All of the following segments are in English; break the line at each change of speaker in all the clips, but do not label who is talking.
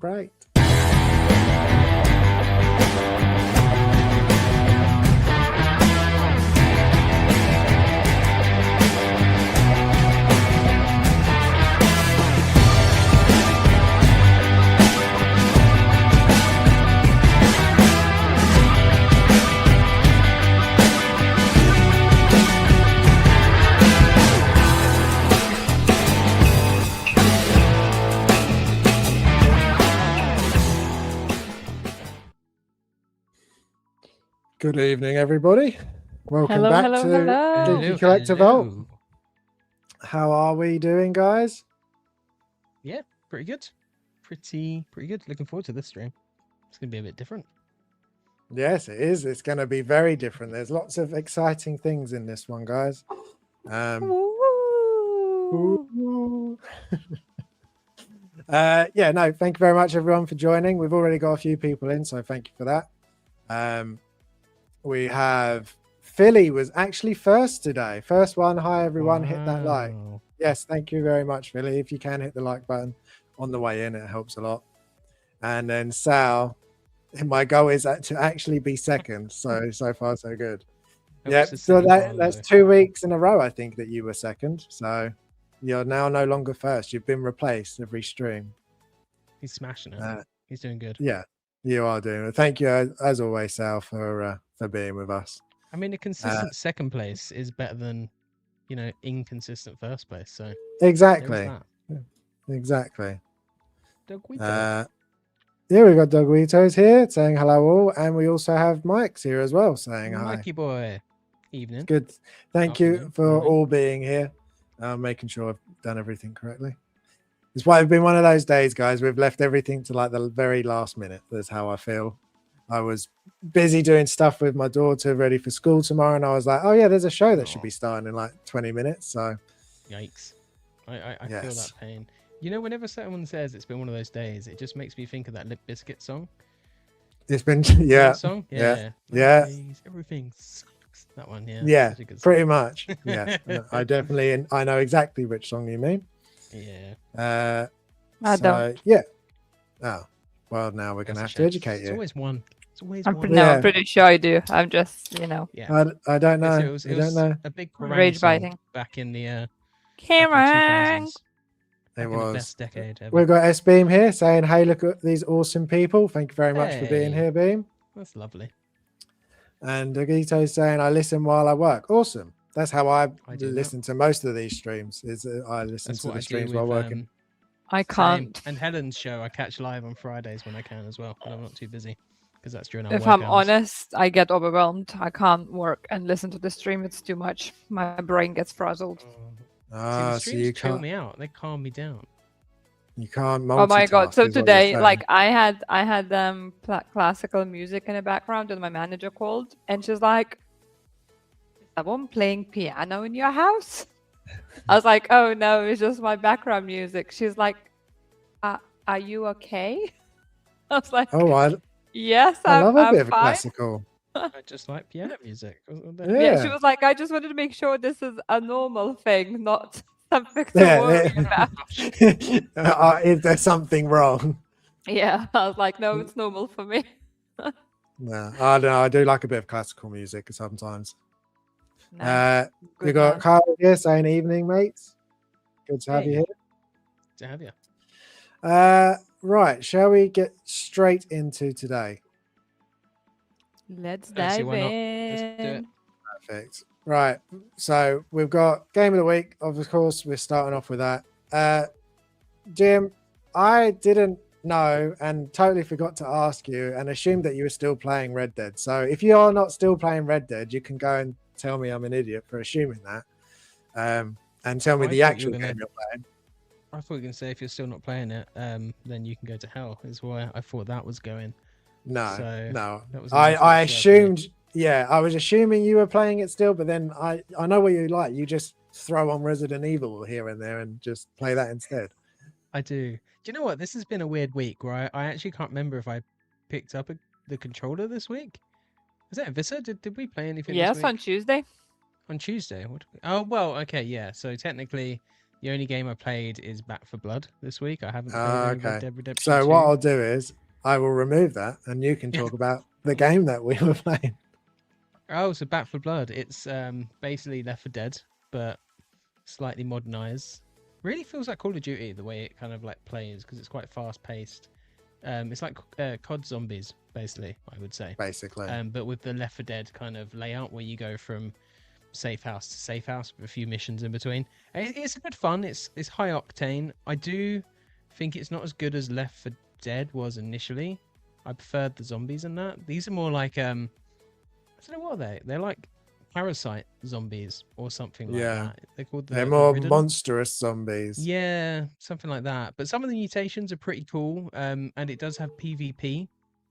Great. Good evening, everybody. Welcome back to Geeky Collective Vault. How are we doing, guys?
Yeah, pretty good. Pretty good. Looking forward to this stream. It's going to be a bit different.
Yes, it is. It's going to be very different. There's lots of exciting things in this one, guys. Yeah, no, thank you very much, everyone, for joining. We've already got a few people in, so thank you for that. We have Philly was actually first today. First one. Hi, everyone. Hit that like. Yes, thank you very much, Philly. If you can hit the like button on the way in, it helps a lot. And then Sal, my goal is to actually be second. So far, so good. Yeah, so that's 2 weeks in a row, I think, that you were second. So you're now no longer first. You've been replaced every stream.
He's smashing it. He's doing good.
Yeah, you are doing it. Thank you, as always, Sal, for being with us.
I mean, a consistent second place is better than, inconsistent first place. So
exactly. Exactly.
Dogwito.
Yeah, we've got Dogwitos here saying hello all, and we also have Mike's here as well saying hi.
Mikey boy. Evening.
Good. Thank you for all being here. Making sure I've done everything correctly. It's why it's been one of those days, guys. We've left everything to like the very last minute. That's how I feel. I was busy doing stuff with my daughter ready for school tomorrow, and I was like, oh yeah, there's a show that should be starting in like 20 minutes. So
yikes. I feel that pain. Whenever someone says it's been one of those days, it just makes me think of that Limp Bizkit song.
It's been song? Yeah.
Everything sucks. That one, yeah.
Yeah, pretty much. Yeah. I know exactly which song you mean.
Yeah.
I don't.
Yeah. Oh, well, now we're going to have to educate you.
It's always one.
I'm pretty sure I do. I'm just,
Yeah. I don't know.
It was a big
rage biting
back in the
Cameron.
It was
the best decade ever.
We've got S Beam here saying, hey, look at these awesome people. Thank you very much for being here, Beam.
That's lovely.
And Dogito saying, I listen while I work. Awesome. That's how I listen to most of these streams. I listen to the streams while working.
I can't.
And Helen's show I catch live on Fridays when I can as well, when I'm not too busy, because that's during our
If
work
I'm
hours.
honest, I get overwhelmed. I can't work and listen to the stream. It's too much. My brain gets frazzled.
See, the streams chill me out. They calm me down.
You can't multitask.
Oh my god! So today, like I had classical music in the background, and my manager called, and she's like, "Is someone playing piano in your house?" I was like, "Oh no, it's just my background music." She's like, "Are you okay?" I was like,
"Oh,
yes,
I love a bit of
fine.
Classical."
I just like piano music.
Yeah, she was like, "I just wanted to make sure this is a normal thing, not something to worry about."
Is there something wrong?
Yeah, I was like, "No, it's normal for me."
No, I don't know. I do like a bit of classical music sometimes.
Nice.
We got Carl here saying, "Evening, mates. Good to have you here."
Good to have you.
Right, shall we get straight into today?
Let's dive in.
Let's do it.
Perfect. Right, so we've got game of the week. Of course, we're starting off with that. Jim, I didn't know and totally forgot to ask you and assumed that you were still playing Red Dead. So if you are not still playing Red Dead, you can go and tell me I'm an idiot for assuming that. And tell me the actual game you're playing.
I thought you were going to say if you're still not playing it, then you can go to hell, is why I thought that was going.
No. I assumed, I was assuming you were playing it still, but then I know what you like. You just throw on Resident Evil here and there and just play that instead.
I do. Do you know what? This has been a weird week where I actually can't remember if I picked up the controller this week. Was that Vissa? Did we play anything this week?
Yes, on Tuesday.
On Tuesday? Oh, well, okay, yeah. So technically, The only game I played is Back for Blood this week. I haven't played any Red
Okay.
Dead Redemption
So
2.
what I'll do is I will remove that, and you can talk about the game that we were playing.
Oh, so Back for Blood. It's basically Left 4 Dead, but slightly modernized. Really feels like Call of Duty the way it kind of like plays, because it's quite fast paced. It's like COD Zombies, basically, I would say.
Basically.
But with the Left 4 Dead kind of layout where you go from safe house to safe house with a few missions in between. It's good fun. It's high octane. I do think it's not as good as Left 4 Dead was initially. I preferred the zombies in that. These are more like I don't know what are they. They're like parasite zombies or something like that. They're called
They're more
Ridden.
monstrous zombies.
Yeah, something like that. But some of the mutations are pretty cool. And it does have PvP,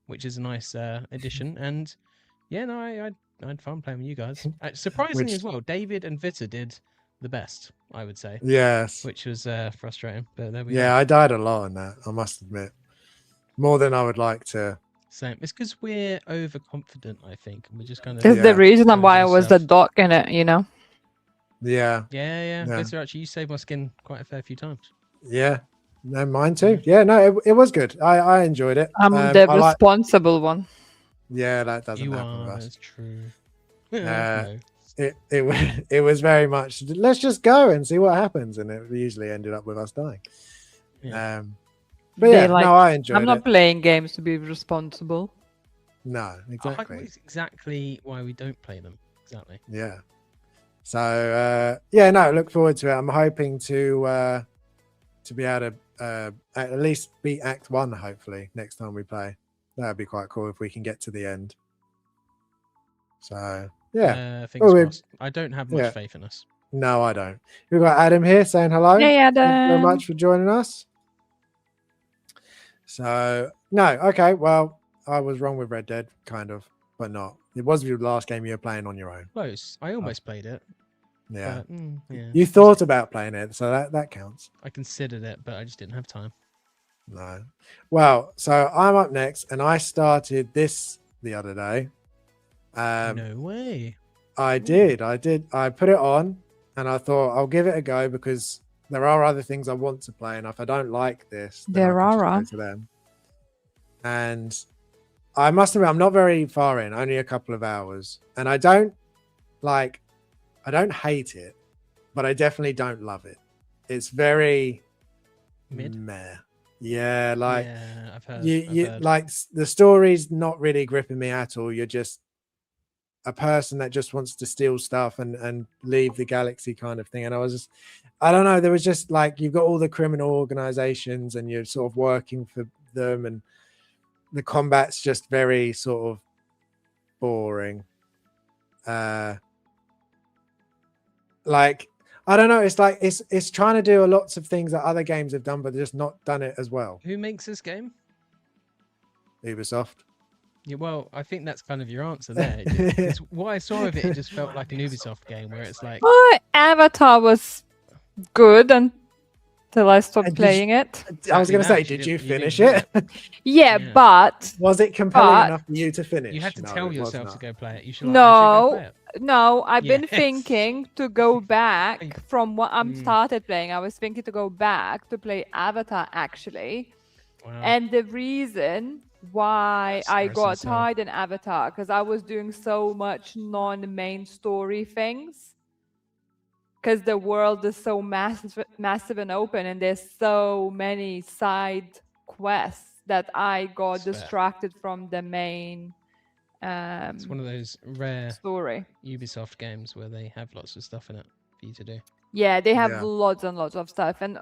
which is a nice addition. And yeah, no, I had fun playing with you guys. Surprisingly as well, David and Vita did the best, I would say.
Yes.
Which was frustrating, but there we go.
Yeah, I died a lot on that, I must admit. More than I would like to.
Same. It's because we're overconfident, I think. And we're just kind of...
It's the reason why I was the doc in it, you know?
Yeah.
Yeah. Vita, actually, you saved my skin quite a fair few times.
Yeah. No, mine too. Yeah, no, it was good. I enjoyed it.
I'm the responsible one.
Yeah, that doesn't
you
happen with us.
That's true.
No. It was very much, let's just go and see what happens, and it usually ended up with us dying.
Yeah.
But yeah, no, I enjoyed it.
I'm not playing games to be responsible.
No, exactly.
That's exactly why we don't play them. Exactly.
Yeah. So yeah, no, look forward to it. I'm hoping to be able to at least beat Act 1, hopefully, next time we play. That would be quite cool if we can get to the end. So yeah.
Fingers crossed. I don't have much faith in us.
No, I don't. We've got Adam here saying hello.
Hey, Adam.
Thank you very much for joining us. So no, okay. Well, I was wrong with Red Dead, kind of, but not. It was your last game you were playing on your own.
Close. I almost played it.
Yeah.
But, yeah.
You thought about playing it, so that counts.
I considered it, but I just didn't have time.
No. Well, so I'm up next, and I started this the other day.
No way.
I did. I put it on, and I thought I'll give it a go because there are other things I want to play, and if I don't like this, then
there
I can
are
just go to them. And I must admit, I'm not very far in, only a couple of hours, and I don't hate it, but I definitely don't love it. It's very meh. Yeah, like
I've heard.
you like the story's not really gripping me at all. You're just a person that just wants to steal stuff and leave the galaxy kind of thing. And I don't know, there was just like, you've got all the criminal organizations and you're sort of working for them, and the combat's just very sort of boring. Like, I don't know, it's like it's trying to do lots of things that other games have done, but they're just not done it as well.
Who makes this game?
Ubisoft.
Yeah, well, I think that's kind of your answer there. What I saw of it, it just felt like an Ubisoft game where it's like...
Well, Avatar was good until I stopped playing it.
I was going to say, did you finish it?
Yeah, but...
Was it compelling enough for you to finish?
You had to tell yourself to go play it. You should
No, I've been thinking to go back from what I started playing. I was thinking to go back to play Avatar, actually.
Wow.
And the reason why I got tired in Avatar, because I was doing so much non-main story things. Because the world is so massive and open, and there's so many side quests that I got distracted from the main
it's one of those rare
story
Ubisoft games where they have lots of stuff in it for you to do.
Yeah, they have lots and lots of stuff, and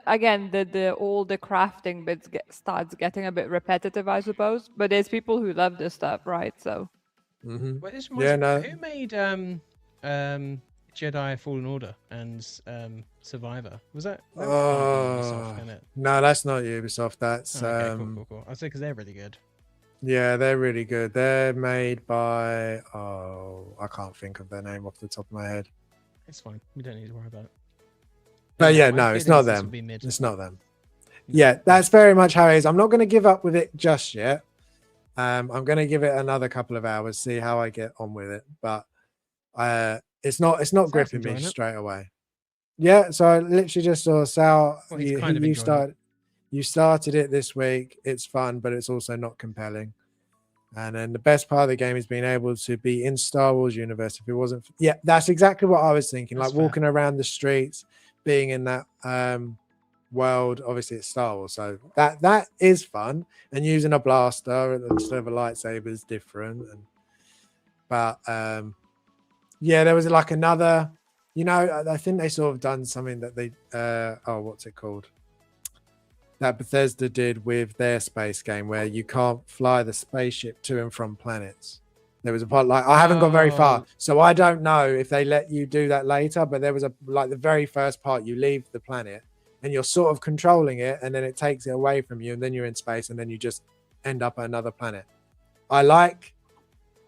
again, all the crafting bits starts getting a bit repetitive, I suppose. But there's people who love this stuff, right? So,
Who made Jedi Fallen Order and Survivor? Was that?
Ubisoft, no, that's not Ubisoft. That's
cool. I say because they're really good.
Yeah, they're really good. They're made by I can't think of their name off the top of my head.
It's fine. We don't need to worry about it.
But yeah, no, it's not them. It's not them. Yeah, that's very much how it is. I'm not going to give up with it just yet. I'm going to give it another couple of hours, see how I get on with it. But it's not gripping me straight away. Yeah, so I literally just saw Sal.
Well, he's kind of enjoying
You started it this week. It's fun, but it's also not compelling. And then the best part of the game is being able to be in Star Wars universe. If it wasn't, yeah, that's exactly what I was thinking.
That's
Like walking around the streets, being in that world. Obviously, it's Star Wars, so that is fun. And using a blaster instead of a lightsaber is different. But yeah, there was like another. You know, I think they sort of done something that they what's it called? That Bethesda did with their space game where you can't fly the spaceship to and from planets. There was a part like I haven't got very far, so I don't know if they let you do that later, but there was a like the very first part you leave the planet and you're sort of controlling it and then it takes it away from you and then you're in space and then you just end up at another planet. I like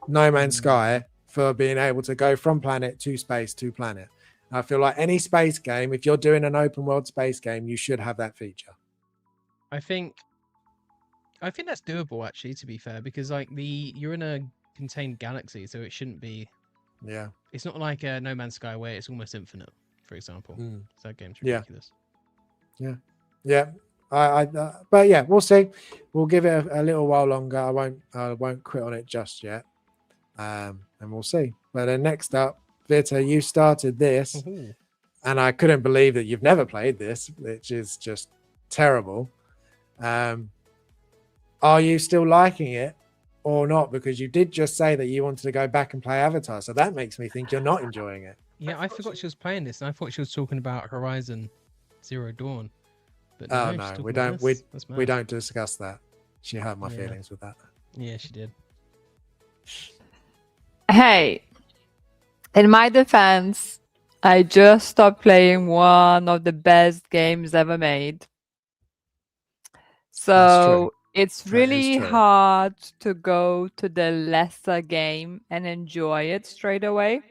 No Man's Sky for being able to go from planet to space to planet. I feel like any space game, if you're doing an open world space game, you should have that feature.
I think that's doable actually, to be fair, because like you're in a contained galaxy, so it shouldn't be.
Yeah.
It's not like No Man's Sky where it's almost infinite, for example. So that game's
Yeah.
ridiculous.
Yeah. But yeah, we'll see. We'll give it a little while longer. I won't quit on it just yet. And we'll see. But then next up, Vita, you started this, and I couldn't believe that you've never played this, which is just terrible. Are you still liking it or not? Because you did just say that you wanted to go back and play Avatar, so that makes me think you're not enjoying it.
Yeah, I forgot she was playing this, and I thought she was talking about Horizon Zero Dawn. But
no, we don't discuss that. She hurt my feelings with that.
Yeah, she did.
Hey, in my defense, I just stopped playing one of the best games ever made. So it's really hard to go to the lesser game and enjoy it straight away.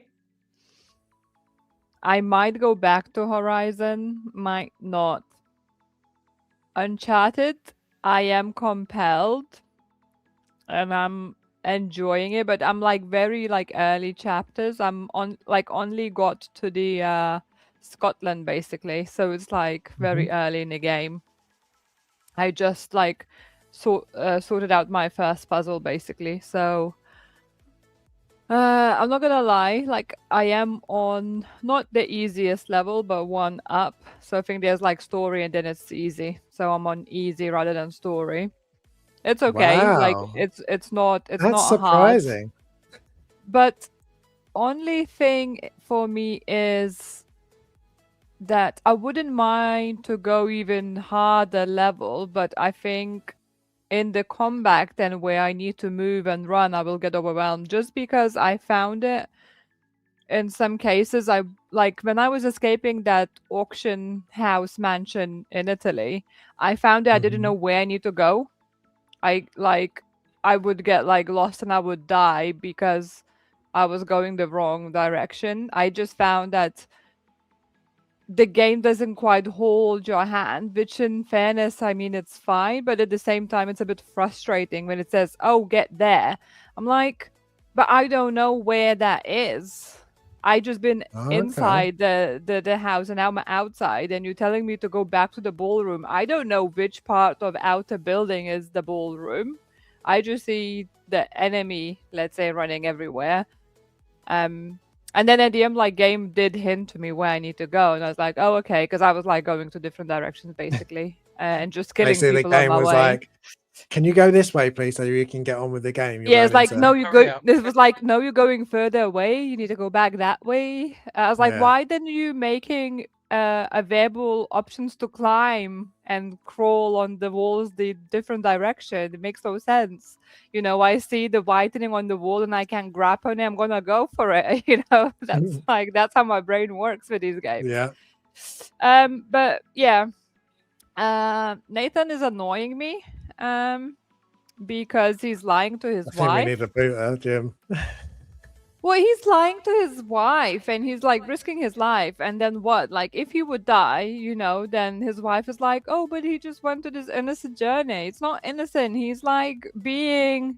I might go back to Horizon, might not. Uncharted, I am compelled and I'm enjoying it, but I'm like very like early chapters. I'm on like only got to the Scotland basically, so it's like very early in the game. I just like sorted out my first puzzle basically, so I'm not gonna lie, like I am on not the easiest level, but one up. So I think there's like story and then it's easy. So I'm on easy rather than story. It's okay.
Wow.
Like it's not
That's
hard.
surprising.
But only thing for me is that I wouldn't mind to go even harder level, but I think in the combat then where I need to move and run, I will get overwhelmed just because I found it in some cases. I like when I was escaping that auction house mansion in Italy, I found that I didn't know where I need to go. I would get like lost and I would die because I was going the wrong direction. I just found that the game doesn't quite hold your hand, which in fairness, I mean, it's fine, but at the same time, it's a bit frustrating when it says, oh, get there. I'm like, but I don't know where that is. I just been inside the house and now I'm outside and you're telling me to go back to the ballroom. I don't know which part of outer building is the ballroom. I just see the enemy, let's say, running everywhere. And then at the end, like, game did hint to me where I need to go. And I was like, oh, okay. Because I was, like, going to different directions, basically. And just killing people on my way.
Was like, can you go this way, please, so you can get on with the game?
Yeah, it's like, no, you go. This was like, no, you're going further away. You need to go back that way. I was like, why didn't you making available options to climb and crawl on the walls the different direction? It makes no sense. You know, I see the whitening on the wall and I can grab on it. I'm gonna go for it. You know, that's like that's how my brain works with these games.
Yeah.
But yeah, Nathan is annoying me. Because he's lying to his wife.
I think we need a booter, Jim.
Well, he's lying to his wife and he's like risking his life. And then what? Like, if he would die, then his wife is like, oh, but he just went to this innocent journey. It's not innocent. He's like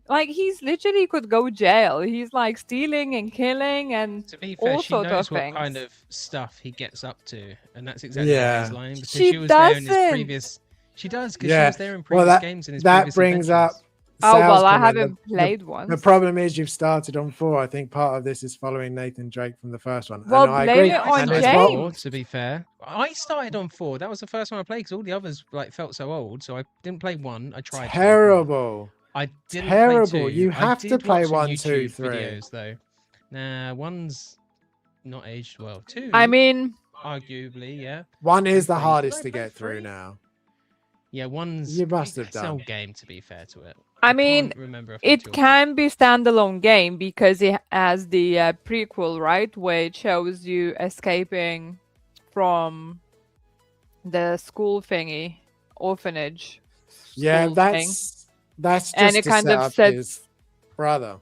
he's literally could go jail. He's like stealing and killing and
To be fair,
all
she
sorts of
knows what kind
things.
of stuff he gets up to, and that's exactly why he's
Yeah.
lying, because
She
she was there in his
doesn't.
previous. She does, because she
Yeah.
was there in
Well,
previous games and his
that
previous
brings up
adventures.
Oh,
Sal's
well, I
comment.
haven't played once.
The problem is you've started on 4. I think part of this is following Nathan Drake from the first one.
Well,
and I
blame
agree.
it
I
on
And
started
as
on
well,
4, to be fair. I started on 4. That was the first one I played, because all the others like felt so old, so I didn't play 1. I tried 2.
terrible.
I didn't
Terrible.
play 2.
You have
I
to
did
play
watch some
1, 2,
YouTube
3.
videos though. Nah, 1's not aged well. 2,
I mean,
arguably, yeah.
1 is
And
the
3.
hardest
Did I
to
play
get through
3?
now.
Yeah, 1's.
You must have
It's an
done.
old game, to be fair to it.
I mean,
can't remember if I
it
killed
can be standalone game because it has the prequel, right, where it shows you escaping from the school thingy, orphanage.
Yeah,
school thing.
that's just
And it
to
kind
set
of
up
sets.
his brother.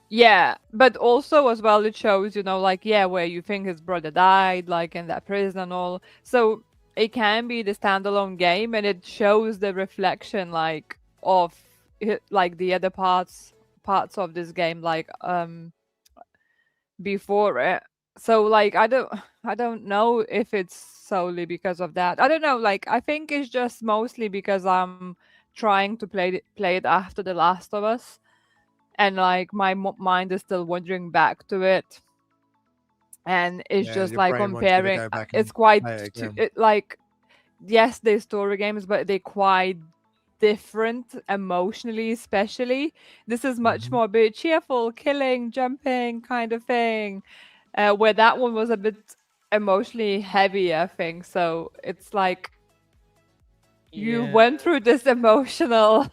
Yeah, but also as well it shows, where you think his brother died, like in that prison and all. So it can be the standalone game, and it shows the reflection of the other parts of this game, before it. So I don't know if it's solely because of that. I don't know. I think it's just mostly because I'm trying to play it after The Last of Us, and my mind is still wandering back to it, and it's
Yeah,
just
your brain wants you to
comparing.
go back
It's
and
quite
play it again.
yes, they're story games, but they're quite different emotionally. Especially, this is much more be cheerful, killing, jumping kind of thing, where that one was a bit emotionally heavy, I think. So it's like you went through this emotional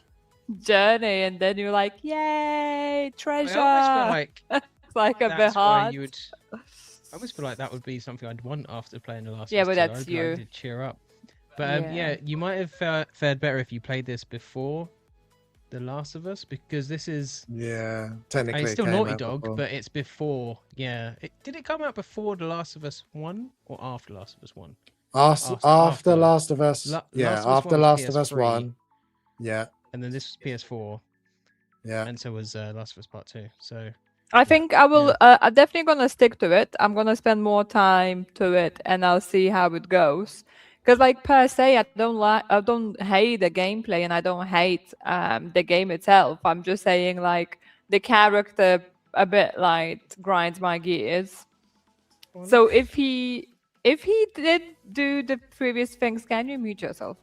journey, and then you're like, yay, treasure.
I always feel like
it's like a bit
that's why
hard.
you would. I always feel like that would be something I'd want after playing The Last
Yeah,
of Us
but
2.
that's
I'd
you.
like to cheer up. But yeah, you might have fared better if you played this before The Last of Us, because this is.
Yeah, technically
It's still
it came
Naughty
out
Dog,
before.
but it's before. Yeah, did it come out before The Last of Us 1 or after Last of Us 1?
After Last of Us,
Last of Us
after
1's
Last of Us
PS3,
1. Yeah,
and then this was PS4,
yeah.
and so was Last of Us Part 2. So
I think I will. I'm definitely gonna stick to it. I'm gonna spend more time to it, and I'll see how it goes. Because, per se, I don't hate the gameplay, and I don't hate the game itself. I'm just saying, the character a bit grinds my gears. So if he did do the previous things, can you mute yourself?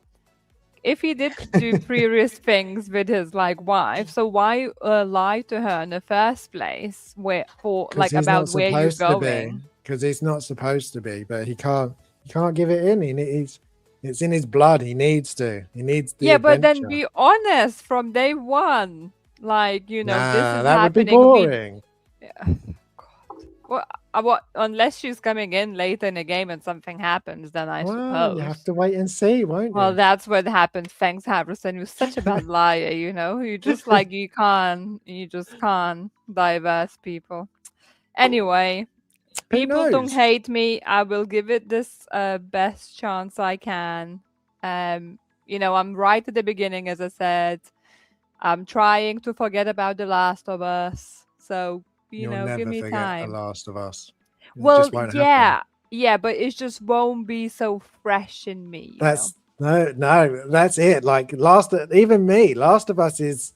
If he did do previous things with his wife, so why lie to her in the first place? About where you're going?
Because he's not supposed to be, but he can't give it in. It's in his blood. He needs to. He needs the
But then
adventure.
be honest from day one. This is
that would be
happening.
boring.
Well, unless she's coming in later in the game and something happens, then I suppose.
You have to wait and see, won't you?
Well, that's what happens. Thanks, Harrison. You're such a bad liar, You just you just can't diverse people. Anyway, people don't hate me. I will give it this best chance I can. I'm right at the beginning, as I said. I'm trying to forget about The Last of Us. So,
You'll never
give me
forget
time.
The Last of Us.
Well, yeah, but it just won't be so fresh in me.
That's it. Even me, Last of Us is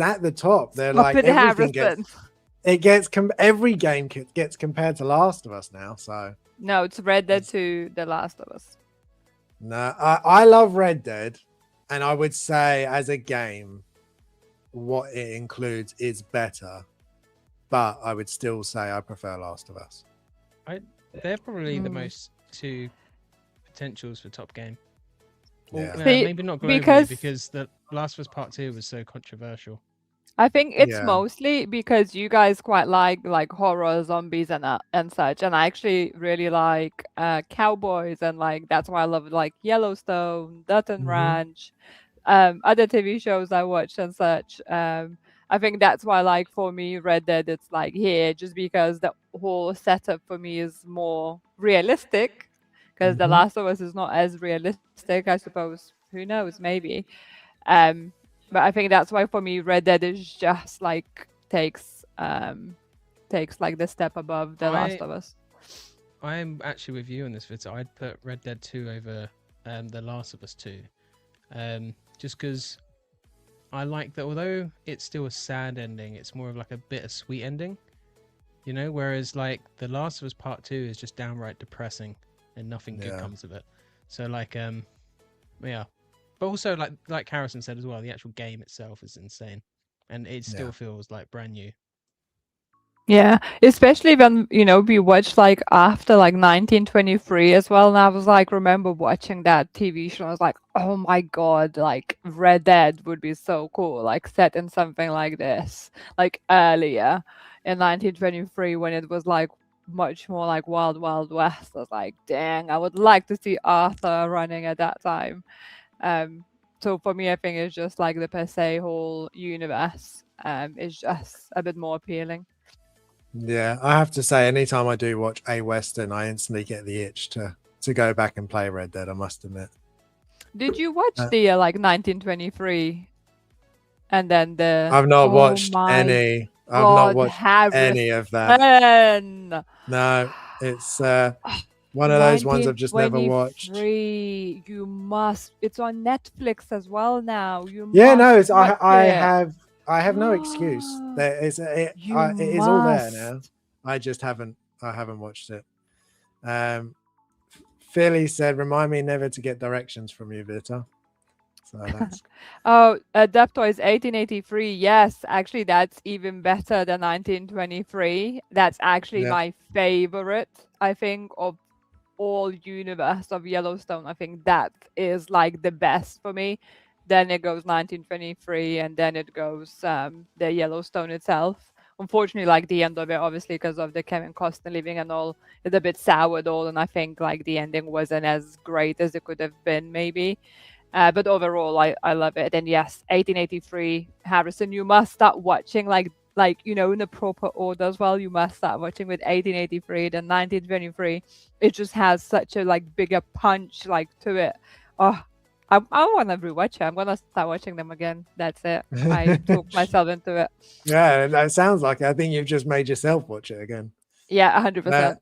at the top. They're every game gets compared to Last of Us now. So
no, it's Red Dead 2, The Last of Us.
No, I love Red Dead, and I would say as a game, what it includes is better, but I would still say I prefer Last of Us.
They're probably the most two potentials for top game.
Yeah.
Maybe not globally, because The Last of Us Part 2 was so controversial.
I think it's mostly because you guys quite like horror, zombies, and such, and I actually really like cowboys, and that's why I love Yellowstone, Dutton Ranch, other TV shows I watch and such. I think that's why, like, for me, Red Dead, it's like here, just because the whole setup for me is more realistic. Because The Last of Us is not as realistic, I suppose. Who knows? Maybe. But I think that's why for me, Red Dead is just like takes like the step above The Last of Us.
I'm actually with you on this, Vita. I'd put Red Dead 2 over The Last of Us 2. Just because I like that, although it's still a sad ending, it's more of like a bittersweet ending, you know. Whereas like The Last of Us Part 2 is just downright depressing, and nothing good comes of it. So like, yeah. But also like Harrison said as well, the actual game itself is insane, and it still feels like brand new.
Yeah, especially when, we watched like after like 1923 as well. And I was like, remember watching that TV show. I was like, oh my God, like Red Dead would be so cool, like set in something like this, like earlier in 1923 when it was like much more like Wild Wild West. I was like, dang, I would like to see Arthur running at that time. So for me, I think it's just like the per se whole universe is just a bit more appealing.
Yeah, I have to say, anytime I do watch a Western, I instantly get the itch to go back and play Red Dead, I must admit.
Did you watch the like 1923 and then the
I've not watched any. I've not watched any of that. No, it's one of those ones I've just never watched.
You must. It's on Netflix as well now.
It's I have no excuse. There is it is all there now. I just haven't watched it. Philly said, "Remind me never to get directions from you, Vita." So that's
Adaptoid 1883. Yes, actually, that's even better than 1923. That's actually my favorite, I think, of all universe of Yellowstone. I think that is like the best for me. Then it goes 1923, and then it goes the Yellowstone itself. Unfortunately, like the end of it, obviously, because of the Kevin Costner leaving and all, it's a bit soured all, and I think like the ending wasn't as great as it could have been, maybe. But overall, I love it. And yes, 1883, Harrison, you must start watching like in a proper order as well. You must start watching with 1883, then 1923. It just has such a like bigger punch like to it. Oh, I want to rewatch it. I'm gonna start watching them again. That's it. I talked myself into it.
Yeah, that sounds like it. I think you've just made yourself watch it again.
Yeah, 100%.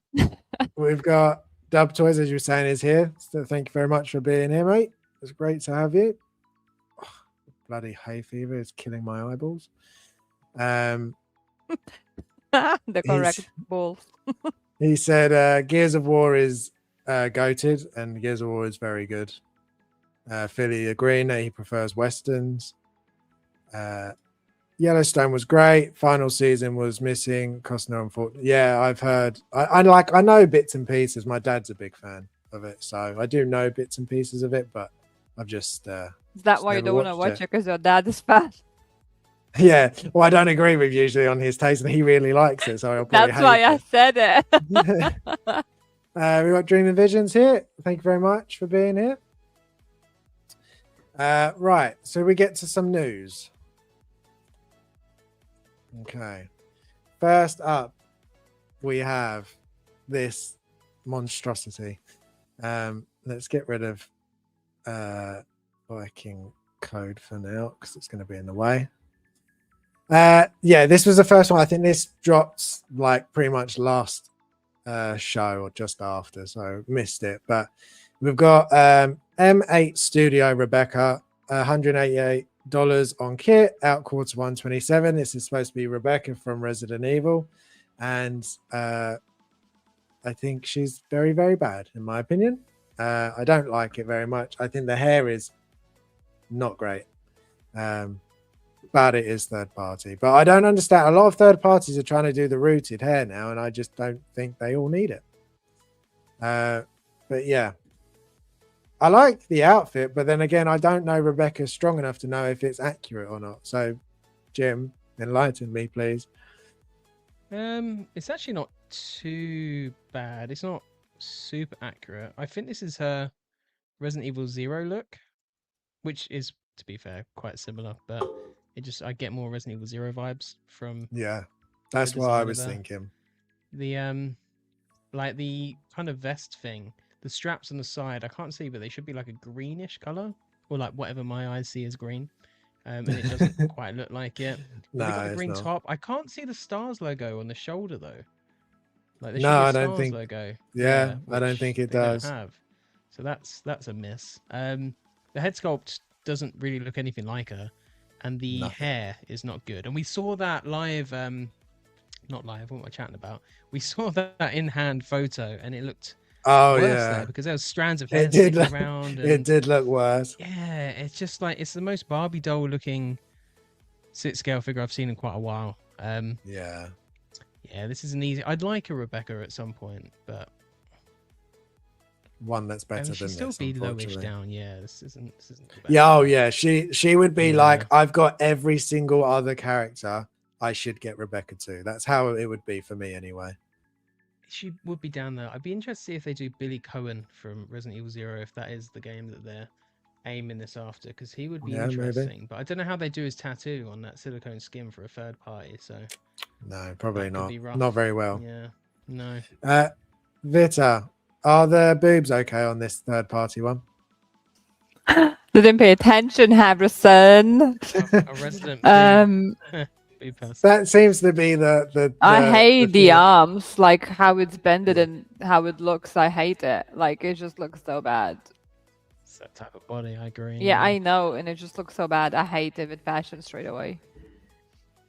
We've got Dub Toys, as you were saying, is here. So thank you very much for being here, mate. It's great to have you. Oh, bloody hay fever is killing my eyeballs.
The correct balls.
He said Gears of War is goated, and Gears of War is very good. Philly agreeing that he prefers westerns. Yellowstone was great. Final season was missing. Costner, unfortunately. Yeah, I've heard. I know bits and pieces. My dad's a big fan of it, so I do know bits and pieces of it. But I've just.
Is that why you don't want to watch it? Because your dad is fan.
Yeah, well, I don't agree with usually on his taste, and he really likes it, so I'll probably
That's why I said it.
We got Dream and Visions here. Thank you very much for being here. Right, so we get to some news. Okay, first up, we have this monstrosity. Let's get rid of Viking code for now because it's going to be in the way. This was the first one. I think this dropped like pretty much last show or just after, so missed it. But we've got M8 Studio Rebecca, $188 on kit, out quarter 127. This is supposed to be Rebecca from Resident Evil, and I think she's very, very bad in my opinion. I don't like it very much. I think the hair is not great. But it is third party. But I don't understand. A lot of third parties are trying to do the rooted hair now, and I just don't think they all need it. But yeah, I like the outfit, but then again, I don't know Rebecca strong enough to know if it's accurate or not. So, Jim, enlighten me, please.
It's actually not too bad. It's not super accurate. I think this is her Resident Evil 0 look, which is, to be fair, quite similar, but I get more Resident Evil 0 vibes from
Yeah, that's
the
what I
design of
was thinking.
the like the kind of vest thing. The straps on the side, I can't see, but they should be like a greenish color, or like whatever my eyes see as green. And it doesn't quite look like it. But they got the
No, it's
green
not.
top. I can't see the stars logo on the shoulder though. Like there should
No,
be a
I don't
stars
think.
logo.
Yeah, I don't
which
think it
they don't
does.
have. So that's a miss. The head sculpt doesn't really look anything like her, and the
Nothing.
hair is not good. And we saw that live. Not live. What am I chatting about? We saw that in-hand photo, and it looked
Oh
worse
yeah,
there because there was strands of hair
it did.
sticking around.
It
And
did look worse.
yeah, it's just like it's the most Barbie doll looking sit scale figure I've seen in quite a while.
Yeah.
Yeah, this isn't easy. I'd like a Rebecca at some point, but
One that's
I
better
mean, she'd
than
still
this,
be lowish
unfortunately.
down. Yeah, this isn't. The best.
Yeah, oh yeah. She would be
Yeah.
like, I've got every single other character. I should get Rebecca too. That's how it would be for me anyway.
She would be down there. I'd be interested to see if they do Billy Cohen from Resident Evil 0, if that is the game that they're aiming this after, because he would be
Yeah, maybe.
interesting. But I don't know how they do his tattoo on that silicone skin for a third party. So
No, probably
that could
not.
be rough.
Not very well.
Yeah, no.
Vita, are the boobs okay on this third party one?
Didn't pay attention, Harrison.
A resident boob person.
That seems to be the
I hate the
thing.
arms, like how it's bended and how it looks. I hate it. Like it just looks so bad.
It's that type of body. I agree.
Yeah, I know, and it just looks so bad. I hate it with fashion straight away.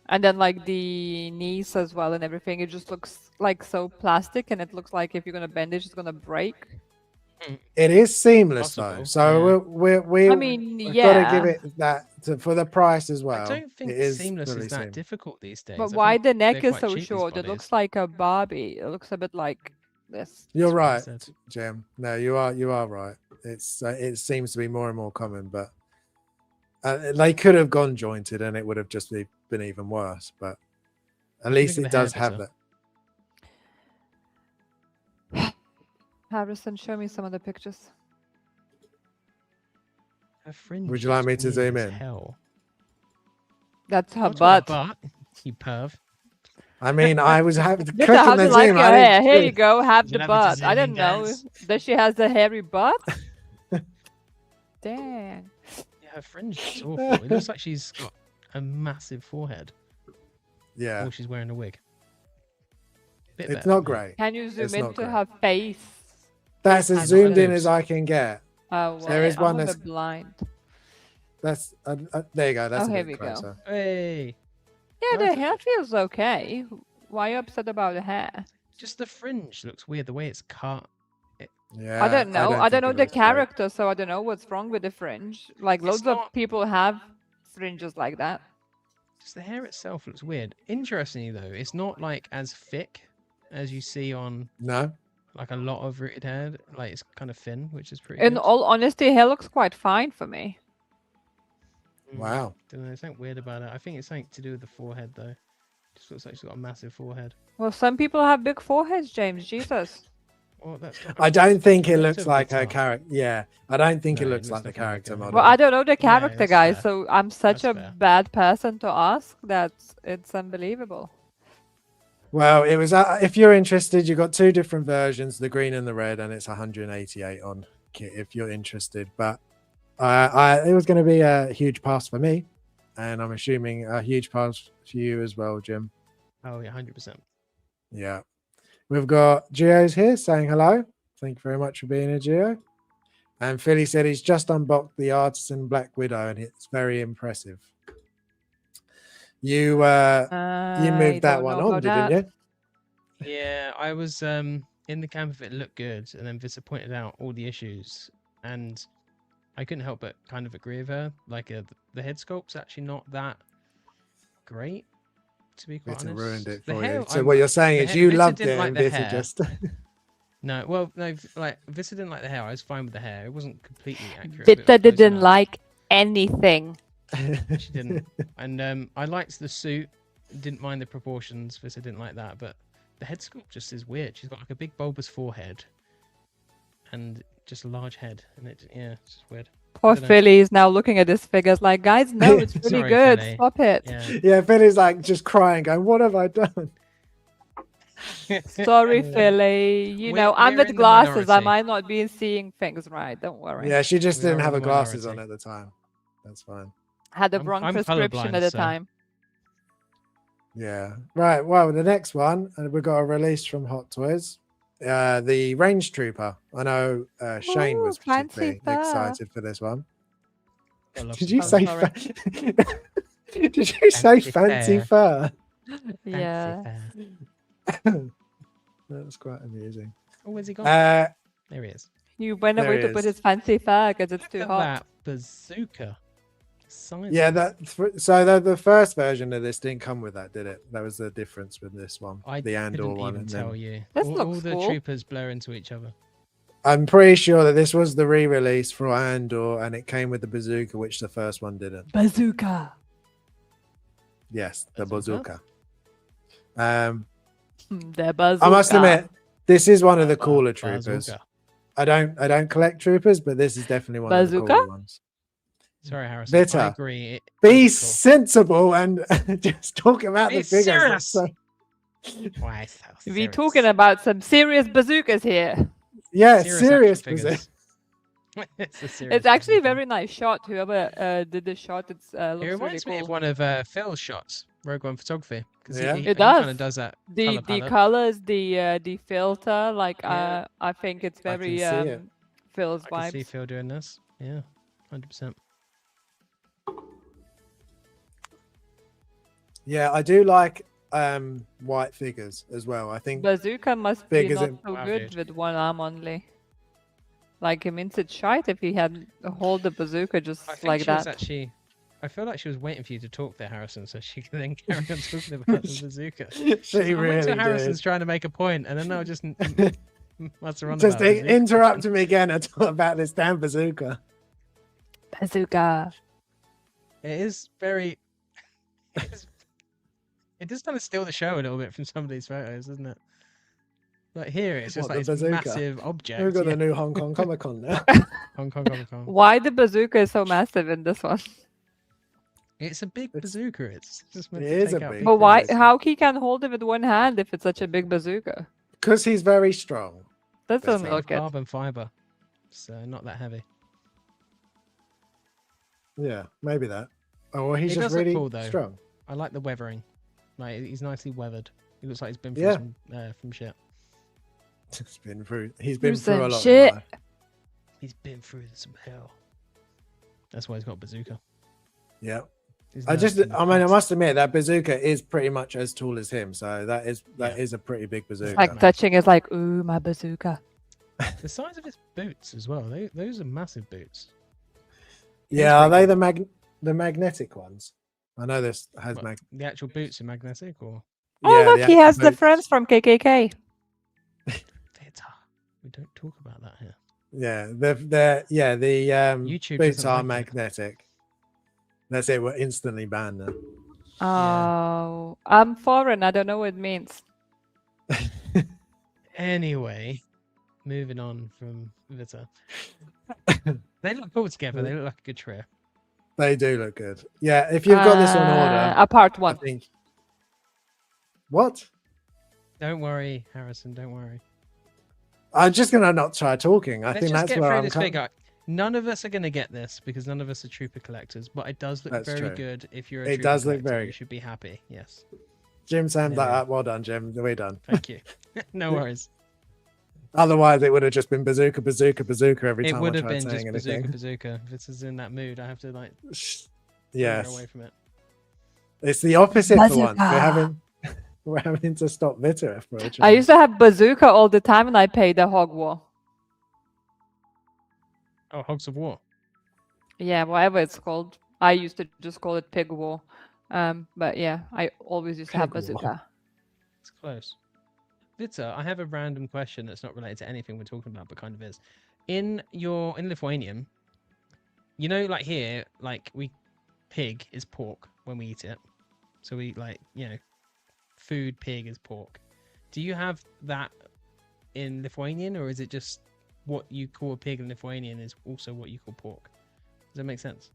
And then like the knees as well and everything, it just looks like so plastic, and it looks like if you're gonna bend it, it's gonna break.
It is seamless
Possible,
though, so we
I mean,
gotta
yeah.
give it that for the price as well.
I don't think
it is
seamless
fully
is that
seamless.
difficult these days.
But
I
why
think
the neck
they're
is
quite
so
cheap, these
short? It
bodies.
looks like a Barbie. It looks a bit like this.
You're
That's what I
right,
said.
Jim. No, you are right. It's it seems to be more and more common, but they could have gone jointed and it would have just been even worse. But at least
think
it
of the hair,
does have
Vita?
that.
Harrison, show me some of the pictures.
Her fringe
Would you like
looks
me to
weird
zoom
as
in?
Hell.
That's her
Not talking
butt.
about butt, you perv.
I mean, I was having to
Vita, how do you like your hair? Here you go. Have
You'll
the
have it to
butt.
zoom
I
in,
didn't know.
guys.
That she has a hairy butt? Dang.
Yeah, her fringe looks awful. It looks like she's got a massive forehead.
Yeah,
Or she's wearing a wig. Bit
it's
better.
not great.
Can you zoom
It's not
into
great.
her face?
That's as
I
zoomed in
know.
as I can get.
Oh, well,
There is
I'm
one
a
that's-
bit blind.
That's there you go. That's
Oh,
a
here
bit
we go.
closer.
Hey,
Yeah, the
That's
hair feels okay. Why are you upset about the hair?
just the fringe looks weird. The way it's cut.
Yeah,
I don't know. I don't
think
know
it
the
looks great.
character, so I don't know what's wrong with the fringe. Like
It's
loads
not-
of people have fringes like that.
Just the hair itself looks weird. Interestingly, though, it's not like as thick as you see on
No,
like a lot of rooted hair. Like it's kind of thin, which is pretty.
In
good.
all honesty, hair looks quite fine for me.
wow.
Don't know. There's something weird about it. I think it's something to do with the forehead, though. Just looks like she's got a massive forehead.
Well, some people have big foreheads, James. Jesus.
Well, that's not
I don't think it looks
relatively
like her
tough.
character. Yeah, I don't think it
No, it
looks
looks
like the
nothing like
character
her.
model.
Well, I don't know the character,
that's
guys,
fair.
so I'm such
That's
a
fair.
bad person to ask that it's unbelievable.
Well, it was. If you're interested, you've got two different versions: the green and the red, and it's 188 on kit. If you're interested, but it was going to be a huge pass for me, and I'm assuming a huge pass for you as well, Jim.
Oh yeah, 100%.
Yeah, we've got Geo's here saying hello. Thank you very much for being here, Geo. And Philly said he's just unboxed the Artisan Black Widow, and it's very impressive. You moved that one on, didn't you?
Yeah, I was in the camp of it looked good, and then Vista pointed out all the issues, and I couldn't help but kind of agree with her. Like the head sculpt's actually not that great, to be quite
Vita
honest.
ruined it
The
for
hair,
you. So what you're saying
the
is
hair-
you
Vita
loved
didn't
it,
like
and
the
Vita
hair.
just.
No, well, no, like Vista didn't like the hair. I was fine with the hair. It wasn't completely accurate. but it
Vita
was close
didn't
enough.
like anything.
She didn't. And I liked the suit. Didn't mind the proportions. Vista didn't like that, but the head sculpt just is weird. She's got like a big bulbous forehead and just a large head, and yeah, it's just weird.
Poor
don't know.
Philly is now looking at his figures like, guys, no, it's really
Sorry,
good.
Philly.
Stop it.
Yeah.
Yeah, Philly's like just crying, going, "What have I done?"
Sorry,
Yeah.
Philly. You know, I'm
we're
with
in the
glasses. I
minority.
might not be seeing things right. Don't worry.
Yeah, she just
We
didn't
are
have
in
her
the
glasses on
minority.
at the time. That's fine.
Had the
I'm-
wrong
I'm
prescription
colourblind,
at the
so-
time.
Yeah. Right. Well, the next one, and we've got a release from Hot Toys. The Range Trooper. I know Shane
Ooh,
was
fancy
particularly
fur.
excited for this one.
I love
Did
some
you
fur.
say?
sorry.
Did you say
Fancy
fancy fur?
Yeah.
Fancy fur.
That was quite amusing.
Oh, where's he gone?
Uh,
There he is.
You went
There
away
he
to put
is.
his fancy fur because it's
Look
too
at
hot.
that bazooka. Size
yeah,
of it.
the first version of this didn't come with that, did it? That was the difference with this one,
I
the Andor
couldn't
one.
even
And
tell
then
you.
This
all
looks
the
cool.
troopers blur into each other.
I'm pretty sure that this was the re-release for Andor, and it came with the bazooka, which the first one didn't.
Bazooka.
Yes, the
Bazooka?
bazooka.
The bazooka.
I must admit, this is one of the cooler
Bazooka.
troopers. I don't collect troopers, but this is definitely one of the
Bazooka?
cooler ones.
Sorry, Harrison. I
Vita,
agree. It
Be
is cool.
sensible and just talk about
Be
the figures.
serious.
So,
Why so
We
serious?
talking about some serious bazookas here.
yeah,
Serious
serious
action
bazooka.
figures. It's a serious
It's actually a
bazooka.
very nice shot. Whoever did the shot, it's
It
looks really
reminds me of
cool.
one of Phil's shots, Rogue One photography, because
Yeah.
he
It
kind
does.
of does that
The
color palette.
colors, the filter, like
Yeah.
I think it's
I can
very
see it.
Phil's
I can see
vibes.
Phil doing this. Yeah, 100%.
Yeah, I do like white figures as well. I think
Bazooka must be
Figures
not
in-
so
Wow,
good
dude.
with one arm only. Like it means it's shite if he had hold the bazooka just
I think
like
she was
that.
actually. I feel like she was waiting for you to talk there, Harrison, so she could then carry on talking about the bazooka.
she
I wait
really
till Harrison's
did.
trying to make a point, and then I'll just mess around
Just
about bazooka.
interrupt me again and talk about this damn bazooka.
Bazooka.
It is very. It does kind of steal the show a little bit from some of these photos, doesn't it? Like here, it's just
What,
like
the
this
bazooka?
massive object.
We've got
yeah.
the new Hong Kong Comic Con now.
Hong Kong, Hong Kong.
Why the bazooka is so massive in this one?
It's a big
It's-
bazooka. It's just meant
It
to
is
take
a
out
big
big
But why?
things.
How he can hold it with one hand if it's such a big bazooka?
Because he's very strong.
That
That's
doesn't
right.
look it.
Carbon fiber, so not that heavy.
Yeah, maybe that. Oh, well, he's
It
just
does look
really
cool, though.
strong.
I like the weathering. Like he's nicely weathered. He looks like he's been through
Yeah.
some shit.
He's been through a
some
lot. in
shit.
life.
He's been through some hell. That's why he's got a bazooka.
Yeah.
His
I
nerves been
mean, I
fixed.
must admit that bazooka is pretty much as tall as him. So that is
Yeah.
a pretty big bazooka.
It's like
man.
touching is like, ooh, my bazooka.
The size of his boots as well. Those are massive boots.
Yeah, are
pretty
they
cool.
the magnetic ones? I know this has
What, the actual boots are magnetic, or
Oh,
yeah,
look, he
actual
has the
boots.
friends from KKK.
Vita. We don't talk about that here.
Yeah, the
YouTube
boots
doesn't
are
like it.
magnetic. That's it. We're instantly banned now.
Oh, I'm foreign. I don't know what it means.
Anyway, moving on from Vita. They look cool together. They look like a good trio.
They do look good. Yeah, if you've got this on order,
A part
I
one.
think. What?
Don't worry, Harrison. Don't worry.
I'm just gonna not try talking. I
Let's
think
just
that's
get
where
through
I'm
this
coming.
figure. None of us are going to get this because none of us are trooper collectors, but it does look
That's
very
true.
good. If you're a
It
trooper
does look
collector,
very
you
good.
should be happy. Yes.
Jim Sam's
There
like,
we
"Ah, well done, Jim. We're done."
Thank you. No worries.
Otherwise, it would have just been bazooka, bazooka, bazooka every
It
time
would
I
have
tried
been just
saying
bazooka,
anything.
bazooka. If this is in that mood, I have to like get
Yes,
away from it.
it's the opposite for once.
Bazooka.
We're having to stop Vita for a
I
change.
used to have bazooka all the time and I paid a hog war.
Oh, Hogs of War.
Yeah, whatever it's called. I used to just call it pig war. But yeah, I always used to have
Pig war.
bazooka.
It's close. Vita, I have a random question that's not related to anything we're talking about, but kind of is. In Lithuanian, you know, like here, like pig is pork when we eat it. So we food pig is pork. Do you have that in Lithuanian, or is it just what you call a pig in Lithuanian is also what you call pork? that make sense?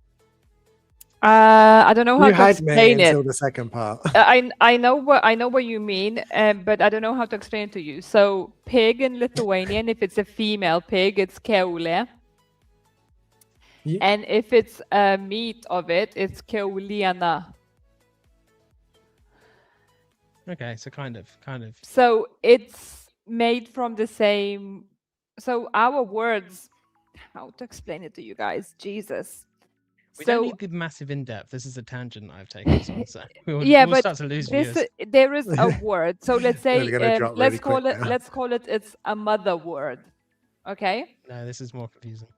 I don't know how
You
to
had me
explain it.
until the second part.
I know what you mean, but I don't know how to explain it to you. So pig in Lithuanian, if it's a female pig, it's keule.
You-
And if it's meat of it, it's keuliana.
Okay, so kind of.
So it's made from the same. So our words, how to explain it to you guys? Jesus.
We
So
don't need the massive in-depth. This is a tangent I've taken us on, so we'll
yeah,
but
but
start to lose
this
viewers.
there is a word. So let's say
Really gonna drop really quick now.
let's call it it's a mother word. Okay?
No, this is more confusing.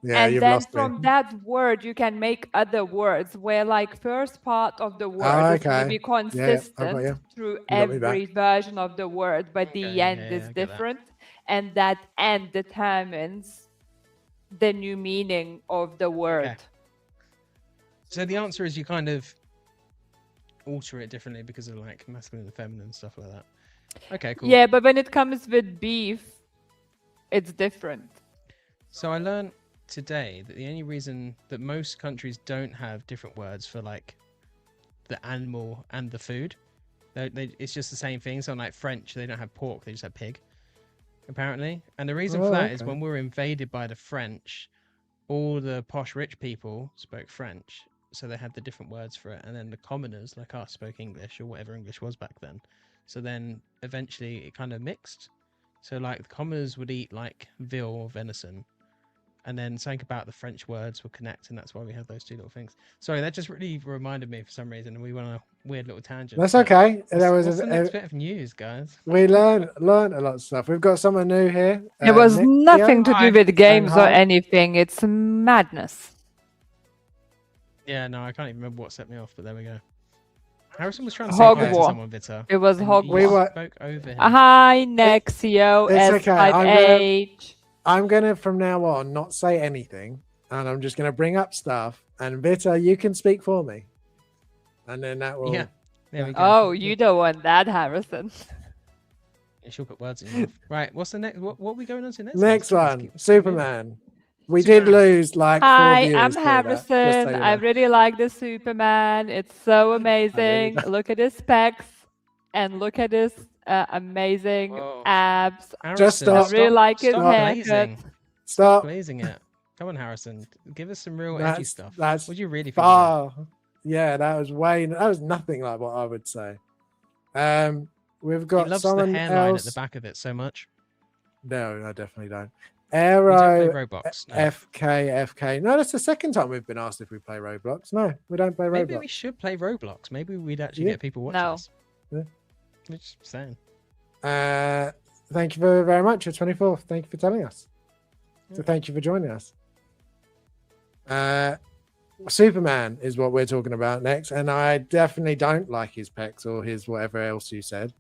Yeah,
And
you've
then
lost
from
me.
that word you can make other words where like first part of the word is going to
Okay.
be
Yeah, I've got
consistent
you.
through
You got me back.
every version of the word, but the
Okay,
end
yeah,
is
I get that.
different, and that end determines the new meaning of the word.
Okay. So the answer is you kind of alter it differently because of like masculine and feminine and stuff like that. Okay, cool.
Yeah, but when it comes with beef, it's different.
So I learned today that the only reason that most countries don't have different words for like the animal and the food, it's just the same thing. So like French, they don't have pork, they just have pig, apparently. And the reason for that is when we were invaded by the French, all the posh rich people spoke French, so they had the different words for it, and then the commoners like us spoke English or whatever English was back then. So then eventually it kind of mixed. So like the commoners would eat like veal or venison, and then something about the French words will connect, and that's why we have those two little things. Sorry, that just really reminded me for some reason, and we went on a weird little tangent.
That's
but
okay.
What's the next bit of news, guys?
We learned a lot of stuff. We've got someone new here.
It was
Nick
nothing to do
Hi.
with games or
hi.
anything. It's madness.
Yeah, no, I can't even remember what set me off, but there we go. Harrison was trying to say hi to
Hogwarts.
someone, Vita.
It was
and
Hogwarts.
you
We were-
spoke over him.
Hi, Nexio,
it's okay.
S5H.
I'm gonna from now on not say anything, and I'm just gonna bring up stuff. And Vita, you can speak for me, and then that will.
Yeah, there we go.
Oh, you don't want that, Harrison.
She'll put words in your mouth. Right, what's the next? What are we going on to next?
Next
Let's
one,
keep moving.
Superman. We
Superman.
did lose like 4
Hi,
viewers
I'm
through that, just so
Harrison.
you
I
know.
really like the Superman. It's so amazing.
do.
Look at his specs and look at his amazing
Whoa.
abs.
Harrison,
stop.
I really like his
stop
haircut.
blazing.
Stop.
Blazing it. Come on, Harrison. Give us some real edgy
That's
stuff.
that's
What do you really think about?
far. Yeah, that was nothing like what I would say. We've
He
got
loves the
someone
hairline
else.
at the back of it so much.
No, I definitely don't.
We don't
Aero
play Roblox. No.
FK. No, that's the second time we've been asked if we play Roblox. No, we don't play
Maybe
Roblox.
we should play Roblox. Maybe we'd actually
Yeah.
get people watching
No.
us.
Yeah.
I'm just saying.
Thank you very much. You're 24th. Thank you for telling us. So thank you for joining us. Superman is what we're talking about next, and I definitely don't like his pecs or his whatever else you said.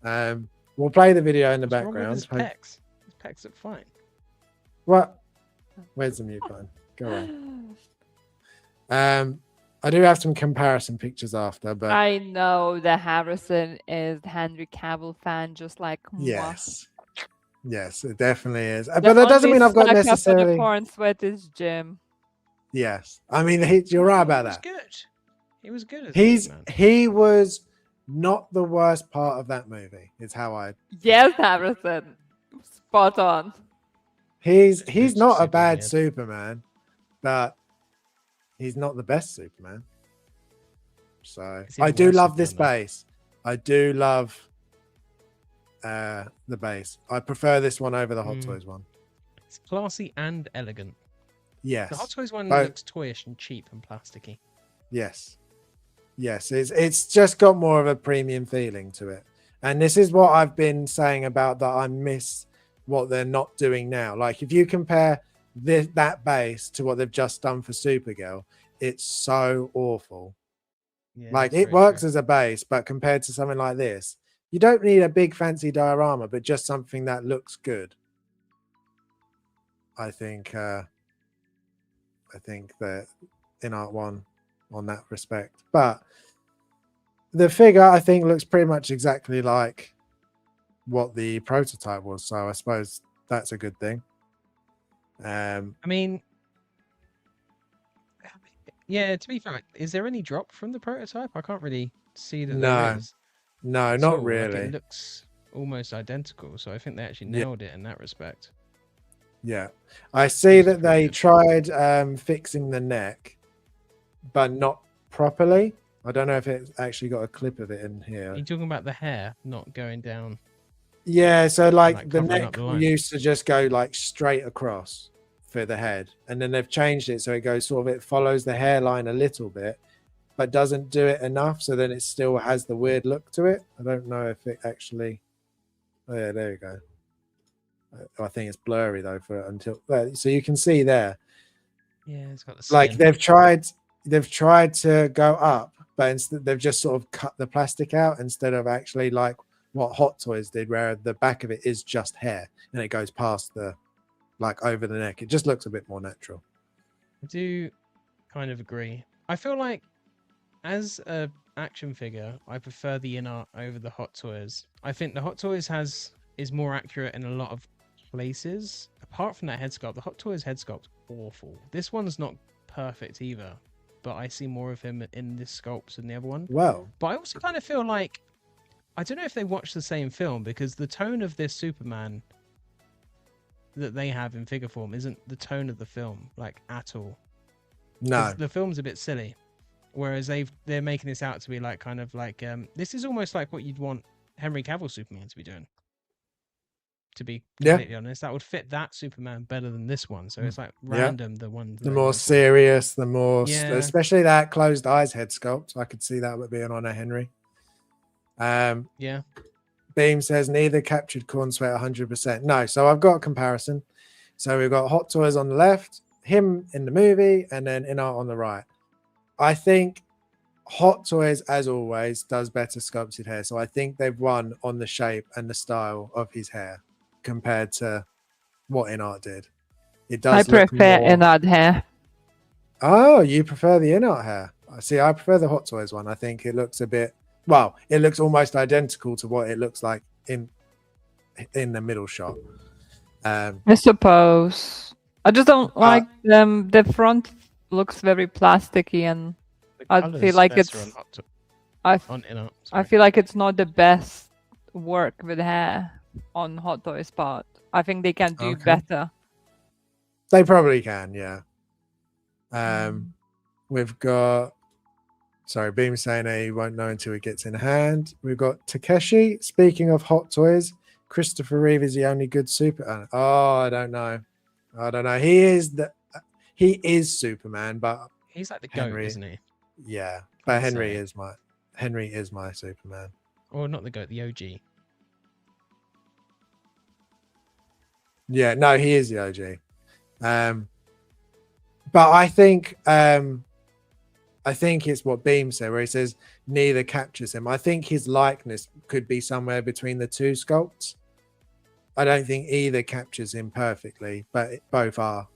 We'll play the video in the
What's wrong with
background.
his pecs? His pecs look fine.
What? Where's the mute button? Go on. I do have some comparison pictures after, but
I know that Harrison is the Henry Cavill fan, just like moi.
yes, it definitely is.
The
But that doesn't
only
mean I've got
sucker for
necessarily.
the porn sweat is Jim.
Yes, I mean you're right about that.
He was good. He was good as Superman.
He was not the worst part of that movie. Is how I.
Yes, Harrison. Spot on.
He's
Good
not a
Superman,
bad
yeah.
Superman, but he's not the best Superman. So
He's even
I do
worse
love this
Superman,
base. I do love the base. I prefer this one over the Hot
Mm.
Toys one.
It's classy and elegant.
Yes.
The Hot Toys one
Both.
looks toyish and cheap and plasticky.
Yes. Yes. It's just got more of a premium feeling to it. And this is what I've been saying about that I miss what they're not doing now. Like if you compare that base to what they've just done for Supergirl, it's so awful.
Yeah,
Like
that's
it
very
works
true.
as a base, but compared to something like this, you don't need a big fancy diorama, but just something that looks good. I think that in Art One on that respect. But the figure I think looks pretty much exactly like what the prototype was. So I suppose that's a good thing.
I mean, Yeah, to be fair, is there any drop from the prototype? I can't really see that
No,
there is.
no,
At
not
all. Like,
really.
it looks almost identical, so I think they actually
Yeah.
nailed it in that respect.
Yeah, I see
Which is
that
pretty
they
good.
tried fixing the neck, but not properly. I don't know if it's actually got a clip of it in
Are
here.
you talking about the hair not going down?
Yeah, so like the
covering up
neck
the line?
used to just go like straight across for the head, and then they've changed it so it goes sort of, it follows the hairline a little bit, but doesn't do it enough, so then it still has the weird look to it. I don't know if it actually. Oh yeah, there you go. I think it's blurry though for until so you can see there.
Yeah, it's got the skin.
Like they've tried to go up, but instead they've just sort of cut the plastic out instead of actually like what Hot Toys did, where the back of it is just hair and it goes past the like over the neck. It just looks a bit more natural.
I do kind of agree. I feel like as a action figure, I prefer the in art over the Hot Toys. I think the Hot Toys is more accurate in a lot of places. Apart from that head sculpt, the Hot Toys head sculpt's awful. This one's not perfect either, but I see more of him in this sculpt than the other one.
Well,
But I also kind of feel like, I don't know if they watched the same film, because the tone of this Superman that they have in figure form isn't the tone of the film, like, at all.
no,
The film's a bit silly, whereas they're making this out to be like kind of like this is almost like what you'd want Henry Cavill Superman to be doing. To be completely honest, that would fit that Superman better than this one. So it's like random the one.
The more serious, the more,
Yeah.
especially that closed eyes head sculpt. I could see that would be on a Henry.
Yeah.
Beam says neither captured Corn Sweat 100%. No, so I've got a comparison. So we've got Hot Toys on the left, him in the movie, and then in art on the right. I think Hot Toys, as always, does better sculpted hair. So I think they've won on the shape and the style of his hair compared to what in art did. It does.
I prefer in art hair.
Oh, you prefer the in art hair? See, I prefer the Hot Toys one. I think it looks a bit. Well, it looks almost identical to what it looks like in the middle shot.
I suppose. I just don't like them. The front looks very plasticky, and I feel like it's. I feel like it's not the best work with hair on Hot Toys part. I think they can do better.
They probably can, yeah. We've got. Sorry, Beam saying he won't know until he gets in hand. We've got Takeshi. Speaking of Hot Toys, Christopher Reeve is the only good super. Oh, I don't know. He is Superman, but
he's like the
Henry,
goat, isn't he?
Yeah, but Henry is my Superman.
Or not the goat, the OG.
Yeah, no, he is the OG. But I think it's what Beam said, where he says neither captures him. I think his likeness could be somewhere between the two sculpts. I don't think either captures him perfectly, but both are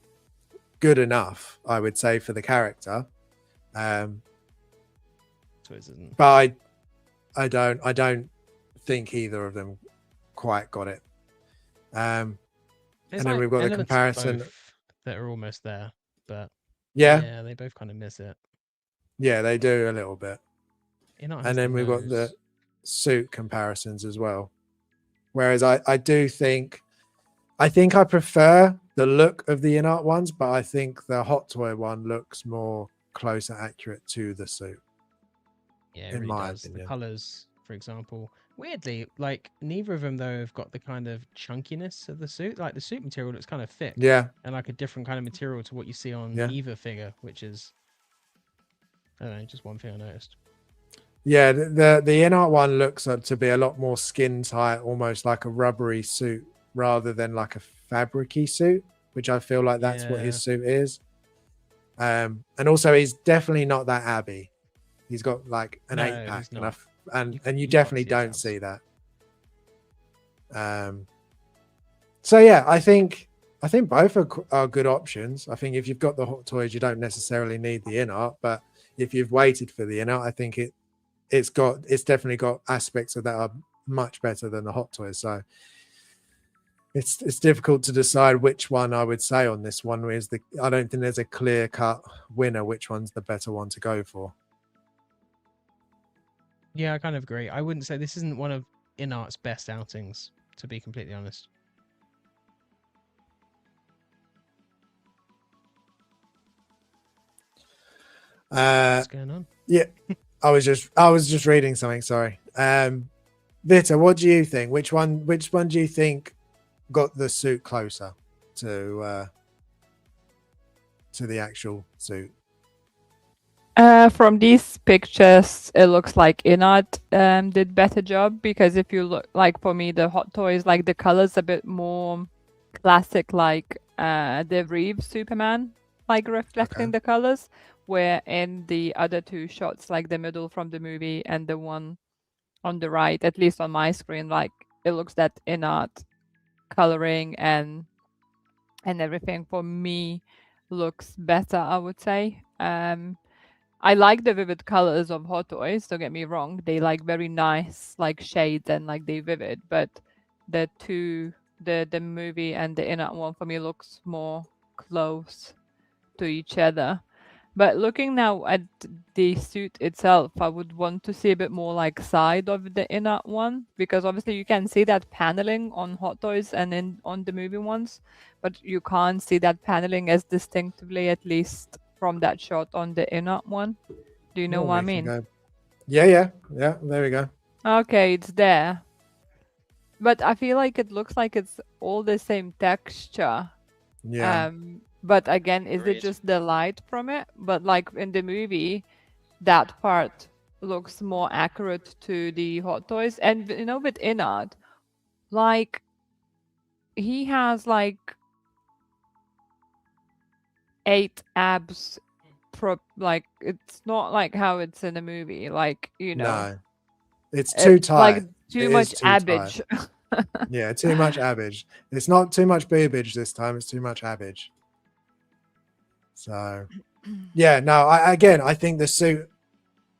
good enough, I would say, for the character. But I don't think either of them quite got it. And then we've got the comparison
that are almost there, but
yeah,
they both kind of miss it.
Yeah, they do a little bit.
And
then we've got the suit comparisons as well. Whereas I think I prefer the look of the in-art ones, but I think the Hot Toy one looks more close and accurate to the suit.
Yeah, it really does. The colors, for example. Weirdly, like neither of them though have got the kind of chunkiness of the suit. Like the suit material looks kind of thick.
Yeah.
And like a different kind of material to what you see on either figure, which is, I don't know, just one thing I noticed.
Yeah, the in-art one looks to be a lot more skin tight, almost like a rubbery suit rather than like a fabricy suit, which I feel like that's what his suit is. And also he's definitely not that Abby. He's got like an 8-pack and you definitely don't see that. So yeah, I think both are good options. I think if you've got the Hot Toys, you don't necessarily need the in-art, but if you've waited for the in-art, I think it's definitely got aspects of that are much better than the Hot Toys. So it's difficult to decide which one I would say on this one. I don't think there's a clear cut winner. Which one's the better one to go for?
Yeah, I kind of agree. I wouldn't say this isn't one of InArt's best outings, to be completely honest. What's going on?
Yeah, I was just reading something. Sorry, Vita, what do you think? Which one do you think got the suit closer to the actual suit?
From these pictures, it looks like InArt did better job, because if you look, like for me, the Hot Toys, like the colors a bit more classic, like the Reeves Superman, like reflecting the colors, where in the other two shots, like the middle from the movie and the one on the right, at least on my screen, like it looks that InArt coloring and everything for me looks better, I would say. I like the vivid colors of Hot Toys, don't get me wrong. They like very nice, like shades and like they vivid, but the two, the movie and the InArt one for me looks more close to each other. But looking now at the suit itself, I would want to see a bit more like side of the InArt one, because obviously you can see that paneling on Hot Toys and on the movie ones, but you can't see that paneling as distinctively, at least from that shot on the InArt one. Do you know what I mean?
Yeah. There we go.
Okay, it's there. But I feel like it looks like it's all the same texture.
Yeah.
But again, is
Agreed.
it just the light from it? But like in the movie, that part looks more accurate to the Hot Toys. And you know, with InArt, like he has like 8 abs, like it's not like how it's in the movie. Like, you know,
No, it's too tight.
Like too
It
much
is too
abbage.
Yeah, too much abbage. It's not too much boobage this time. It's too much abbage. So, yeah, no, I think the suit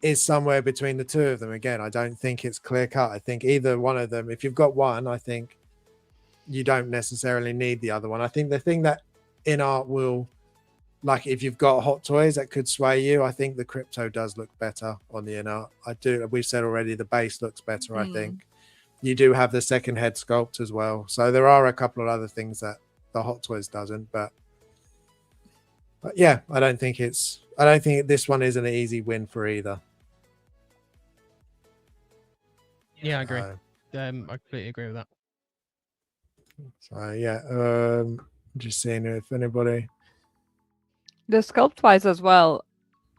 is somewhere between the two of them. Again, I don't think it's clear cut. I think either one of them, if you've got one, I think you don't necessarily need the other one. I think the thing that InArt will, like, if you've got Hot Toys that could sway you, I think the Crypto does look better on the InArt. We've said already, the base looks better, I think. You do have the second head sculpt as well. So there are a couple of other things that the Hot Toys doesn't, but yeah, I don't think this one is an easy win for either.
Yeah, I agree. I completely agree with that.
So yeah, just seeing if anybody.
The sculpt wise as well,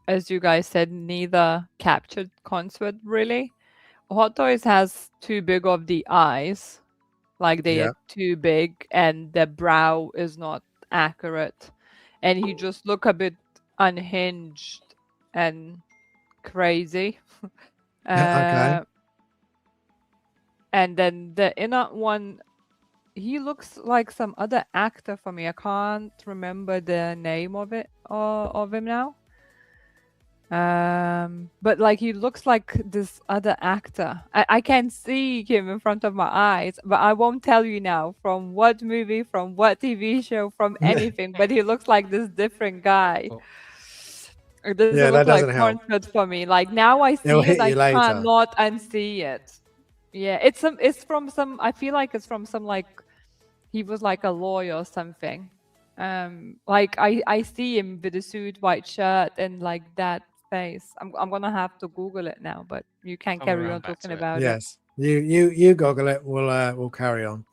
as you guys said, neither captured Consort really. Hot Toys has too big of the eyes, like they are too big, and the brow is not accurate, and he just look a bit unhinged and crazy.
Okay.
And then the InArt one, he looks like some other actor for me. I can't remember the name of him now. But like he looks like this other actor. I can see him in front of my eyes, but I won't tell you now from what movie, from what TV show, from anything. But he looks like this different guy. It doesn't look like Consort for me. Like now I see it, I cannot unsee it. Yeah, it's from some. I feel like it's from some, like he was like a lawyer or something. Like I see him with a suit, white shirt, and like that face. I'm gonna have to Google it now, but you can carry on talking about it.
Yes, you Google it. We'll carry on.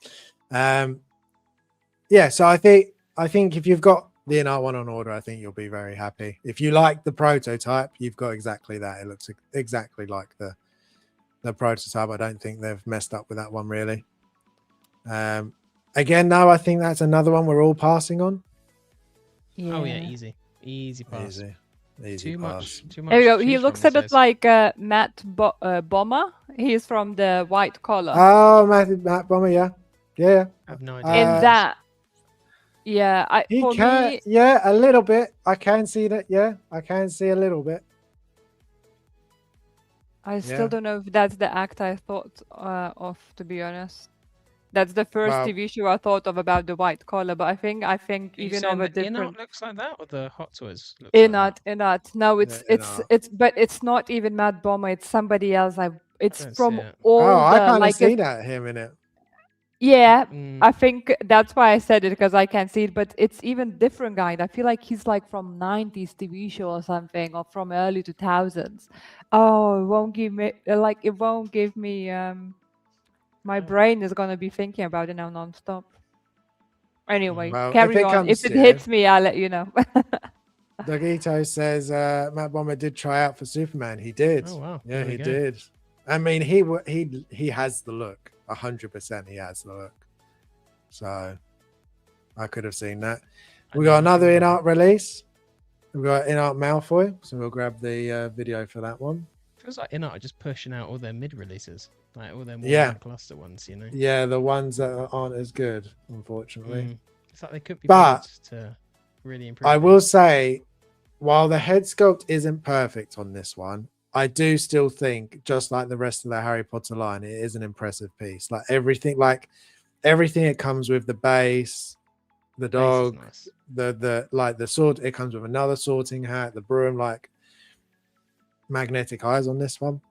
Yeah, so I think if you've got the InArt one on order, I think you'll be very happy. If you like the prototype, you've got exactly that. It looks exactly like the prototype. I don't think they've messed up with that one really. Again, though, I think that's another one we're all passing on.
Yeah. Oh yeah, easy pass.
Easy
too
pass.
Much.
There you go. He looks a bit like Matt Bomber. He's from the White Collar.
Oh, Matt Bomber, yeah.
I have no idea.
In that, yeah,
yeah, a little bit. I can see that. Yeah, I can see a little bit.
I still don't know if that's the act I thought of, to be honest. That's the first
Well,
TV show I thought of about the white collar, but I think
Are you
even
saying
over
the in art
different
looks like that, or the Hot Toys looks like
in
that?
art. No,
yeah,
but it's not even Matt Bomber. It's somebody else.
I
It's
don't see
from
it.
oh,
all
I
the
kind of
like
see
it's
that him in it.
yeah.
Mm,
I think that's why I said it because I can see it, but it's even different guy. I feel like he's like from 90s TV show or something, or from early 2000s. Oh, it won't give me my
no.
brain is gonna be thinking about it now nonstop. Anyway,
Well, if
carry
it
on.
comes
If it
to
hits me, I'll let you know.
Dogito says Matt Bomber did try out for Superman. He did.
Oh wow.
Yeah,
There we
he
go.
did. I mean, he has the look. 100% he has the look. So I could have seen that.
I
We
know
got
nothing
another
about
in art
it.
release. We got in art Malfoy. So we'll grab the video for that one.
Feels like in art are just pushing out all their mid releases, like all their more
Yeah.
lackluster ones. You know.
Yeah, the ones that aren't as good, unfortunately.
Mm. It's like they could be
But
bothered to really improve.
I will
things.
say, while the head sculpt isn't perfect on this one, I do still think, just like the rest of the Harry Potter line, it is an impressive piece. Like everything it comes with, the base, the
Base is
dog,
nice.
the like the sword, it comes with another sorting hat, the broom, like magnetic eyes on this one,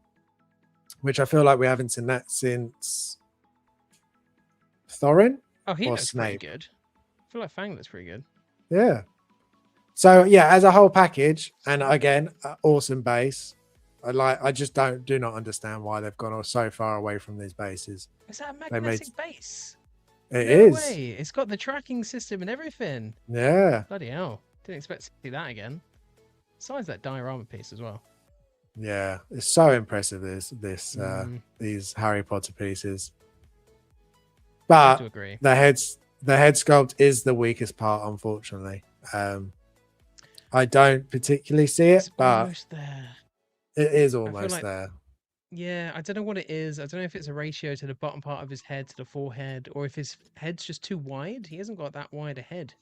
which I feel like we haven't seen that since Thorin
Oh, he
or
looks pretty
Snape.
good. I feel like Fang looks pretty good.
Yeah. So yeah, as a whole package, and again, awesome base. I just do not understand why they've gone so far away from these bases.
Is that a
They made-
magnetic base?
It
No
is.
way. It's got the tracking system and everything.
Yeah.
Bloody hell. Didn't expect to see that again. Besides that diorama piece as well.
Yeah. It's so impressive, these Harry Potter pieces.
I have to
But
agree.
the head sculpt is the weakest part, unfortunately. I don't particularly see it,
It's
but
almost there.
it is
feel
almost
like-
there.
Yeah, I don't know what it is. I don't know if it's a ratio to the bottom part of his head to the forehead, or if his head's just too wide. He hasn't got that wide a head,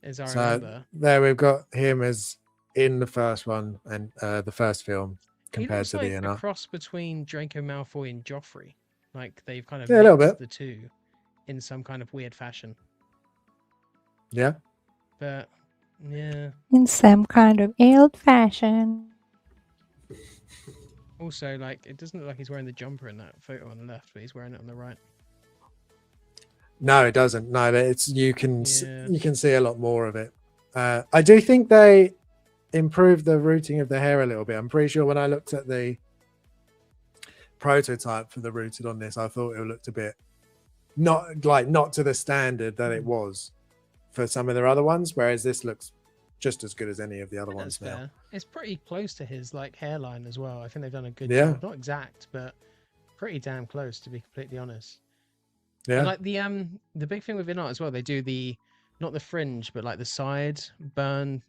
as I
So
remember.
there we've got him as in the first one and the first film
He
compared
looks
to
like
the
a
inner.
cross between Draco Malfoy and Joffrey. Like they've kind of
Yeah, a little
mixed
bit.
the two in some kind of weird fashion.
Yeah.
But yeah.
In some kind of old fashion.
Also, like, it doesn't look like he's wearing the jumper in that photo on the left, but he's wearing it on the right.
No, it doesn't. No, it's you can
Yeah.
you can see a lot more of it. I do think they improved the rooting of the hair a little bit. I'm pretty sure when I looked at the prototype for the rooted on this, I thought it looked a bit not to the standard that it was for some of their other ones, whereas this looks just as good as any of the other ones
That's
now.
fair. It's pretty close to his like hairline as well. I think they've done a good
Yeah.
job. Not exact, but pretty damn close, to be completely honest.
Yeah.
And like the big thing with InArt as well, they do the not the fringe, but like the side burn,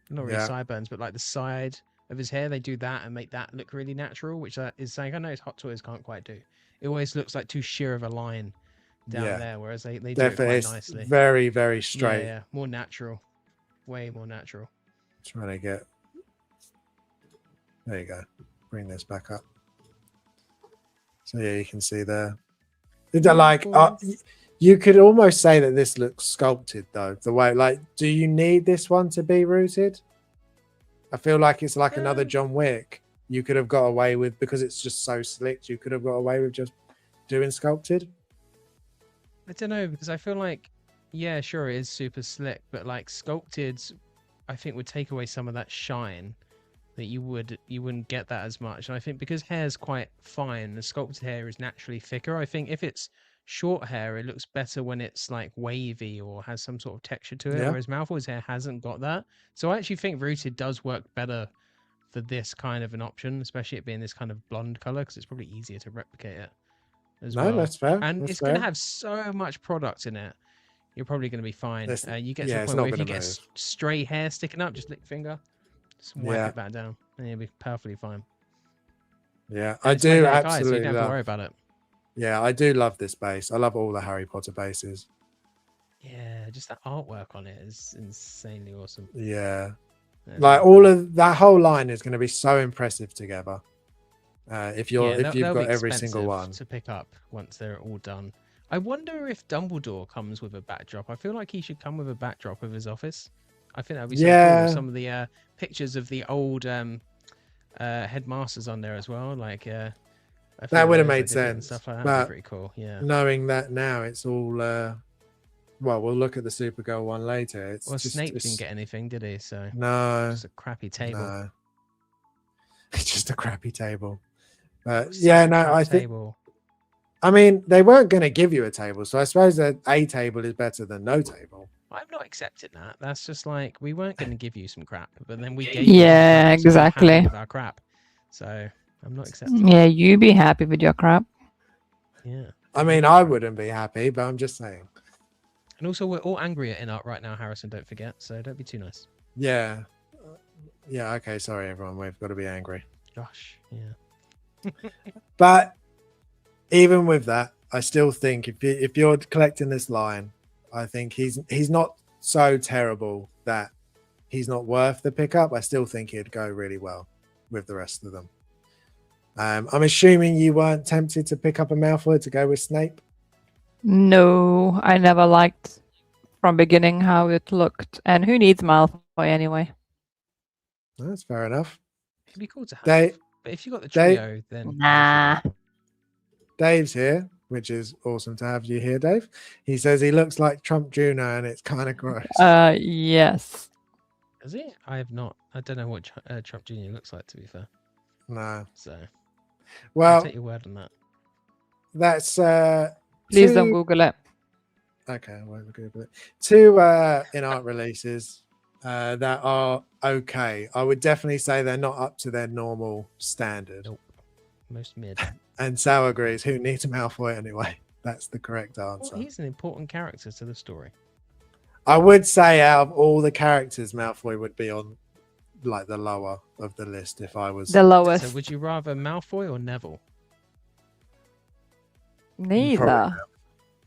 not really
Yeah.
sideburns, but like the side of his hair. They do that and make that look really natural, which is something I know Hot Toys can't quite do. It always looks like too sheer of a line down
Yeah.
there, whereas they do it
Definitely,
quite
it's
nicely.
very, very straight.
Yeah, more natural, way more natural.
Trying to get. There you go. Bring this back up. So yeah, you can see there. Like you could almost say that this looks sculpted though. The way, like, do you need this one to be rooted? I feel like it's like another John Wick. You could have got away with, because it's just so slick. You could have got away with just doing sculpted.
I don't know, because I feel like, yeah, sure, it is super slick, but like sculpted, I think would take away some of that shine that you wouldn't get that as much. And I think because hair's quite fine, the sculpted hair is naturally thicker. I think if it's short hair, it looks better when it's like wavy or has some sort of texture to it.
Yeah.
Whereas Malfoy's hair hasn't got that. So I actually think rooted does work better for this kind of an option, especially it being this kind of blonde color, because it's probably easier to replicate it as
No,
well.
that's fair.
And
That's
it's going to
fair.
have so much product in it. You're probably going to be fine.
It's-
You get
yeah,
to the
it's
point
not
where if you
gonna
get
move.
stray hair sticking up, just lick your finger, just whack
Yeah.
it back down, and you'll be perfectly fine.
Yeah,
And
I
it's made
do
by a guy, so you
absolutely
don't have to
love.
worry about it.
Yeah, I do love this base. I love all the Harry Potter bases.
Yeah, just that artwork on it is insanely awesome.
Yeah,
Yeah,
like
really
all
cool.
of that whole line is going to be so impressive together. If
Yeah,
you've
they'll
got
be
every single
expensive
one.
to pick up once they're all done. I wonder if Dumbledore comes with a backdrop. I feel like he should come with a backdrop of his office. I think that'd be so cool.
Yeah.
With some of the pictures of the old headmasters on there as well. Like
That would have
photos,
made
like, and
sense.
stuff like that.
But
That'd be pretty cool. Yeah.
knowing that now, it's all. Well, we'll look at the Supergirl one later. It's
Well,
just
Snape didn't get anything, did he? So
no,
just a crappy table.
no, it's just a crappy table. But
Such
yeah,
a
no,
crap
I think.
table.
I mean, they weren't going to give you a table, so I suppose that a table is better than no table.
I'm not accepting that. That's just like we weren't going to give you some crap, but then we gave you some
Yeah,
crap, so we're happy
exactly.
with our crap. So I'm not accepting.
Yeah, you be happy with your crap.
Yeah.
I mean, I wouldn't be happy, but I'm just saying.
And also, we're all angry at Inart right now, Harrison. Don't forget. So don't be too nice.
Yeah. Yeah. Okay. Sorry, everyone. We've got to be angry.
Gosh. Yeah.
But even with that, I still think if you're collecting this line, I think he's not so terrible that he's not worth the pickup. I still think he'd go really well with the rest of them. I'm assuming you weren't tempted to pick up a Malfoy to go with Snape.
No, I never liked from beginning how it looked. And who needs Malfoy anyway?
That's fair enough.
It'd be cool to have.
They,
But if you got the
they-
trio, then
Nah.
Dave's here, which is awesome to have you here, Dave. He says he looks like Trump Jr. and it's kind of gross.
Yes.
Is it? I have not. I don't know what Trump Jr. looks like, to be fair.
No.
So I'll
Well,
take your word on that.
that's
Please don't
two-
Google it.
Okay, I won't Google it. Two in-art releases that are okay. I would definitely say they're not up to their normal standard.
Nope. Most mid.
And Sal agrees. Who needs Malfoy anyway? That's the correct answer.
Well, he's an important character to the story.
I would say out of all the characters, Malfoy would be on like the lower of the list if I was.
The lowest.
So would you rather Malfoy or Neville?
Neither.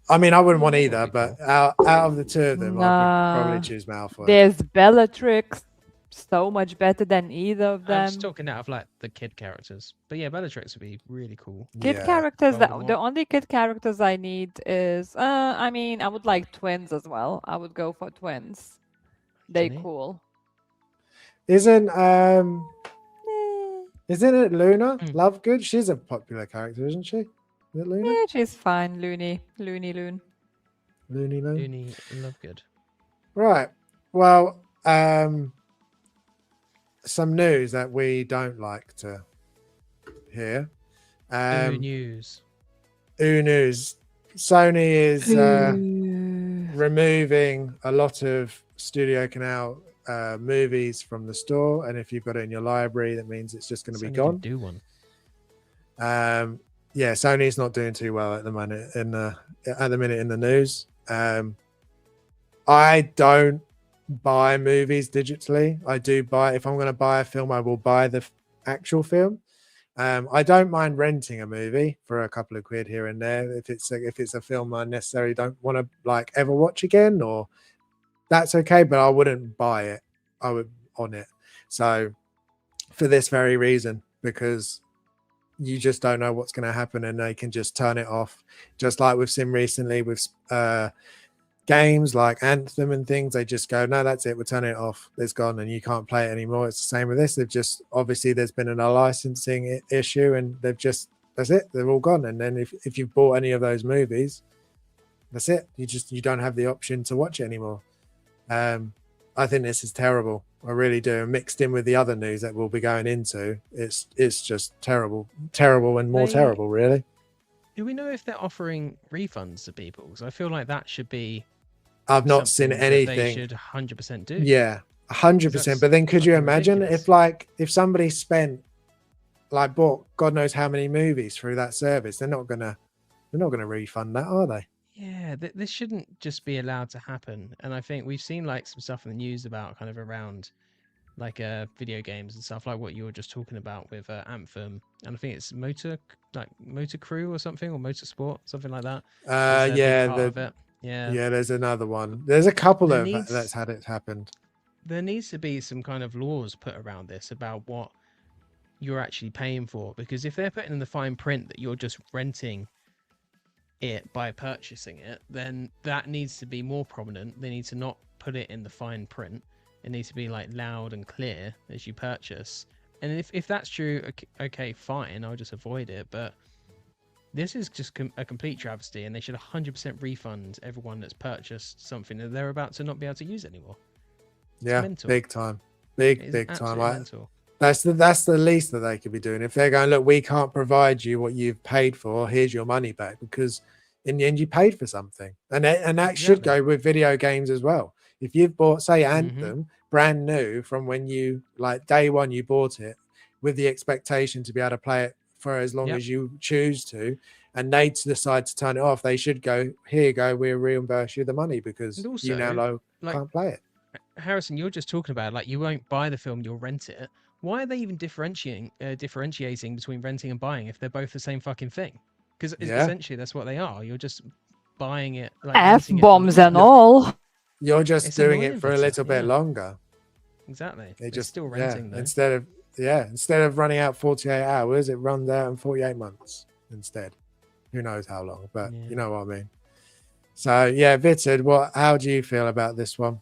I mean, I wouldn't want
That would
either,
be
but out of the two of them, I would probably
Nah.
choose Malfoy.
There's Bellatrix, so much better than either of
I'm
them.
just talking out of like the kid characters. But yeah, Bellatrix would be really cool.
Kid
Yeah.
characters, the
Voldemort.
only kid characters I need is, I mean, I would like twins as well. I would go for twins. They
Ginny?
cool.
Isn't
Eh,
isn't it Luna
Hmm.
Lovegood? She's a popular character, isn't she? Is it Luna?
yeah, she's fine. Loony Loon.
Looney Loon.
Looney Lovegood.
Right. Well, some news that we don't like to hear.
Ooh, news.
News. Sony is
Ooh.
removing a lot of Studio Canal movies from the store, and if you've got it in your library, that means it's just going to be
Sony
gone.
can do one.
Yeah, Sony's not doing too well at the minute in the news. I don't buy movies digitally. I do buy, if I'm going to buy a film, I will buy the actual film. I don't mind renting a movie for a couple of quid here and there if it's a film I necessarily don't want to like ever watch again, or that's okay, but I wouldn't buy it. I would on it. So for this very reason, because you just don't know what's going to happen, and they can just turn it off, just like we've seen recently with games like Anthem and things. They just go, no, that's it, we're turning it off, it's gone, and you can't play it anymore. It's the same with this. They've just, obviously there's been a licensing issue, and they've just, that's it, they're all gone. And then if you've bought any of those movies, that's it, you don't have the option to watch it anymore. I think this is terrible. I really do. And mixed in with the other news that we'll be going into, it's just terrible, and more terrible, really.
Do we know if they're offering refunds to people? Because I feel like that should be.
I've not seen
something that They
anything.
should 100% do.
Yeah, 100%. But then could you
fucking
imagine
ridiculous.
if somebody spent bought God knows how many movies through that service, they're not gonna refund that, are they?
Yeah, this shouldn't just be allowed to happen. And I think we've seen like some stuff in the news about kind of around like video games and stuff like what you were just talking about with Anthem, and I think it's Motor Crew or something, or Motorsport, something like that. Is a big
Yeah,
part of it. Yeah.
There's another one. There's a couple
There
of
needs-
that's had it happened.
There needs to be some kind of laws put around this about what you're actually paying for, because if they're putting in the fine print that you're just renting it by purchasing it, then that needs to be more prominent. They need to not put it in the fine print. It needs to be like loud and clear as you purchase. And if that's true, okay, fine, I'll just avoid it. But this is just a complete travesty, and they should 100% refund everyone that's purchased something that they're about to not be able to use anymore. It's mental.
Big time. Big time.
Mental.
That's the least that they could be doing. If they're going, look, we can't provide you what you've paid for, here's your money back, because in the end you paid for something. And that should go with video games as well. If you've bought, say, Anthem brand new from when you, like, day one you bought it with the expectation to be able to play it for as long as you choose to, and they decide to turn it off, they should go, here you go, we'll reimburse you the money because
also,
you now can't play it.
Harrison, you're just talking about, like, you won't buy the film, you'll rent it. Why are they even differentiating between renting and buying if they're both the same fucking thing? Because essentially that's what they are. You're just buying it. Like,
F-bombs and all.
You're just doing it for a little bit longer.
Exactly.
They're
just still renting though.
Instead of running out 48 hours, it runs out in 48 months instead. Who knows how long, but you know what I mean. So yeah, Vitted, how do you feel about this one?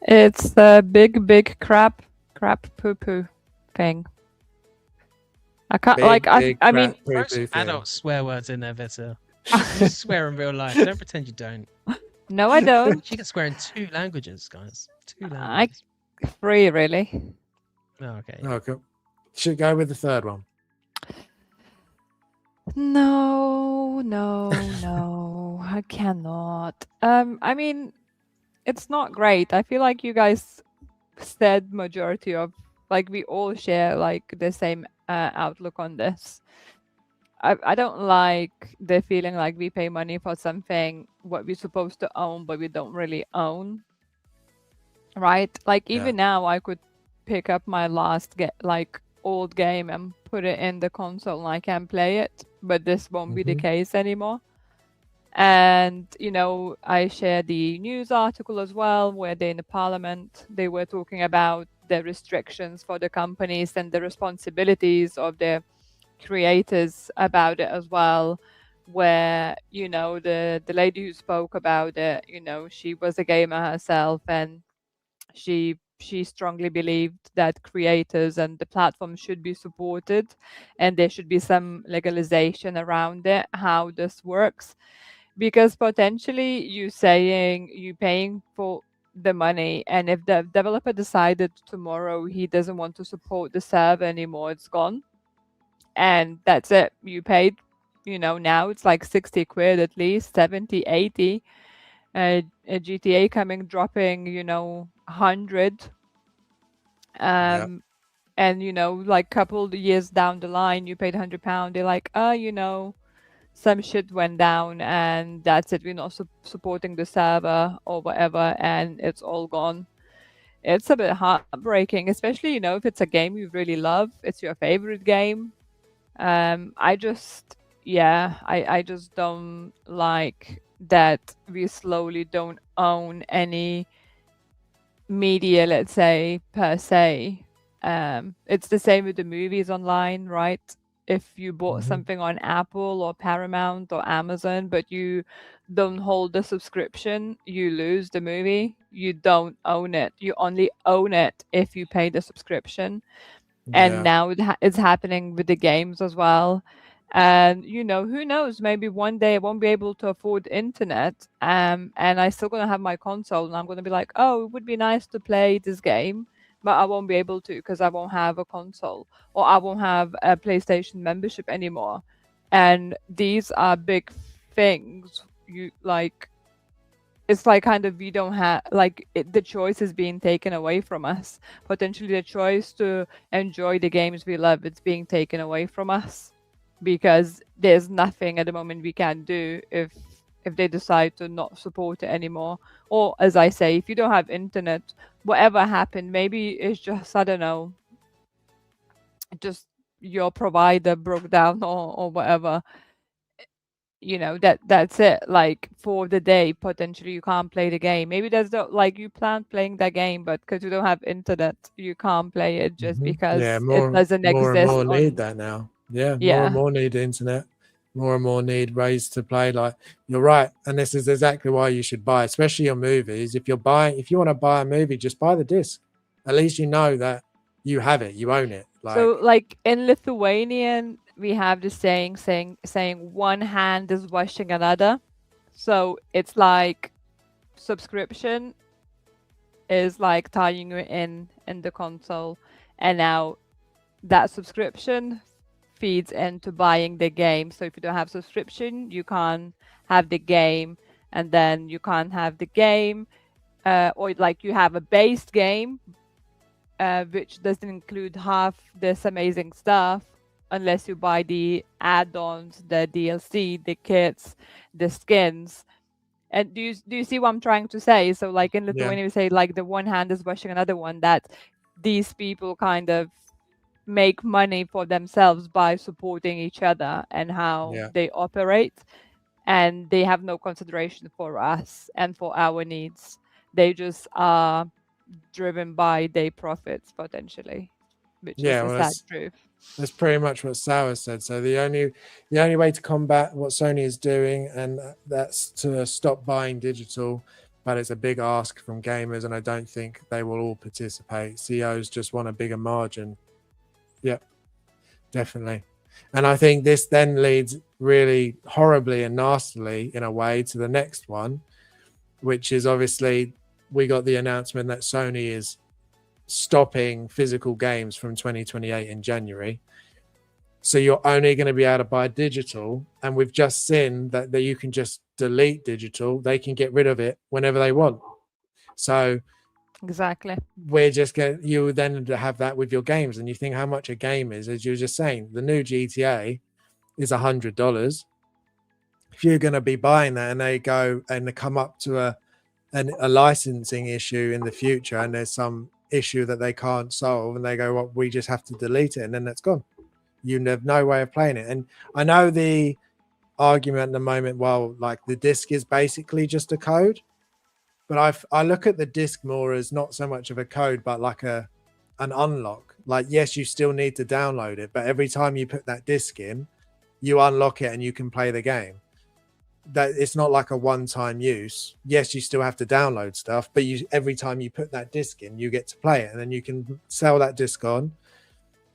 It's the big crap poo poo thing. I can't I mean
adult swear words in there, Vita. You swear in real life. Don't pretend you don't.
No, I don't.
She can swear in 2 languages, guys. 2 languages.
3 really.
Oh, okay.
Okay. Should go with the third one.
No, I cannot. I mean, it's not great. I feel like you guys said majority of, like, we all share like the same outlook on this. I don't like the feeling like we pay money for something what we're supposed to own but we don't really own, right? Like even now I could pick up my last old game and put it in the console and I can play it, but this won't be the case anymore. And I shared the news article as well where they in the parliament they were talking about the restrictions for the companies and the responsibilities of the creators about it as well, where the lady who spoke about it, she was a gamer herself and she strongly believed that creators and the platform should be supported and there should be some legalization around it, how this works, because potentially you paying for the money, and if the developer decided tomorrow he doesn't want to support the server anymore, it's gone. And that's it. You paid, now it's like 60 quid at least, 70, 80. A GTA dropping, 100. And, like couple of years down the line, you paid £100. They're like, some shit went down and that's it. We're not supporting the server or whatever. And it's all gone. It's a bit heartbreaking, especially, if it's a game you really love. It's your favorite game. I just don't like that we slowly don't own any media, let's say, per se. It's the same with the movies online, right? If you bought something on Apple or Paramount or Amazon, but you don't hold the subscription, you lose the movie. You don't own it. You only own it if you pay the subscription. And now it's happening with the games as well. And who knows, maybe one day I won't be able to afford internet, and I'm still gonna have my console and I'm gonna be like, oh, it would be nice to play this game, but I won't be able to because I won't have a console or I won't have a PlayStation membership anymore. And these are big things. It's like kind of we don't have the choice is being taken away from us. Potentially the choice to enjoy the games we love, it's being taken away from us because there's nothing at the moment we can do if they decide to not support it anymore. Or as I say, if you don't have internet, whatever happened, maybe it's just, I don't know, just your provider broke down or whatever. That's it. Like for the day, potentially you can't play the game. Maybe there's you plan playing that game, but because you don't have internet, you can't play it just because it doesn't exist.
More and more need that now. More and more need internet. more and more need ways to play. Like, you're right, and this is exactly why you should buy, especially your movies. If you want to buy a movie, just buy the disc. At least you know that you have it, you own it.
So like in Lithuanian, we have this saying one hand is washing another. So it's like subscription is like tying you in the console, and now that subscription feeds into buying the game. So if you don't have subscription, you can't have the game, and then you can't have the game, or like you have a base game, which doesn't include half this amazing stuff unless you buy the add-ons, the DLC, the kits, the skins. And do you see what I'm trying to say? So like in Lithuania, we say like the one hand is washing another one, that these people kind of make money for themselves by supporting each other and how they operate, and they have no consideration for us and for our needs. They just are driven by their profits potentially, which is the sad truth.
That's pretty much what Sauer said. So the only way to combat what Sony is doing, and that's to stop buying digital, but it's a big ask from gamers, and I don't think they will all participate. CEOs just want a bigger margin. Yep, definitely. And I think this then leads really horribly and nastily in a way to the next one, which is obviously we got the announcement that Sony is stopping physical games from 2028 in January. So you're only going to be able to buy digital. And we've just seen that you can just delete digital. They can get rid of it whenever they want. So
exactly,
we're just going to, you then have that with your games. And you think how much a game is, as you were just saying, the new GTA is $100. If you're going to be buying that and they go and they come up to a licensing issue in the future, and there's some issue that they can't solve, and they go, well, we just have to delete it, and then that's gone. You have no way of playing it. And I know the argument at the moment, well, like the disc is basically just a code, but I look at the disc more as not so much of a code, but like an unlock. Like, yes, you still need to download it, but every time you put that disc in, you unlock it and you can play the game. That it's not like a one-time use. Yes, you still have to download stuff, but every time you put that disc in, you get to play it, and then you can sell that disc on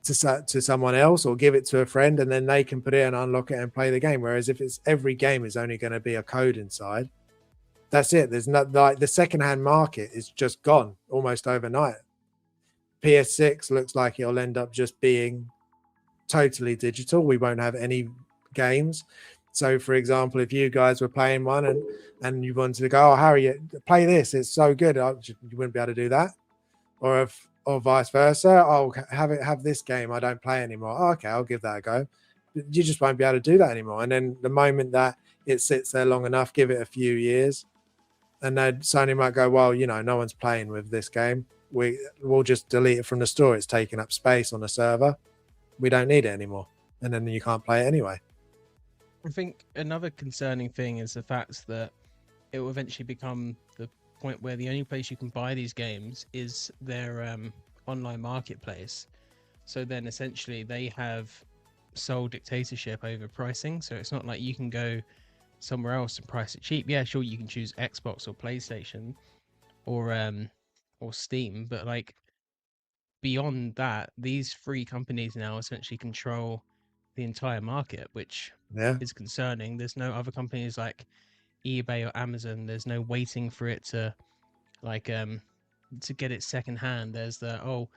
to someone else or give it to a friend, and then they can put it and unlock it and play the game. Whereas if it's every game is only going to be a code inside, that's it. There's not, like, the secondhand market is just gone almost overnight. PS6 looks like it'll end up just being totally digital. We won't have any games. So, for example, if you guys were playing one and you wanted to go, oh, Harry, play this, it's so good, you wouldn't be able to do that. Or vice versa. Oh, have this game, I don't play anymore. Oh, okay, I'll give that a go. You just won't be able to do that anymore. And then the moment that it sits there long enough, give it a few years, and then Sony might go, well, no one's playing with this game. We'll just delete it from the store. It's taking up space on the server. We don't need it anymore. And then you can't play it anyway.
I think another concerning thing is the fact that it will eventually become the point where the only place you can buy these games is their online marketplace. So then essentially they have sole dictatorship over pricing. So it's not like you can go somewhere else and price it cheap. Yeah, sure, you can choose Xbox or PlayStation or Steam, but like beyond that, these three companies now essentially control the entire market, which is concerning. There's no other companies like eBay or Amazon. There's no waiting for it to like to get it secondhand. There's I'll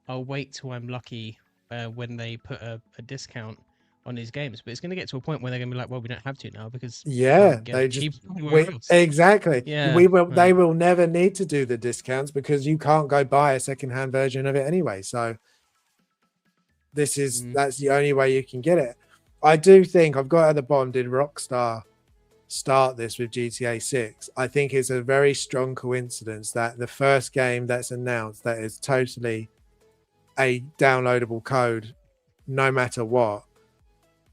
wait till I'm lucky when they put a discount on these games, but it's going to get to a point where they're going to be like, well, we don't have to now because
they just exactly. They will never need to do the discounts because you can't go buy a secondhand version of it anyway. So that's the only way you can get it. I do think I've got at the bottom, did Rockstar start this with GTA 6? I think it's a very strong coincidence that the first game that's announced that is totally a downloadable code no matter what,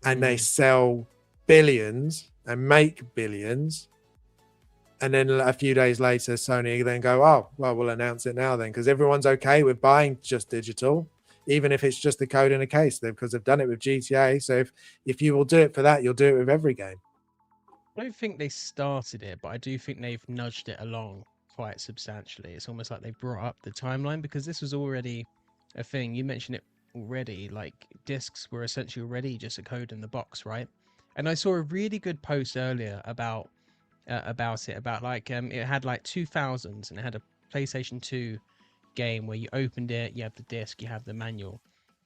and they sell billions and make billions, and then a few days later Sony then go, oh well, we'll announce it now then, because everyone's okay with buying just digital. even if it's just the code in a case, because they've done it with GTA. So if you will do it for that, you'll do it with every game.
I don't think they started it, but I do think they've nudged it along quite substantially. It's almost like they brought up the timeline, because this was already a thing. You mentioned it already, like discs were essentially already just a code in the box, right? And I saw a really good post earlier about like it had like 2000s, and it had a PlayStation 2 game where you opened it, you have the disc, you have the manual.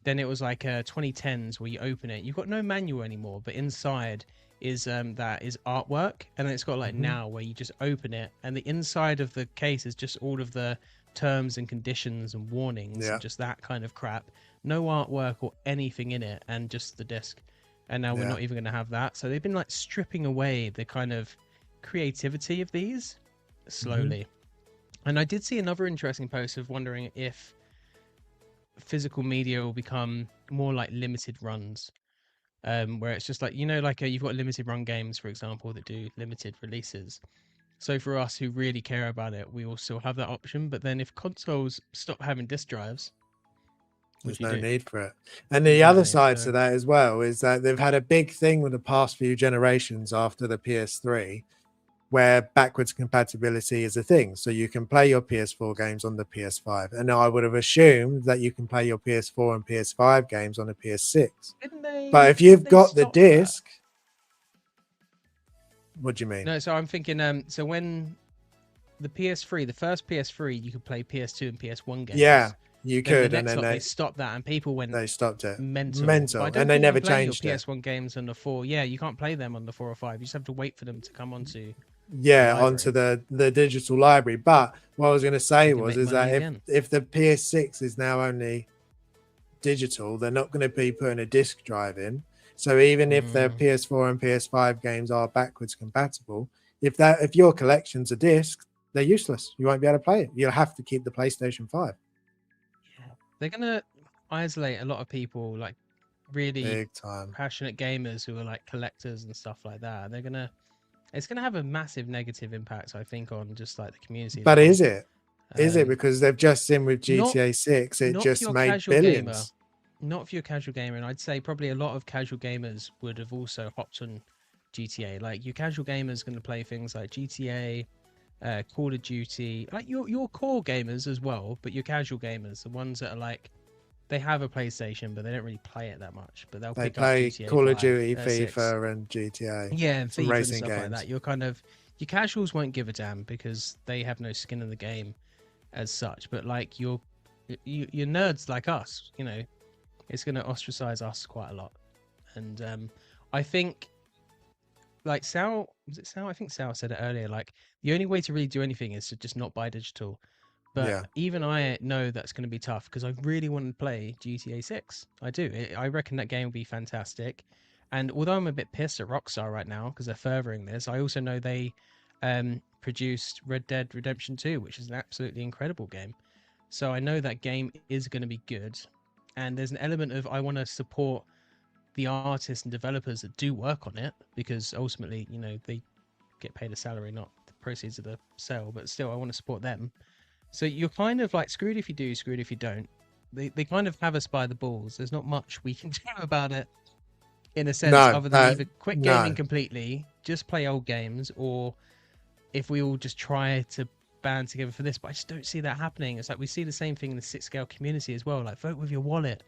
Then it was like 2010s where you open it, you've got no manual anymore, but inside is that is artwork, and then it's got like now where you just open it, and the inside of the case is just all of the terms and conditions and warnings and just that kind of crap. No artwork or anything in it, and just the disc. And now we're not even going to have that. So they've been like stripping away the kind of creativity of these slowly. And I did see another interesting post of wondering if physical media will become more like limited runs, where it's just like, you know, like you've got limited run games, for example, that do limited releases. So for us who really care about it, we will still have that option. But then if consoles stop having disk drives,
there's no need for it. And the other side to that as well is that they've had a big thing with the past few generations after the PS3, where backwards compatibility is a thing. So you can play your PS4 games on the PS5. And I would have assumed that you can play your PS4 and PS5 games on the PS6. But if you've got the disc, what do you mean?
No, so I'm thinking, so when the PS3, the first PS3, you could play PS2 and PS1 games.
Yeah, you could.
And then they stopped that, and people went
they stopped it.
Mental.
And they never changed
your PS1 games on the 4. Yeah, you can't play them on the 4 or 5. You just have to wait for them to come onto
onto the digital library. But what I was going to say is that if the PS6 is now only digital, they're not going to be putting a disc drive in. So even if their PS4 and PS5 games are backwards compatible, if your collection's a disc, they're useless. You won't be able to play it. You'll have to keep the PlayStation 5.
Yeah, they're gonna isolate a lot of people, like really
big time
passionate gamers who are like collectors and stuff like that. It's gonna have a massive negative impact, I think, on just like the community.
But is it? Is it because they've just seen with GTA 6, it just made billions?
Not for your casual gamer, and I'd say probably a lot of casual gamers would have also hopped on GTA. Like your casual gamers going to play things like GTA, Call of Duty, like your core gamers as well, but your casual gamers, the ones that are like, they have a PlayStation, but they don't really play it that much. But they
play
GTA
Call
5,
of Duty,
6.
FIFA, and GTA.
Yeah, and FIFA
racing
and stuff
games.
like that. Your casuals won't give a damn because they have no skin in the game as such. But like your nerds like us, you know, it's going to ostracize us quite a lot. And I think, like Sal, was it Sal? I think Sal said it earlier. Like the only way to really do anything is to just not buy digital. But even I know that's going to be tough because I really want to play GTA 6. I do. I reckon that game will be fantastic. And although I'm a bit pissed at Rockstar right now because they're furthering this, I also know they produced Red Dead Redemption 2, which is an absolutely incredible game. So I know that game is going to be good. And there's an element of I want to support the artists and developers that do work on it because ultimately, you know, they get paid a salary, not the proceeds of the sale. But still, I want to support them. So you're kind of like screwed if you do, screwed if you don't. They kind of have us by the balls. There's not much we can do about it in a sense other than either quit gaming completely, just play old games, or if we all just try to band together for this. But I just don't see that happening. It's like we see the same thing in the 6-scale community as well. Like vote with your wallet.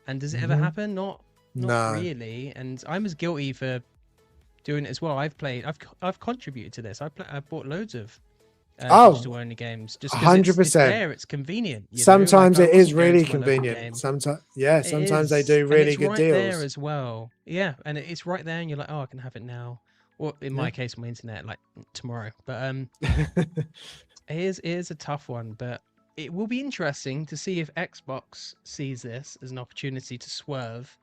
And does it ever happen? Not really. And I'm as guilty for doing it as well. I've contributed to this. I've bought loads of digital only games just because it's there, it's convenient.
Sometimes it is really convenient. Sometimes they do really good deals
there as well. Yeah, and it's right there, and you're like, oh, I can have it now. Or in my case, on my internet, like tomorrow. But it is a tough one. But it will be interesting to see if Xbox sees this as an opportunity to swerve.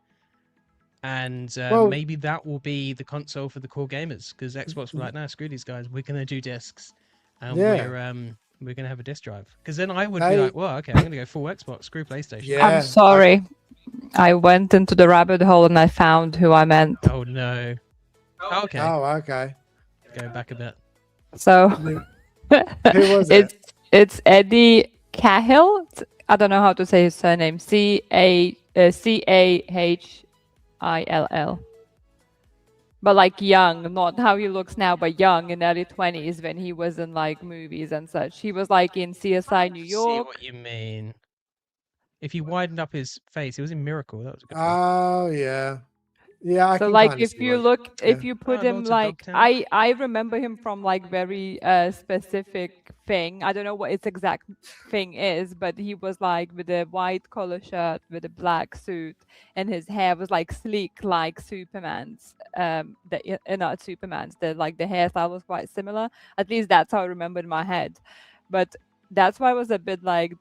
And maybe that will be the console for the core gamers, because Xbox were like, no, screw these guys. We're going to do discs. And we're going to have a disc drive. Because then I would be like, well, okay, I'm going to go full Xbox, screw PlayStation.
Yeah, I'm sorry. I went into the rabbit hole and I found who I meant.
Oh, no. Okay.
Oh, okay.
Go back a bit.
So,
who was it?
It's Eddie Cahill. I don't know how to say his surname. Cahill. But like young, not how he looks now, but young in early 20s when he was in like movies and such. He was like in CSI New
See
York.
what you mean. If you widened up his face, it was in Miracle. That was a good one.
Oh yeah. Yeah, I
So
can
like
kind of
if
see
you
what.
look, if
Yeah.
you put him
Lords of
like,
Dogtown.
I remember him from like very specific thing. I don't know what its exact thing is, but he was like with a white collar shirt with a black suit, and his hair was like sleek like Superman's. Not Superman's. The like the hairstyle was quite similar. At least that's how I remember in my head. But that's why I was a bit like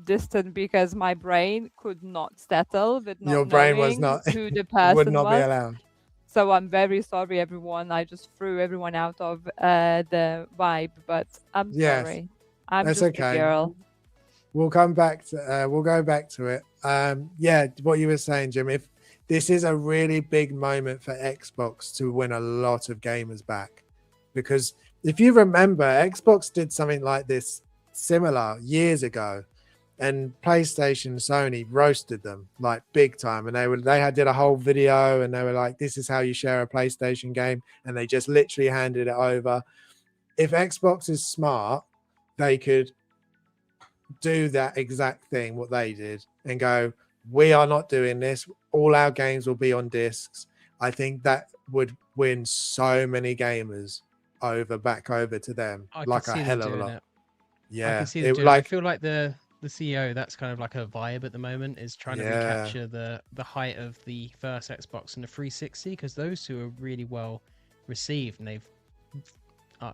distant, because my brain could not settle with not
Your brain was
knowing
not
who the
would
person
not be
was.
allowed.
So I'm very sorry, everyone. I just threw everyone out of the vibe, but I'm
Yes,
sorry. I'm
that's
just
okay.
a girl.
We'll come back to we'll go back to it. Yeah, what you were saying, Jim, if this is a really big moment for Xbox to win a lot of gamers back, because if you remember, Xbox did something like this similar years ago, and PlayStation, Sony roasted them like big time, and they did a whole video, and they were like, this is how you share a PlayStation game, and they just literally handed it over. If Xbox is smart, they could do that exact thing, what they did, and go, we are not doing this. All our games will be on discs. I think that would win so many gamers back over to them,
I
like
could
a
see them
hell of a
doing
lot.
it. I
Yeah,
can see them
it
doing it. I
like
feel like the CEO, that's kind of like a vibe at the moment, is trying to
yeah,
recapture the height of the first Xbox and the 360, because those two are really well received, and they've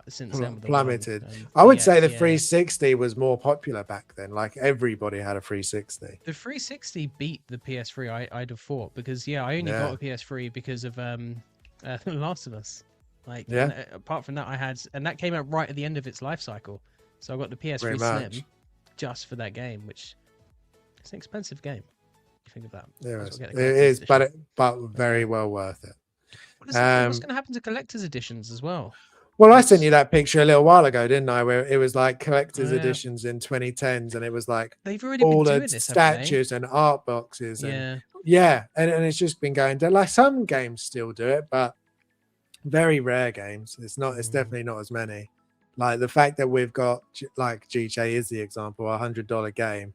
since then with the One
plummeted.
and
I would say
PS,
the
yeah.
360 was more popular back then. Like everybody had a 360.
The 360 beat the PS3. I'd have thought, because I only got a PS3 because of The Last of Us. Like,
Yeah,
and, apart from that, and that came out right at the end of its life cycle. So I got the PS3
pretty
Slim
much.
just for that game, which it's an expensive game. You think of that.
Yeah,
Might as well get
it
a collector's
is, but
edition.
very well worth it.
What's going to happen to collector's editions as well?
Well, I sent you that picture a little while ago, didn't I? Where it was like collector's
Oh, yeah.
editions in 2010s, and it was like
They've already
all
been
the
doing this, haven't they?
statues and art boxes,
Yeah.
and it's just been going down. Like some games still do it, but very rare games. It's not. It's definitely not as many. Like the fact that we've got like GJ is the example, $100 game,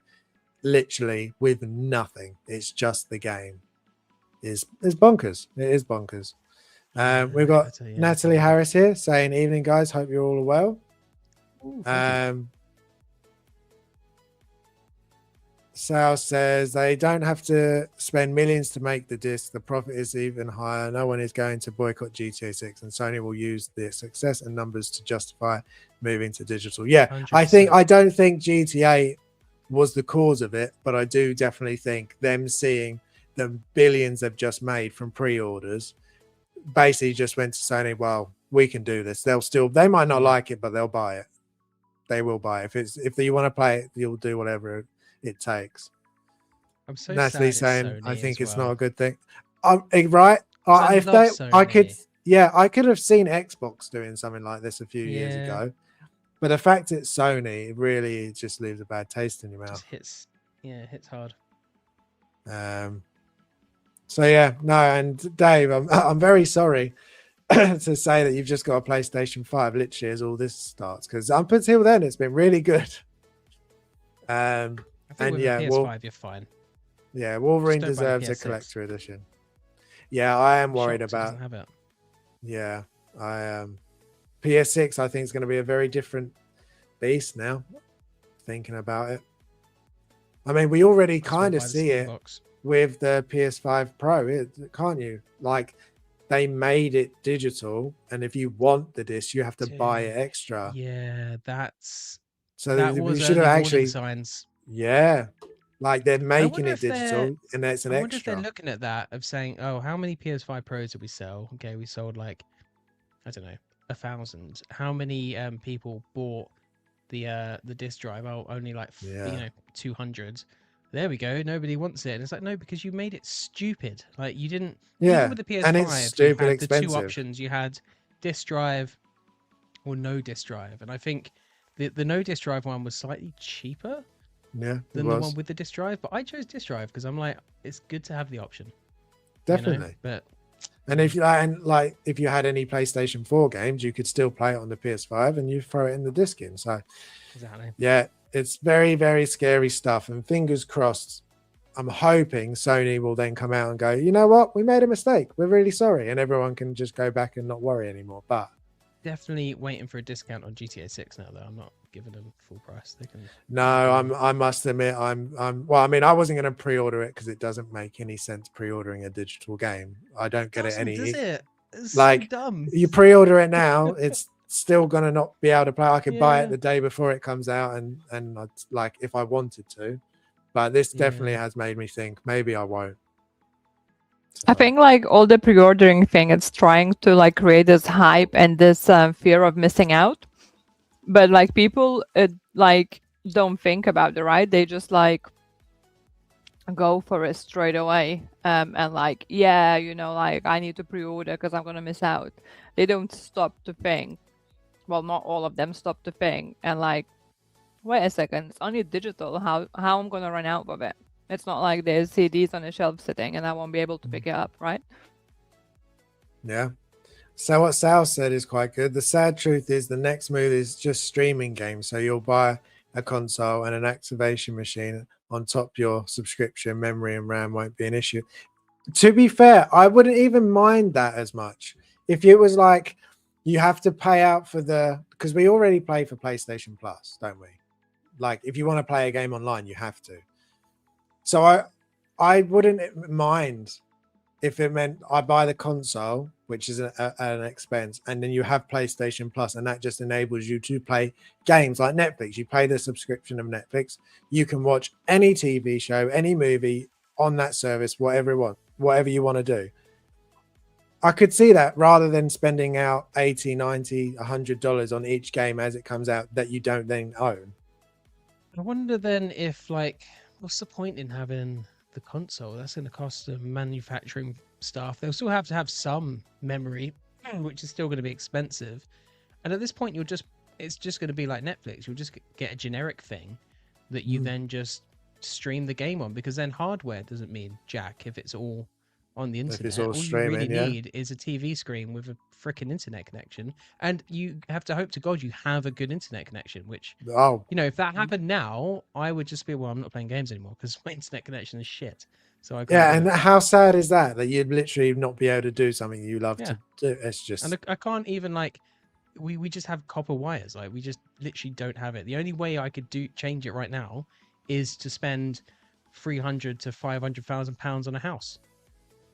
literally with nothing. It's just the game. Is bonkers. It is bonkers. We've got Natalie Harris here saying, evening guys, hope you're all well.
Ooh,
Sal says they don't have to spend millions to make the disc. The profit is even higher. No one is going to boycott GTA 6, and Sony will use the success and numbers to justify moving to digital. Yeah,
100%.
I don't think GTA was the cause of it, but I do definitely think them seeing the billions they've just made from pre-orders basically just went to Sony, well, we can do this. They might not like it, but they'll buy it. They will buy it. If you want to play it, you'll do whatever it takes.
I'm so
Natalie
sad
saying, I think it's
well.
not a good thing. Right?
I
could have seen Xbox doing something like this a few years ago, but the fact it's Sony, it really just leaves a bad taste in your mouth.
Just hits hard.
So and Dave, I'm very sorry to say that you've just got a PlayStation 5 literally as all this starts, because up until then it's been really good.
I think with a PS5 you're fine.
Yeah, Wolverine deserves a collector edition. Yeah, I am worried about.
Have it.
Yeah, I am. PS6, I think, is going to be a very different beast now. Thinking about it, I mean, we already kind of see it with the PS5 Pro, can't you? Like, they made it digital, and if you want the disc, you have to buy it extra.
Yeah, that's
so
that was
should have actually
signs.
Yeah, like they're making it digital, and that's an extra.
I wonder if they're looking at that of saying, "Oh, how many PS5 Pros did we sell? Okay, we sold like, I don't know, 1,000. How many people bought the disc drive? Oh, only like 200. There we go. Nobody wants it. And it's like, no, because you made it stupid. Like you didn't.
Yeah,
even with the PS5,
and it's stupid
you had
expensive.
The two options. You had disc drive or no disc drive, and I think the no disc drive one was slightly cheaper.
Yeah,
than the one with the disc drive. But I chose disc drive because I'm like, it's good to have the option.
Definitely.
But
and if you had any PlayStation 4 games, you could still play it on the PS5 and you throw it in the disc in. So
exactly.
Yeah, it's very, very scary stuff. And fingers crossed, I'm hoping Sony will then come out and go, you know what? We made a mistake. We're really sorry. And everyone can just go back and not worry anymore. But
definitely waiting for a discount on GTA 6 now, though. I'm not giving them full price. They can.
No, I must admit, well, I mean, I wasn't going to pre-order it because it doesn't make any sense pre-ordering a digital game. I don't get it any.
Does it? It's
like
so dumb.
You pre-order it now, it's still gonna not be able to play. I could buy it
Yeah.
the day before it comes out, and I'd, like if I wanted to, but this definitely has made me think maybe I won't. So,
I think like all the pre-ordering thing, it's trying to like create this hype and this fear of missing out, but like people like don't think about it, right? They just like go for it straight away, and like, yeah, you know, like I need to pre-order because I'm gonna miss out. They don't stop to think. Well, not all of them stop to think and like, wait a second, it's only digital. How I'm gonna run out of it? It's not like there's CDs on a shelf sitting and I won't be able to pick it up, right?
Yeah. So what Sal said is quite good. The sad truth is the next move is just streaming games. So you'll buy a console and an activation machine on top. Your subscription, memory and RAM won't be an issue. To be fair, I wouldn't even mind that as much if it was like you have to pay out for because we already pay for PlayStation Plus, don't we? Like if you want to play a game online, you have to. So I wouldn't mind if it meant I buy the console, which is an expense, and then you have PlayStation Plus, and that just enables you to play games like Netflix. You pay the subscription of Netflix, you can watch any TV show, any movie on that service, whatever you want to do. I could see that rather than spending out $80, $90, $100 on each game as it comes out that you don't then own.
I wonder then if like, what's the point in having the console? That's going to cost the manufacturing staff. They'll still have to have some memory, which is still going to be expensive. And at this point, it's just going to be like Netflix. You'll just get a generic thing that you then just stream the game on, because then hardware doesn't mean jack if it's all on the internet.
If it's all streaming,
you really need is a TV screen with a freaking internet connection, and you have to hope to God you have a good internet connection. Which, you know, if that happened now, I would just be, well, I'm not playing games anymore because my internet connection is shit. So
and how sad is that you'd literally not be able to do something you love to do? It's just,
and I can't even like. We just have copper wires. Like we just literally don't have it. The only way I could change it right now is to spend £300,000 to £500,000 on a house.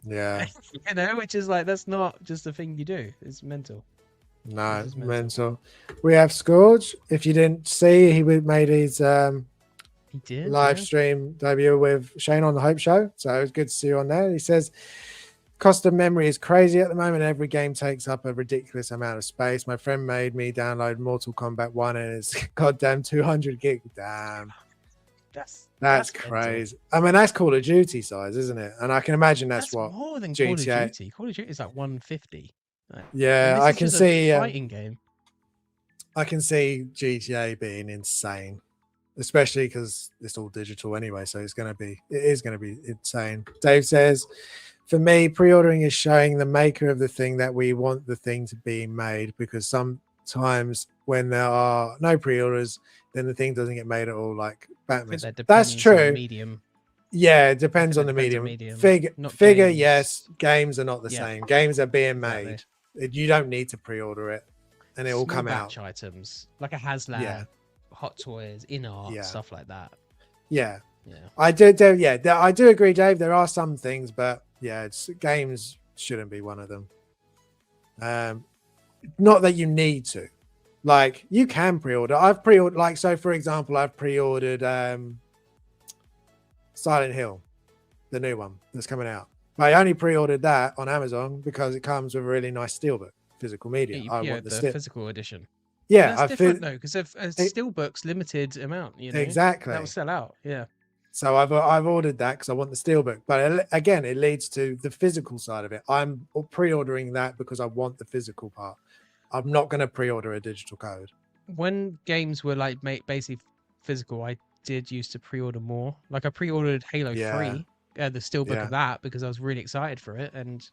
Yeah.
You know, which is like, that's not just a thing you do. It's mental.
No, it's mental. We have Scourge. If you didn't see, he made his
he did
live stream debut with Shane on the Hope Show. So it was good to see you on there. He says, cost of memory is crazy at the moment. Every game takes up a ridiculous amount of space. My friend made me download Mortal Kombat 1 and it's goddamn 200 gig. Damn. That's crazy. I mean, that's Call of Duty size, isn't it? And I can imagine that's what
more than
GTA.
Call of Duty. Call of Duty is like 150.
Yeah, I can see
a fighting game.
I can see GTA being insane, especially because it's all digital anyway. So it is going to be insane. Dave says, for me, pre-ordering is showing the maker of the thing that we want the thing to be made, because sometimes when there are no pre-orders, then the thing doesn't get made at all. Like Batman. That's true.
Medium.
Yeah, it depends on the medium. Figure, yes. Games are not the same. Games are being made. You don't need to pre-order it, and it will come out.
Items like a HasLab, Hot Toys, in-art, stuff like that.
Yeah. I do. Yeah, I do agree, Dave. There are some things, but yeah, games shouldn't be one of them. Not that you need to. Like, you can pre-order. I've pre-ordered, like, so for example, I've pre-ordered Silent Hill, the new one that's coming out. I only pre-ordered that on Amazon because it comes with a really nice steelbook, physical media. I want the
physical edition.
Yeah,
that's different though, because if steelbook's limited amount, you know,
exactly,
that will sell out. Yeah.
So I've ordered that because I want the steelbook. But again, it leads to the physical side of it. I'm pre-ordering that because I want the physical part. I'm not going to pre-order a digital code.
When games were like basically physical, I did used to pre-order more. Like I pre-ordered Halo
Yeah.
3, the steelbook
Yeah.
of that, because I was really excited for it. And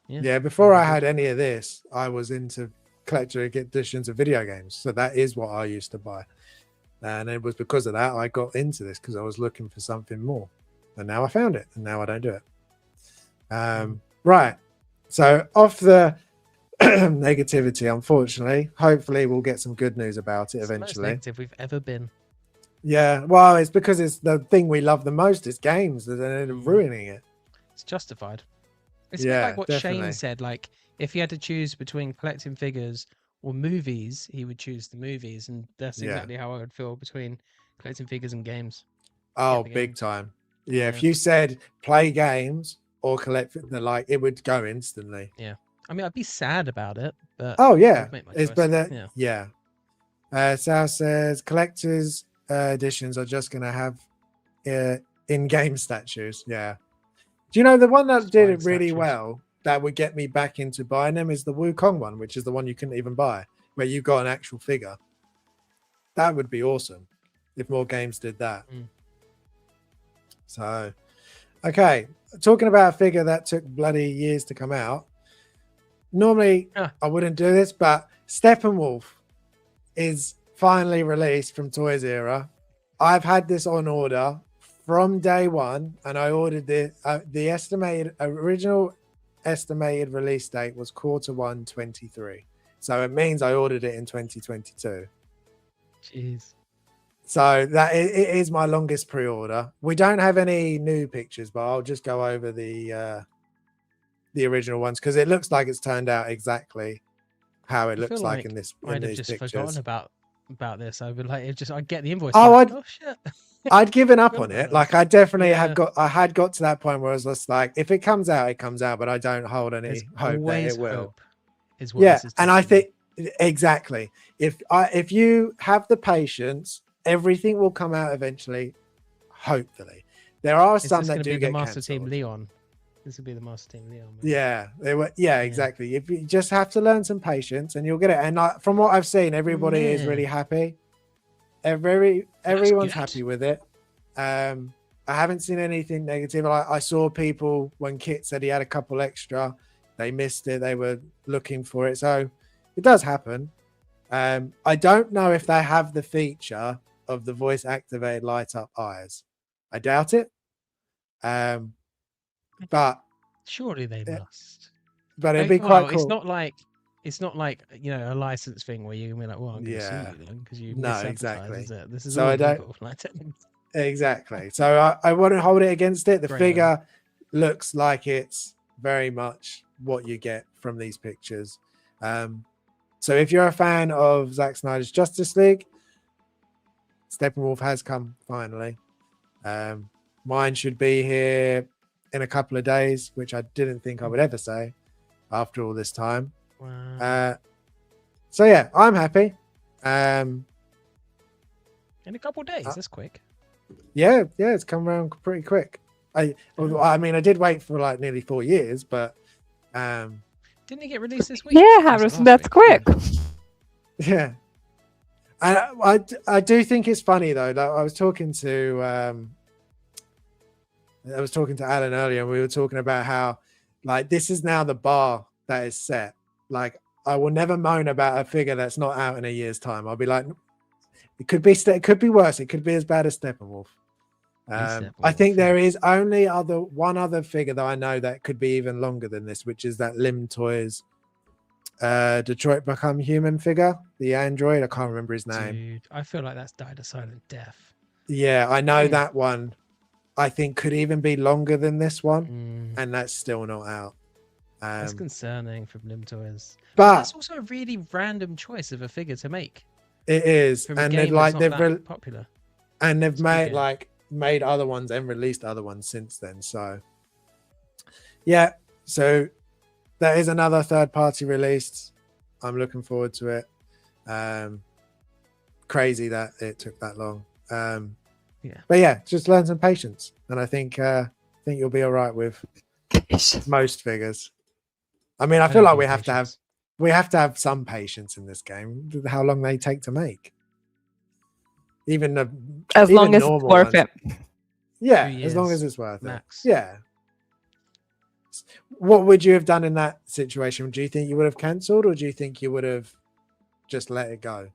Yeah, before I
good.
had any of this, I was into collector editions of video games. So that is what I used to buy. And it was because of that I got into this, because I was looking for something more. And now I found it, and now I don't do it. Right. So off the negativity, unfortunately, hopefully we'll get some good news about it
It's the most
eventually.
negative we've ever been.
Yeah, well, it's because it's the thing we love the most is games, and they're ruining it.
It's justified. It's a bit like what
definitely.
Shane said. Like, if he had to choose between collecting figures or movies, he would choose the movies, and that's exactly how I would feel between collecting figures and games.
Oh, big time. Yeah, if you said play games or collect the like, it would go instantly.
Yeah, I mean, I'd be sad about it, but
yeah,
I'd make my
it's
choice.
but Sal says collectors editions are just gonna have in-game statues. Yeah. Do you know the one that did it really well that would get me back into buying them is the Wukong one, which is the one you couldn't even buy, where you got an actual figure. That would be awesome if more games did that. So, okay, talking about a figure that took bloody years to come out. Normally, I wouldn't do this, but Steppenwolf is finally released from Toys Era. I've had this on order from day one, and I ordered the original estimated release date was Q1 23. So it means I ordered it in 2022.
Jeez.
So that it is my longest pre-order. We don't have any new pictures, but I'll just go over the original ones because it looks like it's turned out exactly how it looks like in this.
I'd have just forgotten about this. I would I'd get the invoice.
Oh
shit.
I'd given up on it. Like I definitely had got to that point where I was just like, if it comes out, it comes out, but I don't hold any hope that it will. And I think exactly. If you have the patience, everything will come out eventually. Hopefully, there are some that do get
Master
cancelled.
Team Leon. This would be the Master Team Leon.
Yeah, they were. Yeah, exactly. If you just have to learn some patience, and you'll get it. And from what I've seen, everybody is really happy. Everyone's happy with it. I haven't seen anything negative. I saw people when Kit said he had a couple extra, they missed it. They were looking for it, so it does happen. I don't know if they have the feature of the voice activated light up eyes. I doubt it. But
surely they must.
But it'd be quite cool.
It's not like a license thing where you can be like, well, I'm going to sue you then because you
exactly.
Is it? This is
so
all
I don't
legal.
Exactly. So I wouldn't hold it against it. The figure looks like it's very much what you get from these pictures. So if you're a fan of Zack Snyder's Justice League, Steppenwolf has come finally. Mine should be here in a couple of days, which I didn't think I would ever say after all this time.
Wow.
So yeah, I'm happy.
In a couple of days, that's quick.
Yeah, it's come around pretty quick. I mean, I did wait for like nearly 4 years, but
didn't it get released this week?
Yeah, Harrison, that's quick.
Yeah, and I do think it's funny though. That I was talking to Alan earlier, and we were talking about how like this is now the bar that is set. Like I will never moan about a figure that's not out in a year's time. I'll be like, it could be worse. It could be as bad as Steppenwolf. I think there is only one other figure that I know that could be even longer than this, which is that Lim Toys Detroit Become Human figure, the android. I can't remember his name.
Dude, I feel like that's died a silent death.
Yeah, I know that one. I think could even be longer than this one, and that's still not out.
That's concerning from Lim Toys.
But
that's also a really random choice of a figure to make.
It is, and they've
popular,
and they've made other ones and released other ones since then. So yeah, so there is another third party released. I'm looking forward to it. Crazy that it took that long. But yeah, just learn some patience, and I think you'll be all right with most figures. I mean, I feel like we have to have some patience in this game. How long they take to make. Even the
As
even
long as it's
normal
worth
ones.
it.
Yeah,
2
as long
years
as it's worth
max.
it. Yeah. What would you have done in that situation? Do you think you would have cancelled, or do you think you would have just let it go?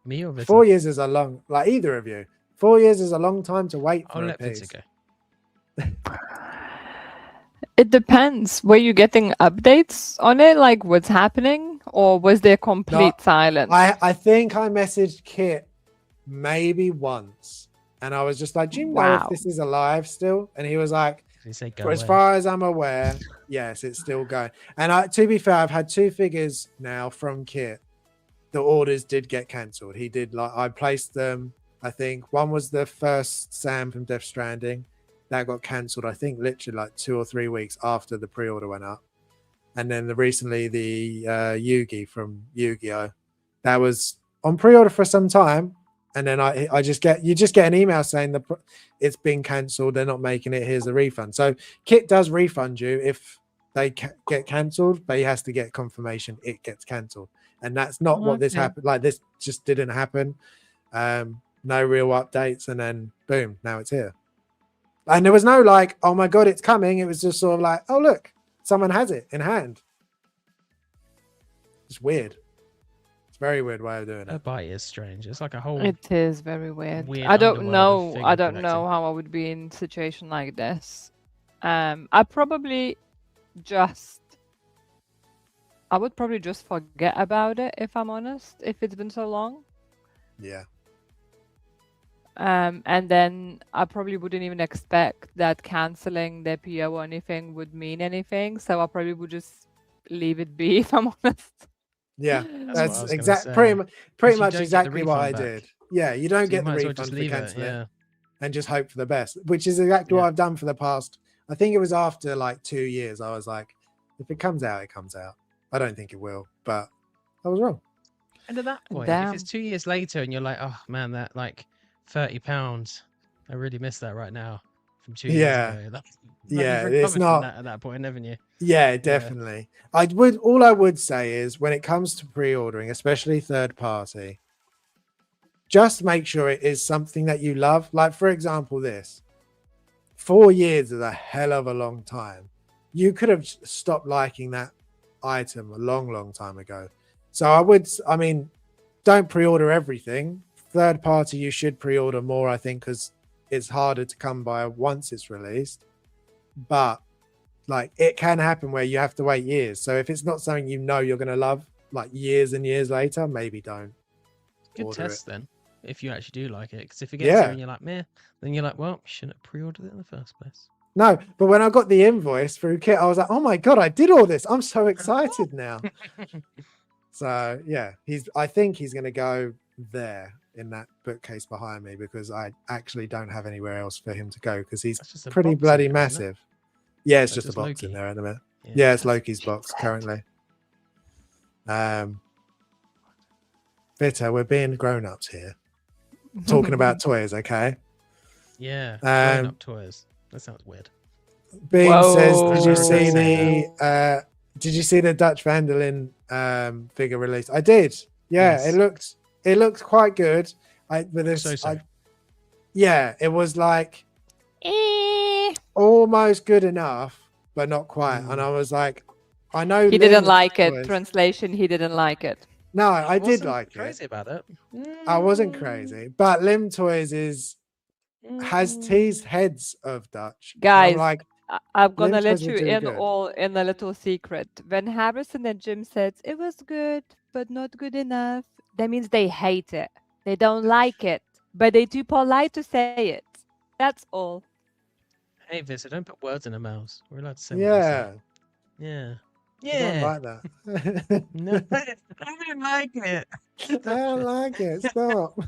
Me or Vita?
4 years is a long, like either of you. 4 years is a long time to wait for
I'll
a
let
piece.
Vita go.
It depends. Were you getting updates on it, like what's happening, or was there complete silence?
I think I messaged Kit maybe once, and I was just like, "Do you know if this is alive still?" And he was like,
Did he say go
"For as
away?
far as I'm aware, yes, it's still going." And to be fair, I've had 2 figures now from Kit. The orders did get cancelled. He did, like, I placed them. I think one was the first Sam from Death Stranding that got cancelled. I think literally like 2 or 3 weeks after the pre-order went up. And then recently the Yugi from Yu-Gi-Oh, that was on pre-order for some time, and then you just get an email saying it's been cancelled. They're not making it. Here's the refund. So Kit does refund you if they get cancelled, but he has to get confirmation it gets cancelled. And that's not what this happened. Like, this just didn't happen. No real updates, and then boom, now it's here. And there was no like, oh my god, it's coming. It was just sort of like, oh look, someone has it in hand. It's weird. It's a very weird way of doing
A
it.
buy is strange. It's like a whole.
It is very weird.
Weird
I don't
underworld of
know.
figure
I don't
collecting.
know how I would be in a situation like this. I would probably just forget about it, if I'm honest, if it's been so long.
Yeah.
And then I probably wouldn't even expect that canceling the PO or anything would mean anything. So I probably would just leave it be, if I'm honest.
Yeah, that's exactly
pretty
much exactly what I did. Yeah, you don't get the refund for
canceling
cancelling and just hope for the best, which is exactly what I've done for the past. I think it was after like 2 years. I was like, if it comes out, it comes out. I don't think it will, but I was wrong.
And at that point, if it's 2 years later and you're like, oh man, that like £30, I really miss that right now from 2 years ago.
It's not
that at that point, haven't you?
Yeah, definitely. All I would say is, when it comes to pre-ordering, especially third party, just make sure it is something that you love. Like, for example, this 4 years is a hell of a long time. You could have stopped liking that item a long time ago. So I mean, don't pre-order everything. Third party, you should pre-order more, I think, because it's harder to come by once it's released. But like, it can happen where you have to wait years. So if it's not something you know you're going to love, like years and years later, maybe don't.
Good
order
test
it.
Then, if you actually do like it. Because if it gets there and you're like, meh, then you're like, well, you shouldn't have pre-ordered it in the first place.
No, but when I got the invoice through Kit, I was like, oh my god, I did all this. I'm so excited now. So yeah, I think he's going to go there in that bookcase behind me, because I actually don't have anywhere else for him to go, because he's pretty bloody massive. Yeah, it's just a box in there at the minute. Yeah, it's Loki's box currently. Vita, we're being grown-ups here. Talking about toys, okay?
Yeah, grown-up toys. That sounds weird.
Bean says, did you see the Dutch Vandalin figure release? I did. Yeah, yes. It looked quite good. Yeah, it was like almost good enough, but not quite. And I was like, I know
he didn't like it. Translation: he didn't like it.
No, I did like it.
Crazy about it.
I wasn't crazy, but Lim Toys has teased heads of Dutch.
Guys,
like,
I'm gonna let you in all in a little secret. When Harrison and Jim said it was good but not good enough, that means they hate it. They don't like it, but they too polite to say it. That's all.
Hey, Vista, don't put words in our mouths. We're allowed to say
yeah.
Yeah.
I don't like that.
No, I didn't like it.
I don't like it. Stop.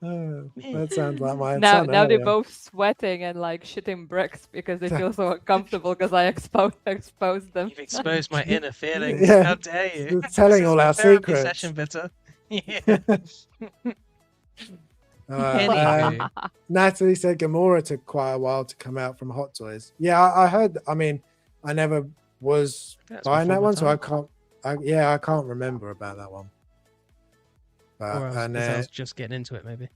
That sounds like my
son. Now they're both sweating and like shitting bricks because they feel so uncomfortable because I exposed them.
You've exposed my inner feelings. Yeah. How dare you?
You're telling all our secrets.
Session, Bitter.
Yeah. Natalie said Gamora took quite a while to come out from Hot Toys. Yeah, I heard. I mean, I never was buying that one, so I can't remember about that one.
Or else
And
because I was just getting into it, maybe.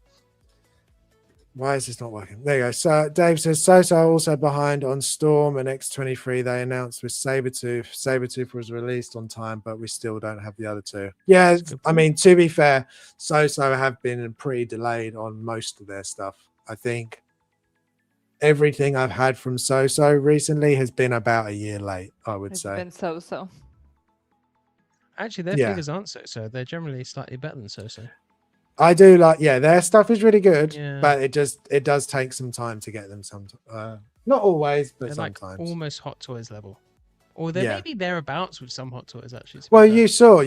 why is this not working? There you go. So Dave says So also behind on Storm and X23. They announced with Sabretooth. Sabretooth was released on time, but we still don't have the other two. Yeah,
That's a good
I
point.
mean, to be fair, So have been pretty delayed on most of their stuff. I think everything I've had from So recently has been about a year late, I would
It's
say.
been so.
Actually, their
Yeah.
figures aren't so. They're generally slightly better than so.
I do like, yeah, their stuff is really good,
Yeah.
but it does take some time to get them. Not always, but
They're
sometimes.
like almost Hot Toys level, or they may be thereabouts with some Hot Toys actually. to be
Well,
fair.
you saw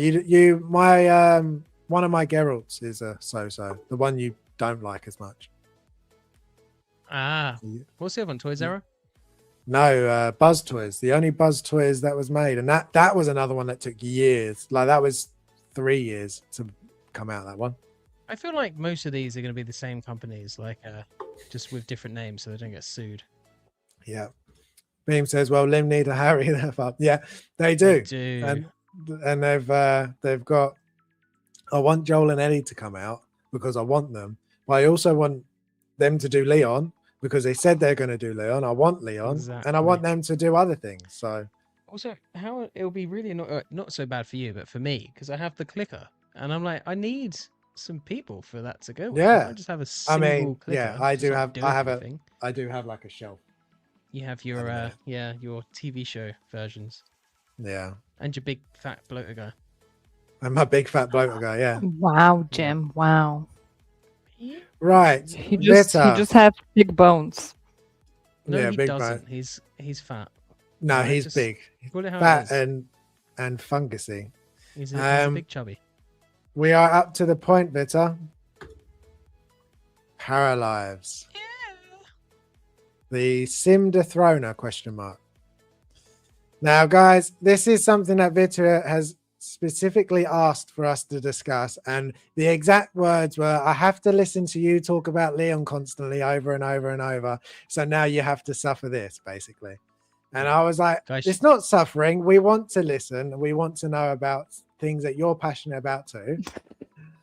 my one of my Geralts is a So, the one you don't like as much.
What's the other one? Toys R Us?
No, Buzz Toys, the only Buzz Toys that was made, and that was another one that took years. Like that was 3 years to come out. That one.
I feel like most of these are going to be the same companies, like just with different names, so they don't get sued.
Yeah. Beam says, "Well, Lim need to hurry that up." Yeah, they do.
They do.
And they've got. I want Joel and Ellie to come out because I want them, but I also want them to do Leon because they said they're going to do Leon. I want Leon, and I want them to do other things. So
also, how it'll be really not so bad for you, but for me because I have the clicker, and I'm like, I need some people for that to go with.
Yeah,
I just have a single clicker.
Yeah, I do have.
I
do have like a shelf.
You have your your TV show versions.
Yeah.
And your big fat bloater guy.
And my big fat bloater guy, yeah.
Wow, Jim. Wow.
Right.
He just have big bones.
No,
yeah,
he
big
doesn't.
bone.
He's fat.
No, he's big. Fat and fungusy.
He's a big chubby.
We are up to the point, Vita. Paralives.
Yeah.
The Sim Dethroner ? Now, guys, this is something that Vita has specifically asked for us to discuss, and the exact words were, "I have to listen to you talk about Leon constantly over and over and over, so now you have to suffer this," basically. And I was like, it's not suffering. We want to listen. We want to know about things that you're passionate about too.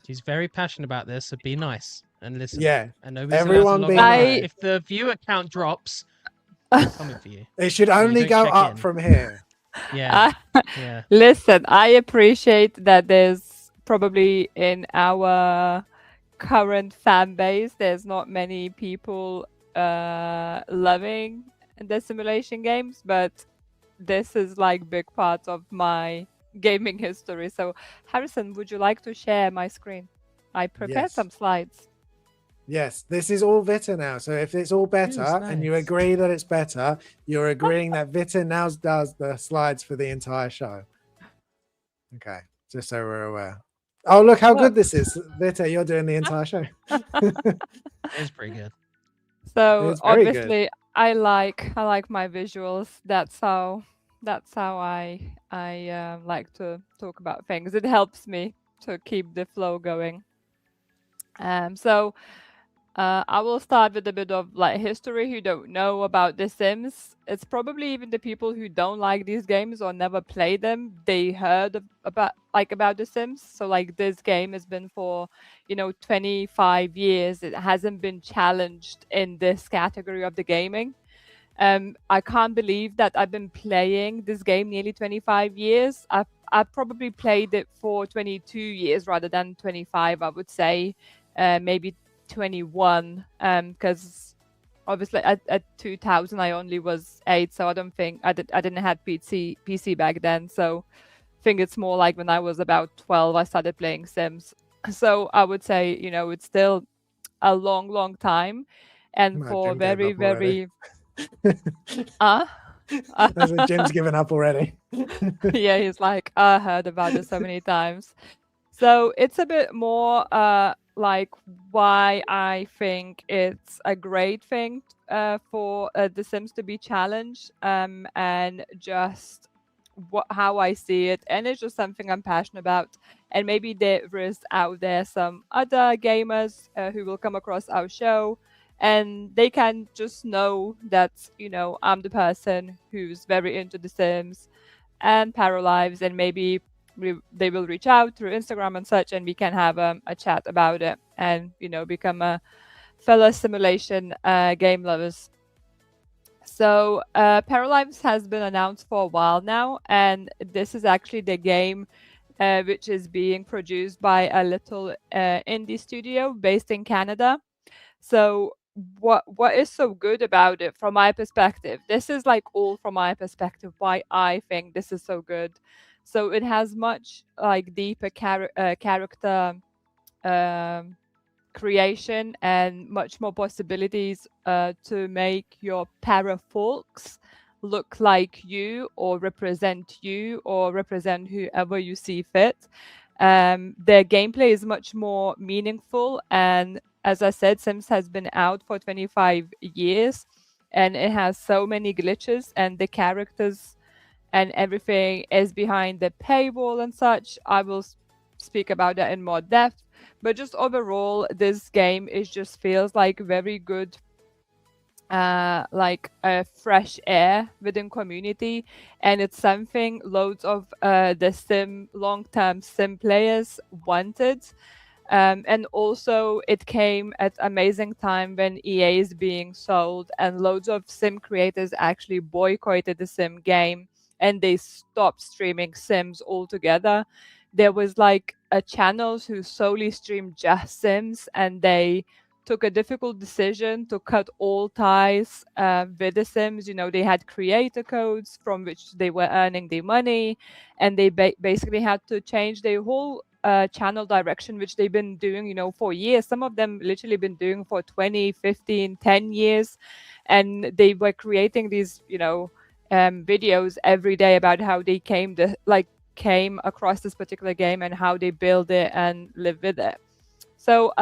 She's very passionate about this, so be nice and listen.
Yeah.
And nobody's
everyone be nice.
If the viewer count drops, I'm coming for you.
It should only go up from here.
Yeah. Yeah.
Listen, I appreciate that there's probably in our current fan base, there's not many people loving the simulation games, but this is like big part of my gaming history. So Harrison, would you like to share my screen? I prepared some slides.
Yes, this is all Vita now. So if it's all better and you agree that it's better, you're agreeing that Vita now does the slides for the entire show. Okay, just so we're aware. Oh, look how good this is. Vita, you're doing the entire show.
It's pretty good.
So obviously good. I like my visuals. That's how I like to talk about things. It helps me to keep the flow going. So I will start with a bit of like history who don't know about The Sims. It's probably even the people who don't like these games or never play them. They heard about The Sims. So like this game has been for 25 years. It hasn't been challenged in this category of the gaming. I can't believe that I've been playing this game nearly 25 years. I've probably played it for 22 years rather than 25, I would say. Maybe 21, because obviously at 2000 I only was 8, so I don't think I didn't have PC back then. So I think it's more like when I was about 12 I started playing Sims. So I would say it's still a long time, and for very
Jim's given up already.
Yeah, he's like, I heard about this so many times. So it's a bit more like why I think it's a great thing for The Sims to be challenged, and just how I see it, and it's just something I'm passionate about. And maybe there is out there some other gamers who will come across our show, and they can just know that I'm the person who's very into The Sims and Paralives, and maybe they will reach out through Instagram and such, and we can have a chat about it, and become a fellow simulation game lovers. So Paralives has been announced for a while now, and this is actually the game which is being produced by a little indie studio based in Canada. So what is so good about it from my perspective? This is like all from my perspective why I think this is so good. So it has much like deeper character creation and much more possibilities to make your para folks look like you or represent whoever you see fit. Their gameplay is much more meaningful, and as I said, Sims has been out for 25 years and it has so many glitches, and the characters and everything is behind the paywall and such. I will speak about that in more depth, but just overall this game just feels like very good like a fresh air within community, and it's something loads of the long-term sim players wanted. And also it came at amazing time when EA is being sold, and loads of sim creators actually boycotted the sim game and they stopped streaming sims altogether. There was like a channels who solely streamed just sims, and they took a difficult decision to cut all ties with the sims. They had creator codes from which they were earning their money, and they basically had to change their whole channel direction, which they've been doing for years. Some of them literally been doing for 20, 15, 10 years, and they were creating these videos every day about how they came across this particular game and how they build it and live with it. So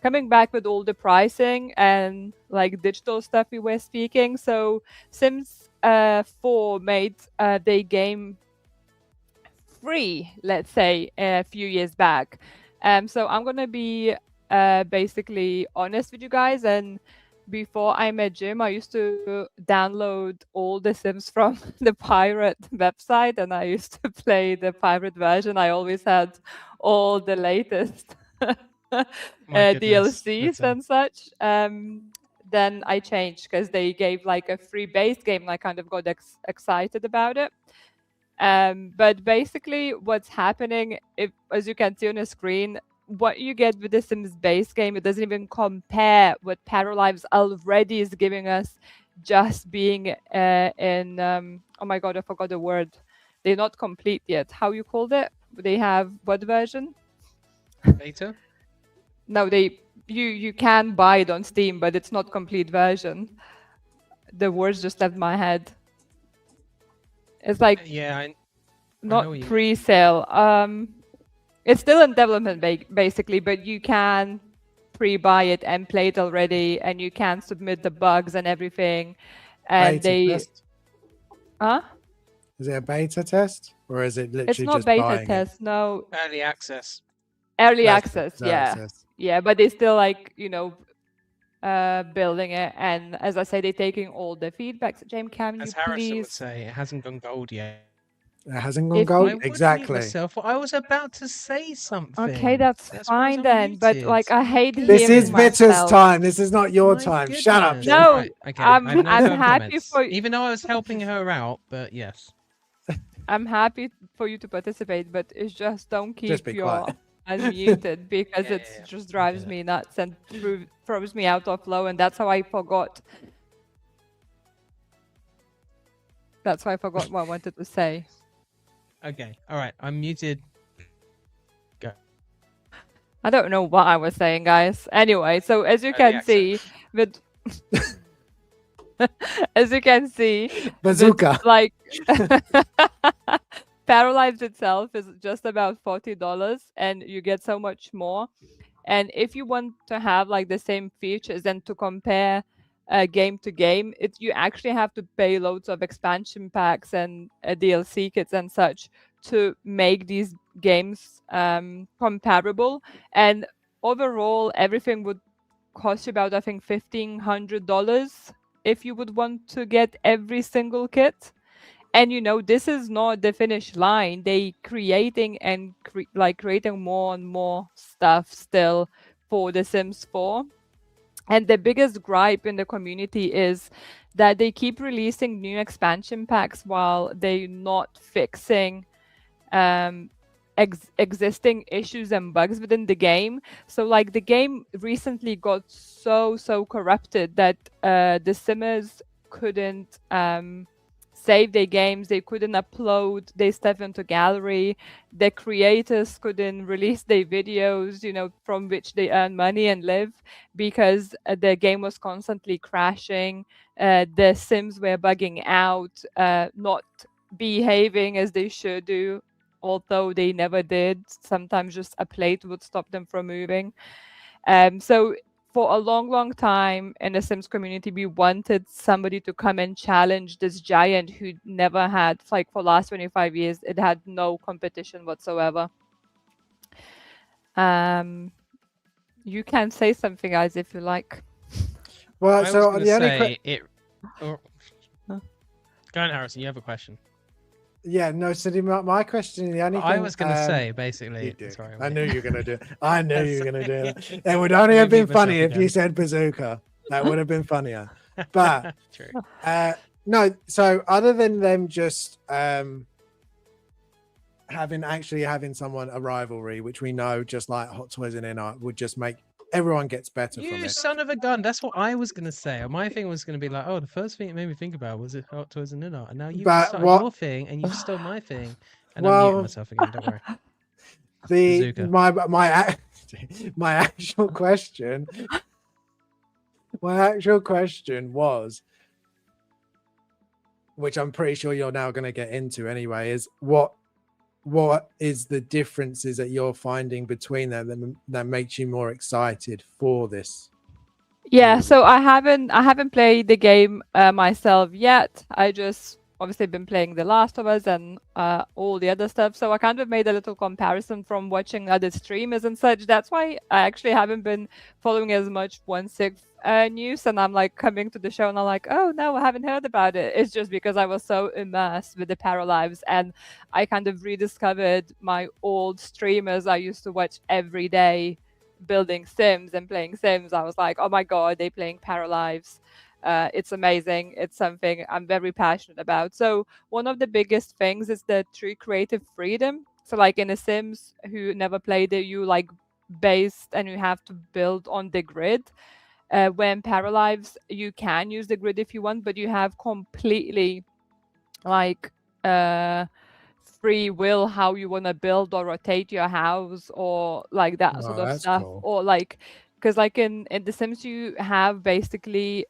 coming back with all the pricing and like digital stuff we were speaking, so Sims 4 made their game free, let's say, a few years back. So I'm gonna be basically honest with you guys. And before I met Jim, I used to download all the Sims from the pirate website, and I used to play the pirate version. I always had all the latest DLCs and such. Then I changed because they gave like a free base game, and I kind of got excited about it. But basically what's happening, as you can see on the screen, what you get with the Sims base game, it doesn't even compare what Paralives already is giving us, just being in oh my god, I forgot the word. They're not complete yet. How you called it? They have what version?
Beta?
No, you can buy it on Steam, but it's not complete version. The words just left my head. It's like not pre-sale. It's still in development basically, but you can pre-buy it and play it already, and you can submit the bugs and everything. And
beta test? Is it a beta test, or is it literally
it's not
just
beta test? No.
Early access.
Early access, yeah. Yeah, but they still like building it, and as I say, they're taking all the feedbacks. James, can
as
you
Harrison
please?
would say, it hasn't gone gold yet.
It hasn't gone gold. Exactly.
I was about to say something.
Okay, that's fine then. But like, I hate
this is Vitter's time. This is not your time.
Goodness.
Shut up.
No,
right. Okay.
I'm happy
comments.
for
even though I was helping her out, but yes.
I'm happy for you to participate, but it's just don't keep your
quiet.
unmuted because it just drives me nuts and throws me out of flow, and that's how I forgot. That's why I forgot what I wanted to say.
Okay, all right, I'm muted. Go.
I don't know what I was saying, guys. Anyway, so as you can see, with as you can see,
bazooka,
like Paralives itself is just about $40, and you get so much more. And if you want to have like the same features and to compare game to game, you actually have to pay loads of expansion packs and DLC kits and such to make these games comparable. And overall, everything would cost you about, I think, $1,500 if you would want to get every single kit. And this is not the finish line. They creating and creating more and more stuff still for The Sims 4. And the biggest gripe in the community is that they keep releasing new expansion packs while they're not fixing existing issues and bugs within the game. So like the game recently got so corrupted that the simmers couldn't save their games, they couldn't upload their stuff into gallery, the creators couldn't release their videos, from which they earn money and live, because the game was constantly crashing, the sims were bugging out, not behaving as they should do, although they never did. Sometimes just a plate would stop them from moving. So for a long time in the Sims community, we wanted somebody to come and challenge this giant who never had, like for the last 25 years, it had no competition whatsoever. You can say something, guys, if you like.
Well,
I
so
was
the
gonna
only
say it. Go on, Harrison. You have a question.
yeah, no. So my question, the only thing
I was gonna say basically.
you did.
Sorry,
I knew you were gonna do it. I knew you were gonna do that.
Sorry.
It would only
I
have been
mute myself
funny if you
again.
said bazooka. That would have been funnier. But
True.
no. So other than them just having someone a rivalry, which we know, just like Hot Toys and NR, would just make everyone gets better from
You
it.
son of a gun! That's what I was gonna say. My thing was gonna be like, oh, the first thing it made me think about was it Hot Toys and Ninot, and now you've
But
started
what-
your thing and you've stole my thing, and I'm
Well,
muting myself again. Don't worry.
The
Bazooka.
my actual question. My actual question was, which I'm pretty sure you're now going to get into anyway, is what is the differences that you're finding between them that makes you more excited for this?
Yeah, so I haven't played the game myself yet. I just obviously been playing The Last of Us and all the other stuff. So I kind of made a little comparison from watching other streamers and such. That's why I actually haven't been following as much 1/6 news. And I'm like coming to the show and I'm like, oh no, I haven't heard about it. It's just because I was so immersed with the Paralives, and I kind of rediscovered my old streamers I used to watch every day building Sims and playing Sims. I was like, oh my god, they're playing Paralives. It's amazing. It's something I'm very passionate about. So one of the biggest things is the true creative freedom. So like in The Sims, who never played it, you like based and you have to build on the grid. When Paralives, you can use the grid if you want, but you have completely like free will how you want to build or rotate your house or like that sort of stuff.
Cool.
Or like, because like in The Sims, you have basically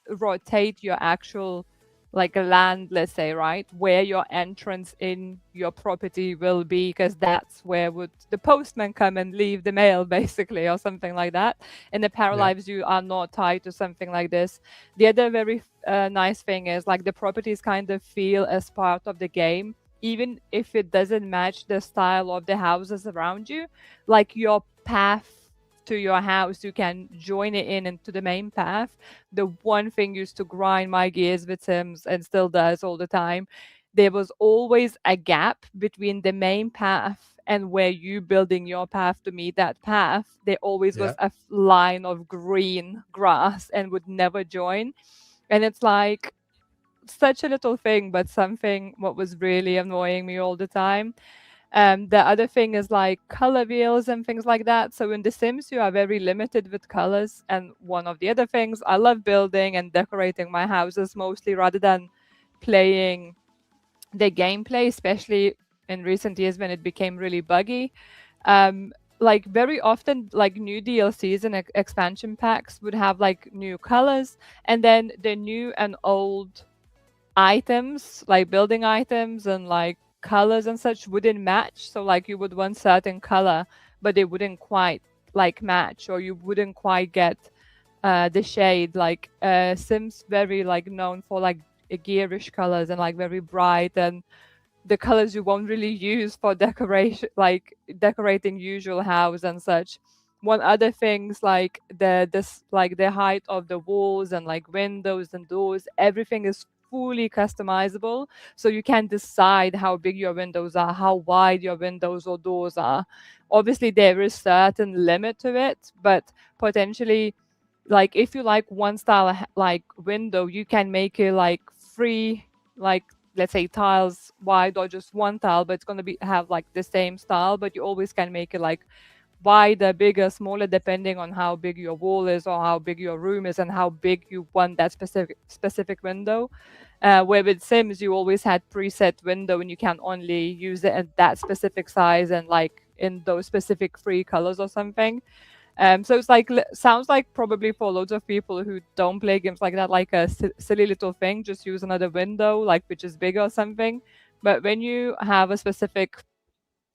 rotate your actual like land, let's say, right, where your entrance in your property will be, because that's where would the postman come and leave the mail, basically, or something like that. In the Paralives, you are not tied to something like this. The other very nice thing is like the properties kind of feel as part of the game, even if it doesn't match the style of the houses around you. Like your path to your house, you can join it in into the main path. The one thing used to grind my gears with Sims and still does all the time, there was always a gap between the main path and where you building your path to meet that path. There always was a line of green grass and would never join. And it's like such a little thing, but something what was really annoying me all the time. The other thing is like color wheels and things like that. So in The Sims, you are very limited with colors. And one of the other things, I love building and decorating my houses mostly rather than playing the gameplay, especially in recent years when it became really buggy. Like very often, like new DLCs and expansion packs would have like new colors, and then the new and old items, like building items and like colors and such, wouldn't match. So like you would want certain color, but they wouldn't quite like match, or you wouldn't quite get the shade. Like Sims very like known for like gearish colors and like very bright, and the colors you won't really use for decoration, like decorating usual house and such. One other things like the height of the walls and like windows and doors, everything is fully customizable. So you can decide how big your windows are, how wide your windows or doors are. Obviously, there is certain limit to it, but potentially, like if you like one style like window, you can make it like free, like let's say tiles wide or just one tile, but it's going to be have like the same style, but you always can make it like wider, bigger, smaller, depending on how big your wall is or how big your room is and how big you want that specific window. Where with Sims, you always had preset window and you can only use it at that specific size and like in those specific free colors or something. So it's like sounds like probably for loads of people who don't play games like that, like a silly little thing, just use another window like which is bigger or something. But when you have a specific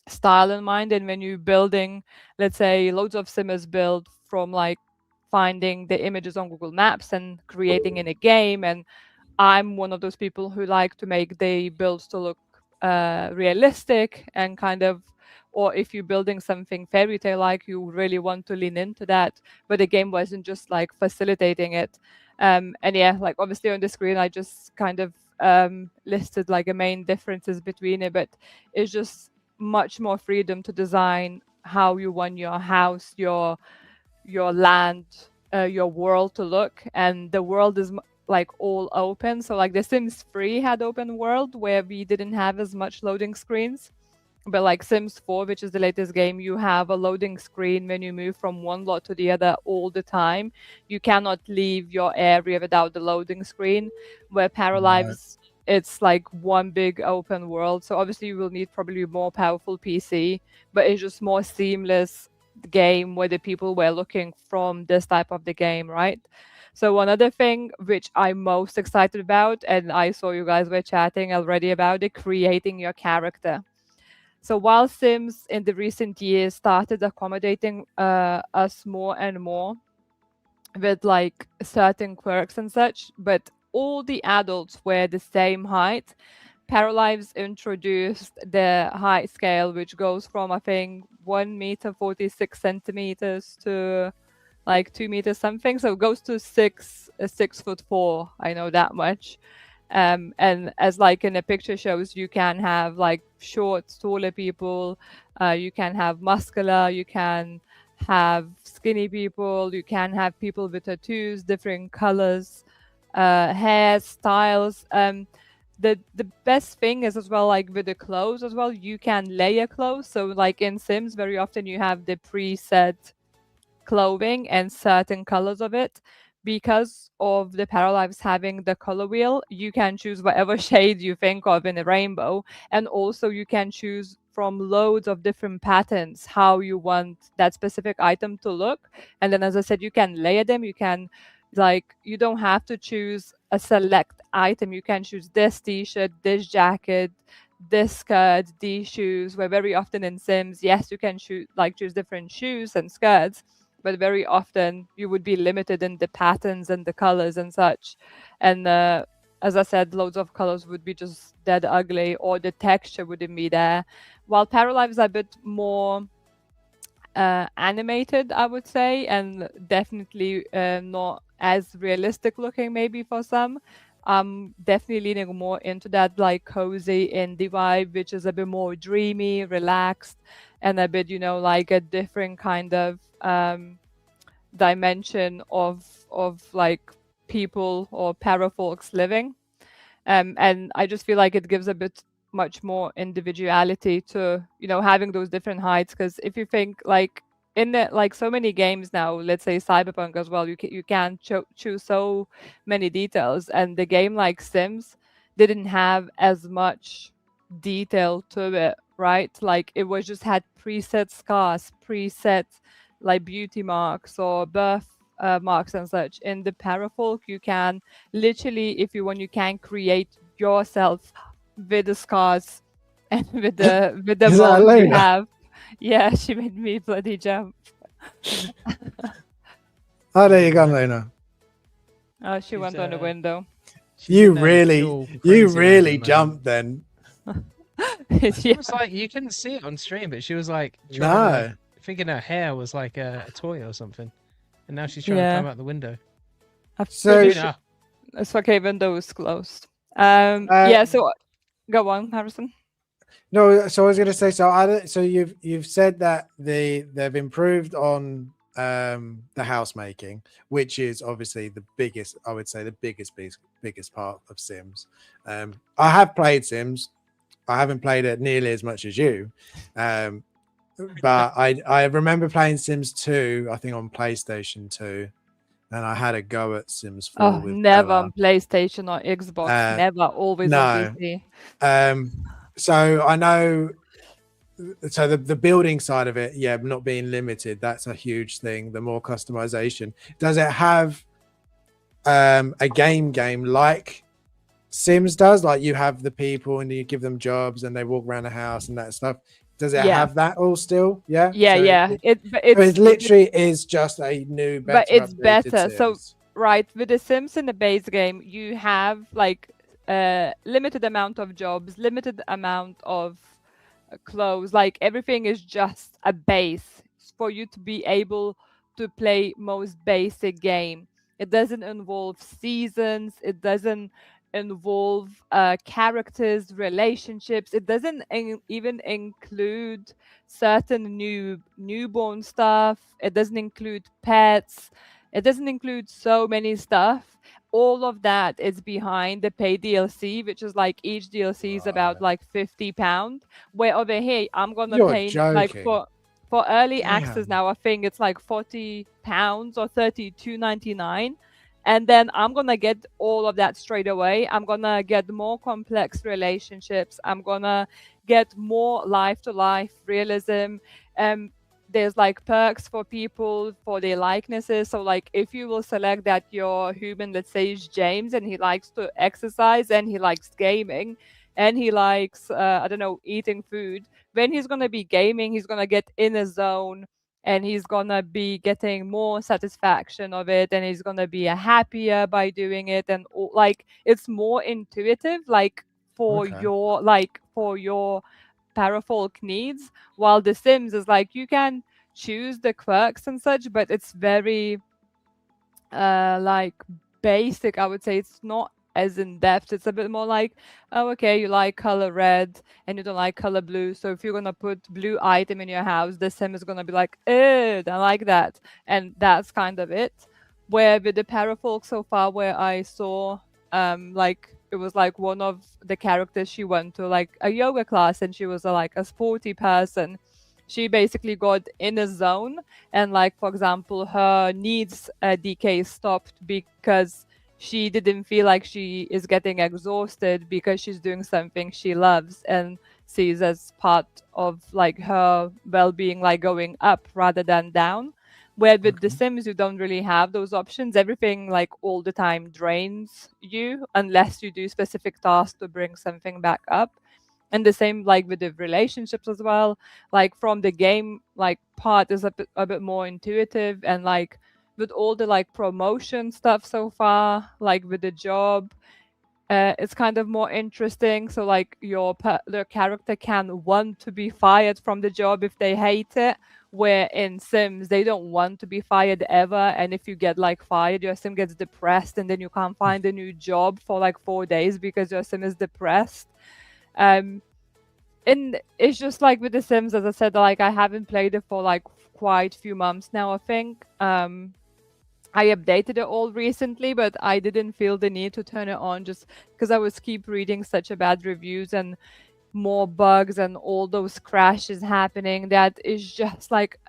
style in mind and when you're building, let's say loads of simmers build from like finding the images on Google Maps and creating in a game, and I'm one of those people who like to make the builds to look realistic and kind of, or if you're building something fairy tale like, you really want to lean into that, but the game wasn't just like facilitating it. And yeah, like obviously on the screen I just kind of listed like the main differences between it, but it's just much more freedom to design how you want your house, your land, your world to look, and the world is like all open. So like The Sims 3 had open world where we didn't have as much loading screens, but like Sims 4, which is the latest game, you have a loading screen when you move from one lot to the other all the time. You cannot leave your area without the loading screen. Where Paralives, it's like one big open world. So obviously you will need probably more powerful PC, but it's just more seamless game where the people were looking from this type of the game, right? So another thing which I'm most excited about, and I saw you guys were chatting already about it, creating your character. So while Sims in the recent years started accommodating us more and more with like certain quirks and such, but all the adults were the same height, Paralives introduced the height scale, which goes from I think 1 meter 46 centimeters to like 2 meters something. So it goes to 6'4". I know that much. And as like in the picture shows, you can have like short, taller people, you can have muscular, you can have skinny people, you can have people with tattoos, different colors, hair styles. The best thing is as well, like with the clothes as well, you can layer clothes. So like in Sims, very often you have the preset clothing and certain colors of it. Because of the Paralives having the color wheel, you can choose whatever shade you think of in a rainbow, and also you can choose from loads of different patterns how you want that specific item to look. And then as I said, you can layer them. You can, like, you don't have to choose a select item. You can choose this t-shirt, this jacket, this skirt, these shoes. Where very often in Sims, yes, you can choose different shoes and skirts, but very often you would be limited in the patterns and the colors and such. And as I said, loads of colors would be just dead ugly, or the texture wouldn't be there. While Paralives are a bit more animated, I would say, and definitely not as realistic looking maybe for some. I'm definitely leaning more into that like cozy indie vibe, which is a bit more dreamy, relaxed, and a bit, like a different kind of dimension of like people or parafolks living. And I just feel like it gives a bit much more individuality to, having those different heights. Because if you think like in the, like so many games now, let's say Cyberpunk as well, you can choose so many details, and the game like Sims didn't have as much detail to it, right? Like it was just had preset scars, preset like beauty marks or birth marks and such. In the Parafolk, you can literally, if you want, you can create yourself with the scars and with the bones you have. Yeah, she made me bloody jump.
Oh, there you go, Lena.
Oh, she went on the window.
You really jumped then.
It was like you couldn't see it on stream, but she was like thinking her hair was like a toy or something, and now she's trying to climb out the window.
It's okay, window is closed. Yeah. So go on, Harrison.
No, so I was going to say, so you've said that they've improved on the house making, which is obviously the biggest, I would say, the biggest part of Sims. I have played Sims. I haven't played it nearly as much as you, but I remember playing Sims 2, I think on PlayStation 2, and I had a go at Sims 4
Oh,
with
never
Bella.
on PlayStation or Xbox. Never. Always on
No.
PC.
So I know. So the building side of it, yeah, not being limited, that's a huge thing. The more customization. Does it have a game like Sims does? Like you have the people and you give them jobs and they walk around the house and that stuff. Does it have that all still? Yeah.
Yeah,
so
yeah.
it literally is just a new, better,
but it's
updated
better.
Sims.
So right, with the Sims in the base game, you have like limited amount of jobs, limited amount of clothes. Like everything is just a base for you to be able to play most basic game. It doesn't involve seasons. It doesn't involve characters, relationships. It doesn't even include certain newborn stuff. It doesn't include pets. It doesn't include so many stuff. All of that is behind the paid DLC, which is like each DLC is about like £50. Where over here I'm gonna
You're
pay like
joking.
for early
Damn.
access now, I think it's like £40 or £32.99. And then I'm gonna get all of that straight away. I'm gonna get more complex relationships. I'm gonna get more life-to-life realism. There's like perks for people for their likenesses. So like if you will select that your human, let's say, is James, and he likes to exercise and he likes gaming and he likes I don't know, eating food, when he's gonna be gaming, he's gonna get in a zone and he's gonna be getting more satisfaction of it, and he's gonna be happier by doing it, and like it's more intuitive, like for your parafolk needs. While The Sims is like you can choose the quirks and such, but it's very like basic. I would say it's not as in depth. It's a bit more like, oh, okay, you like color red and you don't like color blue. So if you're gonna put blue item in your house, the Sim is gonna be like, I like that, and that's kind of it. Where with the parafolk so far, where I saw like it was like one of the characters, she went to like a yoga class and she was like a sporty person. She basically got in a zone, and like for example her needs decay stopped because she didn't feel like she is getting exhausted because she's doing something she loves and sees as part of like her well-being, like going up rather than down. Where with The Sims you don't really have those options. Everything like all the time drains you unless you do specific tasks to bring something back up. And the same like with the relationships as well. Like from the game like part is a bit more intuitive, and like with all the like promotion stuff so far, like with the job, it's kind of more interesting. So like the character can want to be fired from the job if they hate it, where in Sims they don't want to be fired ever, and if you get like fired, your Sim gets depressed and then you can't find a new job for like 4 days because your Sim is depressed. And it's just like with The Sims, as I said, like I haven't played it for like quite a few months now, I think. I updated it all recently, but I didn't feel the need to turn it on just because I was keep reading such a bad reviews and more bugs and all those crashes happening that is just like,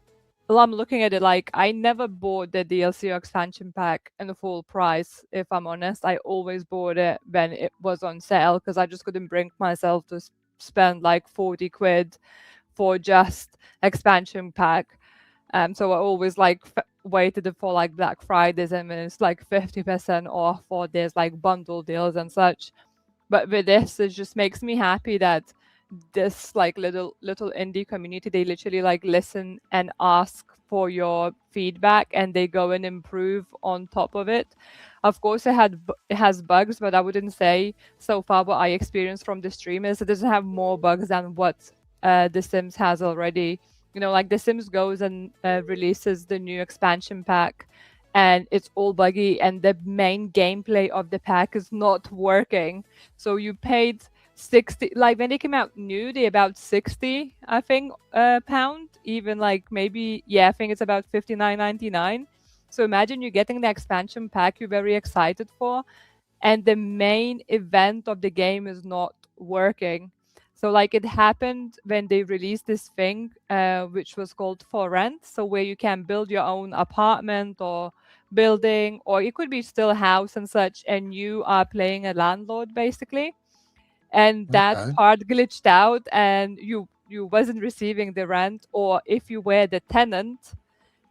well, I'm looking at it like I never bought the DLC or expansion pack in the full price, if I'm honest. I always bought it when it was on sale because I just couldn't bring myself to spend like 40 quid for just expansion pack. So I always like waited for like Black Fridays and it's like 50% off, or there's like bundle deals and such. But with this, it just makes me happy that this like little indie community, they literally like listen and ask for your feedback and they go and improve on top of it. Of course it has bugs, but I wouldn't say so far what I experienced from the streamers, it doesn't have more bugs than what The Sims has already. You know, like The Sims goes and releases the new expansion pack and it's all buggy, and the main gameplay of the pack is not working. So you paid 60, like when they came out new, they about 60, I think, pound, even like maybe, yeah, I think it's about 59.99. So imagine you're getting the expansion pack you're very excited for, and the main event of the game is not working. So like it happened when they released this thing, which was called For Rent. So where you can build your own apartment or building, or it could be still a house and such, and you are playing a landlord basically. And that
Okay.
part glitched out, and you wasn't receiving the rent, or if you were the tenant,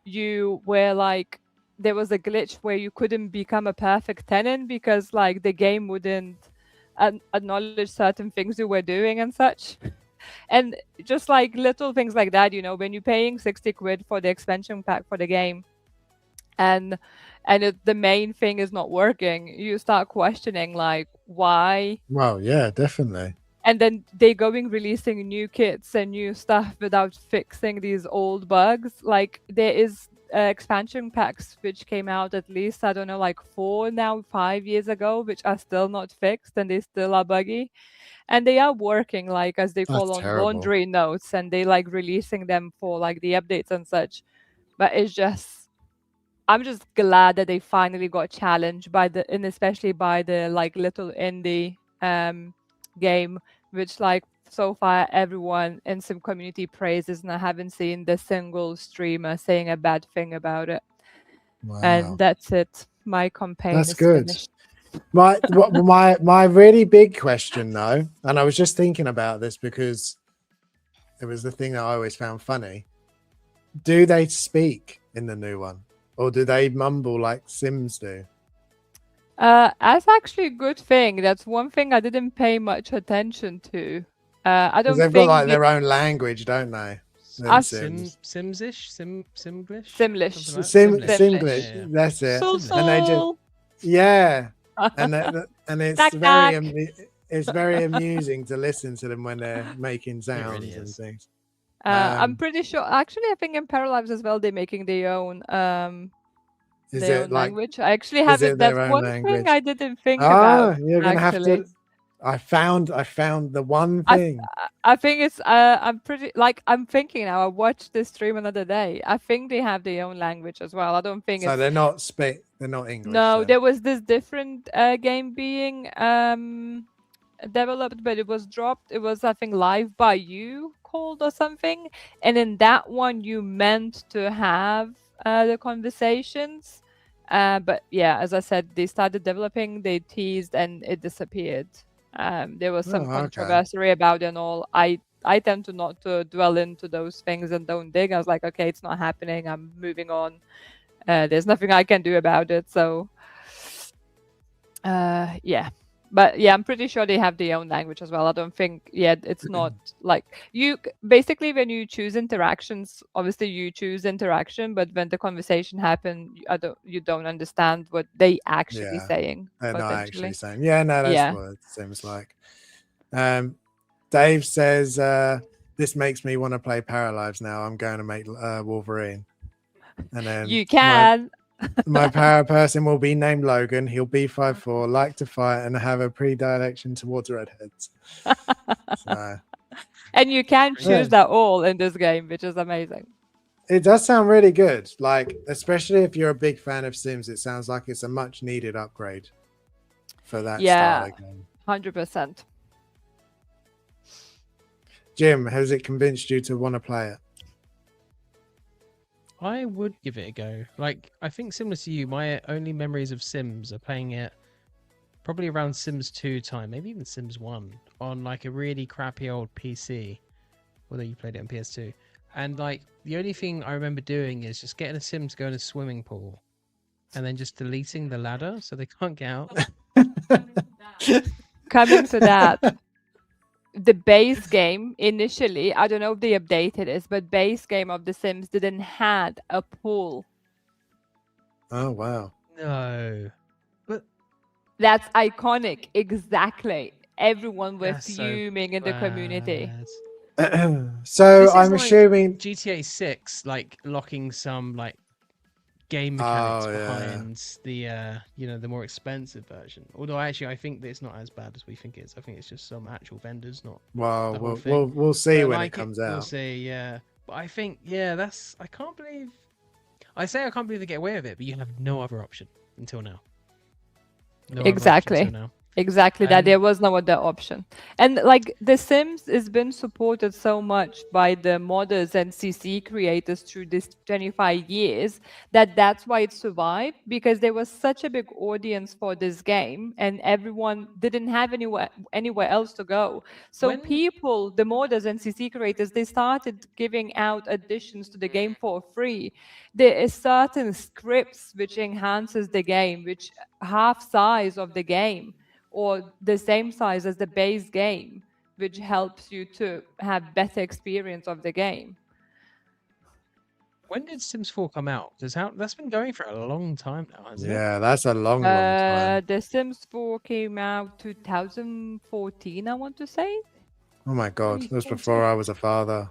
you were like, there was a glitch where you couldn't become a perfect tenant because like the game wouldn't acknowledge certain things you were doing and such. And just like little things like that, you know, when you're paying 60 quid for the expansion pack for the game, and the main thing is not working, you start questioning like why.
Well, yeah, definitely.
And then they going releasing new kits and new stuff without fixing these old bugs. Like there is expansion packs which came out at least, I don't know, like 5 years ago, which are still not fixed and they still are buggy. And they are working like as they
That's
call on
terrible.
laundry notes, and they like releasing them for like the updates and such. But it's just, I'm just glad that they finally got challenged by and especially by the like little indie game, which like so far everyone in some community praises, and I haven't seen the single streamer saying a bad thing about it.
Wow.
And that's it. My campaign
That's
is
good.
finished.
My really big question though, and I was just thinking about this because it was the thing that I always found funny. Do they speak in the new one, or do they mumble like Sims do?
That's actually a good thing. That's one thing I didn't pay much attention to. I
Because
don't
they've
think
got like their own language, don't they?
I-
Simsish, Simglish,
Simlish.
something like that?
Simglish.
Yeah.
That's it.
Soul
And they just
Soul.
yeah, and it's
Tack,
very
tack.
it's very amusing to listen to them when they're making sounds
really
and
is.
things.
I'm pretty sure. Actually, I think in Paralives as well, they're making their own
Is
their
it
own
like
language. I actually
is
have
it
it. That's
their own
one thing
language?
I didn't think about.
You're gonna have
Actually,
to. I found the one
I
thing.
I think it's I'm pretty like I'm thinking now. I watched this stream another day. I think they have their own language as well. I don't think
So
it's
they're not English.
no.
then.
There was this different game being developed, but it was dropped. It was, I think, Live by You called or something, and in that one you meant to have the conversations, but yeah, as I said, they started developing, they teased, and it disappeared. There was some
Oh, okay.
controversy about it and all. I tend to not to dwell into those things and don't dig. I was like, okay, it's not happening, I'm moving on. There's nothing I can do about it. So yeah, but yeah, I'm pretty sure they have their own language as well. I don't think, yeah, it's not like basically when you choose interactions, obviously you choose interaction, but when the conversation happen, you don't understand what they actually saying.
They're not
potentially.
actually saying. Yeah, no, that's
Yeah.
what it seems like. Dave says this makes me want to play Paralives now. I'm going to make Wolverine, and then
You can.
my para person will be named Logan. He'll be 5'4", like to fight, and have a predilection towards redheads. So,
and you can choose that all in this game, which is amazing.
It does sound really good. Like, especially if you're a big fan of Sims, it sounds like it's a much needed upgrade for that style of game.
100%.
Jim, has it convinced you to want to play it?
I would give it a go. Like, I think similar to you, my only memories of Sims are playing it probably around Sims 2 time, maybe even Sims 1, on like a really crappy old PC, although you played it on PS2. And like, the only thing I remember doing is just getting a Sim to go in a swimming pool and then just deleting the ladder so they can't get out.
Coming to that. The base game initially, I don't know if they updated this, but base game of The Sims didn't had a pool.
Oh wow!
No, but
that's iconic. Exactly. Everyone was fuming in the community.
So I'm assuming
GTA 6, like locking some like game mechanics
Oh, yeah.
behind the the more expensive version. Although actually, I think that it's not as bad as we think it is. I think it's just some actual vendors, not
Well,
the whole thing.
we'll see
But
when it
like
comes
we'll
out.
see. Yeah, but I think I can't believe. I say I can't believe they get away with it, but you have no other option until now. No other option
Exactly.
until now.
Exactly that.
And
There was no other option. And like The Sims has been supported so much by the modders and CC creators through this 25 years that's why it survived, because there was such a big audience for this game and everyone didn't have anywhere else to go. So
When-
people, the modders and CC creators, they started giving out additions to the game for free. There is certain scripts which enhances the game, which half size of the game or the same size as the base game, which helps you to have better experience of the game.
when did Sims 4 come out? Because that's been going for a long time now, hasn't it?
Yeah, that's a long time.
The Sims 4 came out 2014, I want to say.
Oh my god, that was
2014.
before I was a father.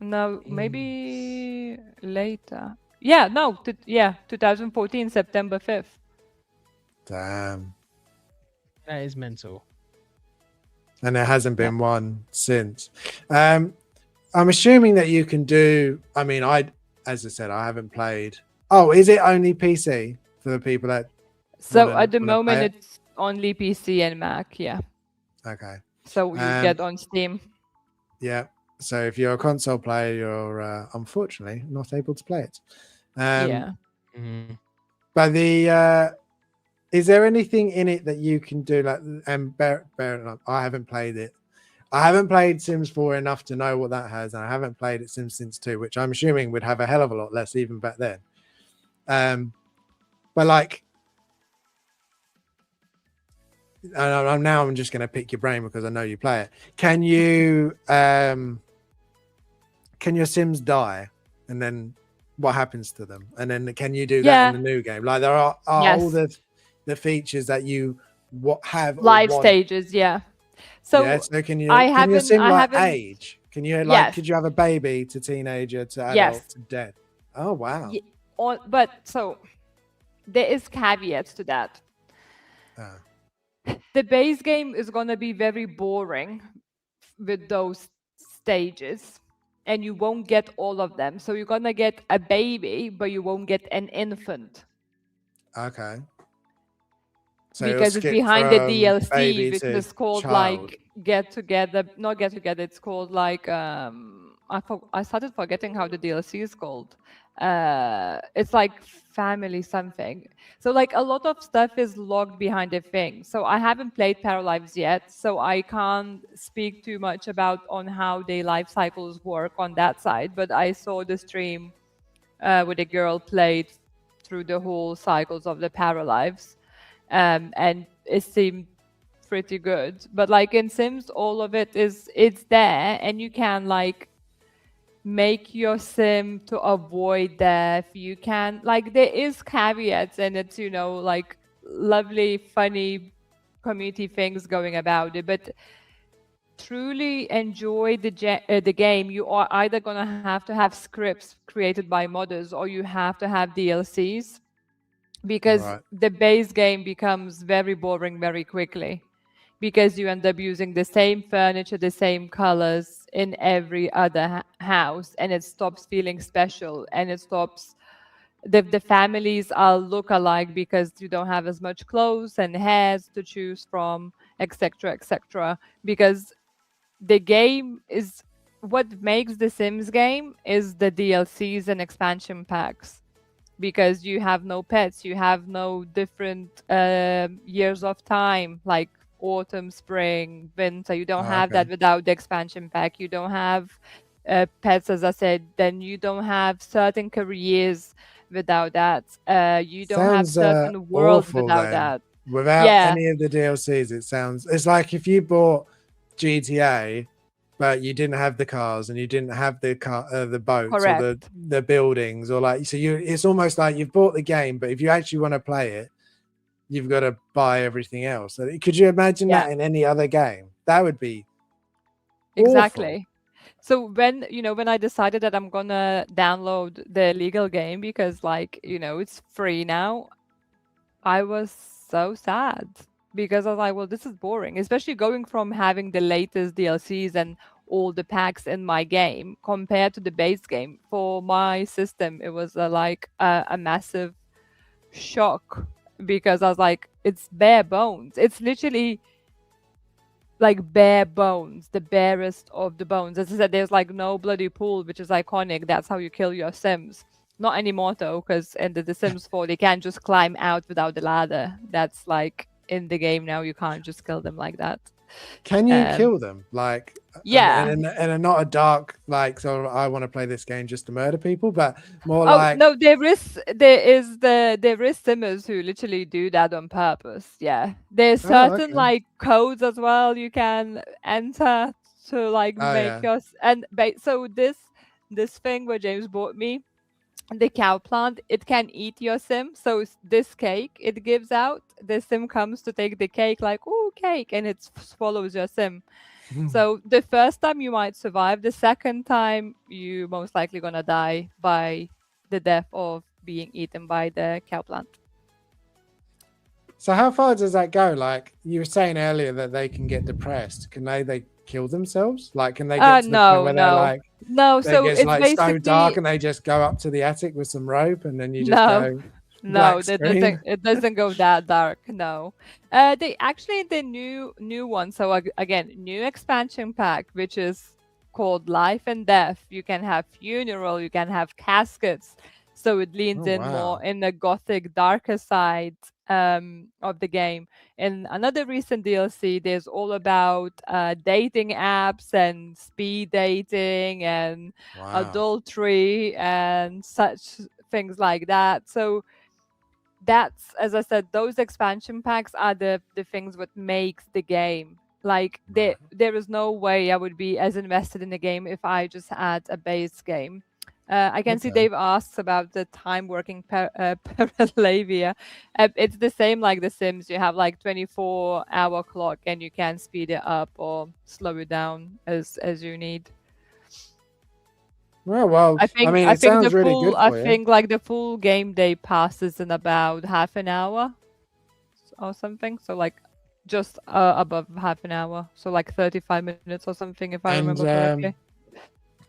No, maybe later. Yeah, no, 2014, September 5th.
Damn.
That is mental.
And there hasn't been one since. I'm assuming that you can do. I mean, as I said, I haven't played. Oh, is it only PC for the people that?
So
wanna-
at the
wanna play
moment,
it?
it's only PC and Mac. Yeah.
Okay.
So you get on Steam.
Yeah. So if you're a console player, you're unfortunately not able to play it.
Yeah.
Mhm.
But is there anything in it that you can do? Like, and bear in mind, I haven't played it. I haven't played Sims 4 enough to know what that has, and I haven't played it Sims 2, which I'm assuming would have a hell of a lot less even back then. But like, I'm just going to pick your brain because I know you play it. Can you can your Sims die, and then what happens to them? And then can you do that in the new game? Like there are all the features that you have
live
or want.
stages, yeah. So
yeah, so can you
haven't
sim like age? Can you like could you have a baby to teenager to adult to dead? Oh wow.
But so there is caveats to that. The base game is going to be very boring with those stages, and you won't get all of them. So you're going to get a baby, but you won't get an infant.
Okay. So
because it's behind the DLC, which is called like Get Together. Not Get Together. It's called like I started forgetting how the DLC is called. It's like Family something. So like a lot of stuff is logged behind a thing. So I haven't played Paralives yet, so I can't speak too much about on how their life cycles work on that side. But I saw the stream with a girl played through the whole cycles of the Paralives. And it seemed pretty good. But like in Sims, all of it's there, and you can like make your sim to avoid death. You can like there is caveats, and it's like lovely, funny community things going about it. But truly enjoy the game, you are either gonna have to have scripts created by modders, or you have to have DLCs. Because the base game becomes very boring very quickly, because you end up using the same furniture, the same colors in every other house, and it stops feeling special, and it stops the families are look alike because you don't have as much clothes and hairs to choose from, etc. Because the game is what makes the Sims game is the DLCs and expansion packs. Because you have no pets, you have no different years of time, like autumn, spring, winter. You don't have that without the expansion pack. You don't have pets, as I said. Then you don't have certain careers without that. You don't have certain worlds without that.
Without any of the DLCs, it's like if you bought GTA, but you didn't have the cars and you didn't have the boats or the buildings, or like it's almost like you've bought the game, but if you actually want to play it, you've got to buy everything else. Could you imagine that in any other game? That would be
exactly
awful.
So when I decided that I'm gonna download the legal game because like, it's free now, I was so sad because I was like, well, this is boring, especially going from having the latest DLCs and all the packs in my game compared to the base game. For my system, it was a massive shock because I was like, it's bare bones. It's literally like bare bones, the barest of the bones. As I said, there's like no bloody pool, which is iconic. That's how you kill your Sims. Not anymore though, because in the Sims 4 they can't just climb out without the ladder. That's like in the game now. You can't just kill them like that.
Can you kill them? Like,
Yeah.
and not a dark like. So I want to play this game just to murder people, but more
Oh
like.
no, there is simmers who literally do that on purpose. Yeah, there's certain
Okay.
like codes as well you can enter to like
Oh,
make
yeah.
so this thing where James bought me, the cow plant, it can eat your sim. So this cake it gives out, the sim comes to take the cake like, oh, cake, and it swallows your sim. So the first time you might survive, the second time you most likely gonna die by the death of being eaten by the cow plant.
So how far does that go? Like you were saying earlier that they can get depressed. Can they kill themselves? Like can they get to the point where they're like
so
it's
it's
like
basically
so dark and they just go up to the attic with some rope and then you just
no.
go
No,
black screen?
it doesn't go that dark. No, they actually the new one. So again, new expansion pack, which is called Life and Death. You can have funeral, you can have caskets. So it leans
Oh,
in
wow.
more in the gothic, darker side of the game. In another recent DLC, there's all about dating apps and speed dating and
Wow.
adultery and such things like that. So that's, as I said, those expansion packs are the things what makes the game. Like
Right.
there is no way I would be as invested in the game if I just had a base game. I can see
Okay.
Dave asks about the time working Paralavia. It's the same like The Sims. You have like 24-hour clock and you can speed it up or slow it down as you need.
Well,
I think
mean, it sounds really good
I
for you.
think like the full game day passes in about half an hour or something. So like just above half an hour. So like 35 minutes or something, if I remember correctly.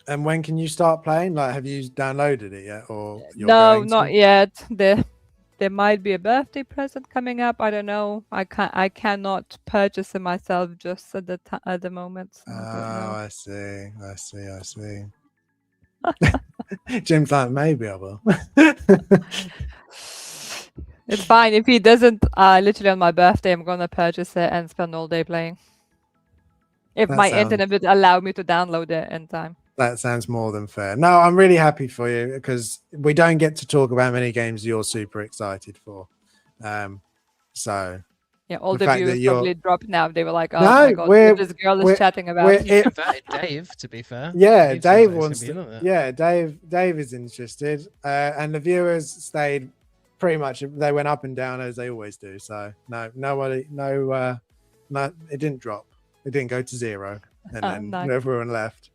And when can you start playing? Like, have you downloaded it yet, or you're
No,
going
not
to?
yet. There might be a birthday present coming up. I don't know. I cannot purchase it myself just at the moment. So I don't know.
I see. Jim's like, maybe I will.
It's fine. If he doesn't, literally on my birthday, I'm gonna purchase it and spend all day playing. If my internet would allow me to download it in time.
That sounds more than fair. No, I'm really happy for you because we don't get to talk about many games you're super excited for. So
yeah, all
the
the viewers probably dropped now. They were like, "Oh my god, what this girl is chatting about."
You invited Dave, to be fair.
Yeah, Dave wants to. Yeah, Dave is interested, and the viewers stayed pretty much. They went up and down as they always do. So no, it didn't drop. It didn't go to 0, and then everyone left.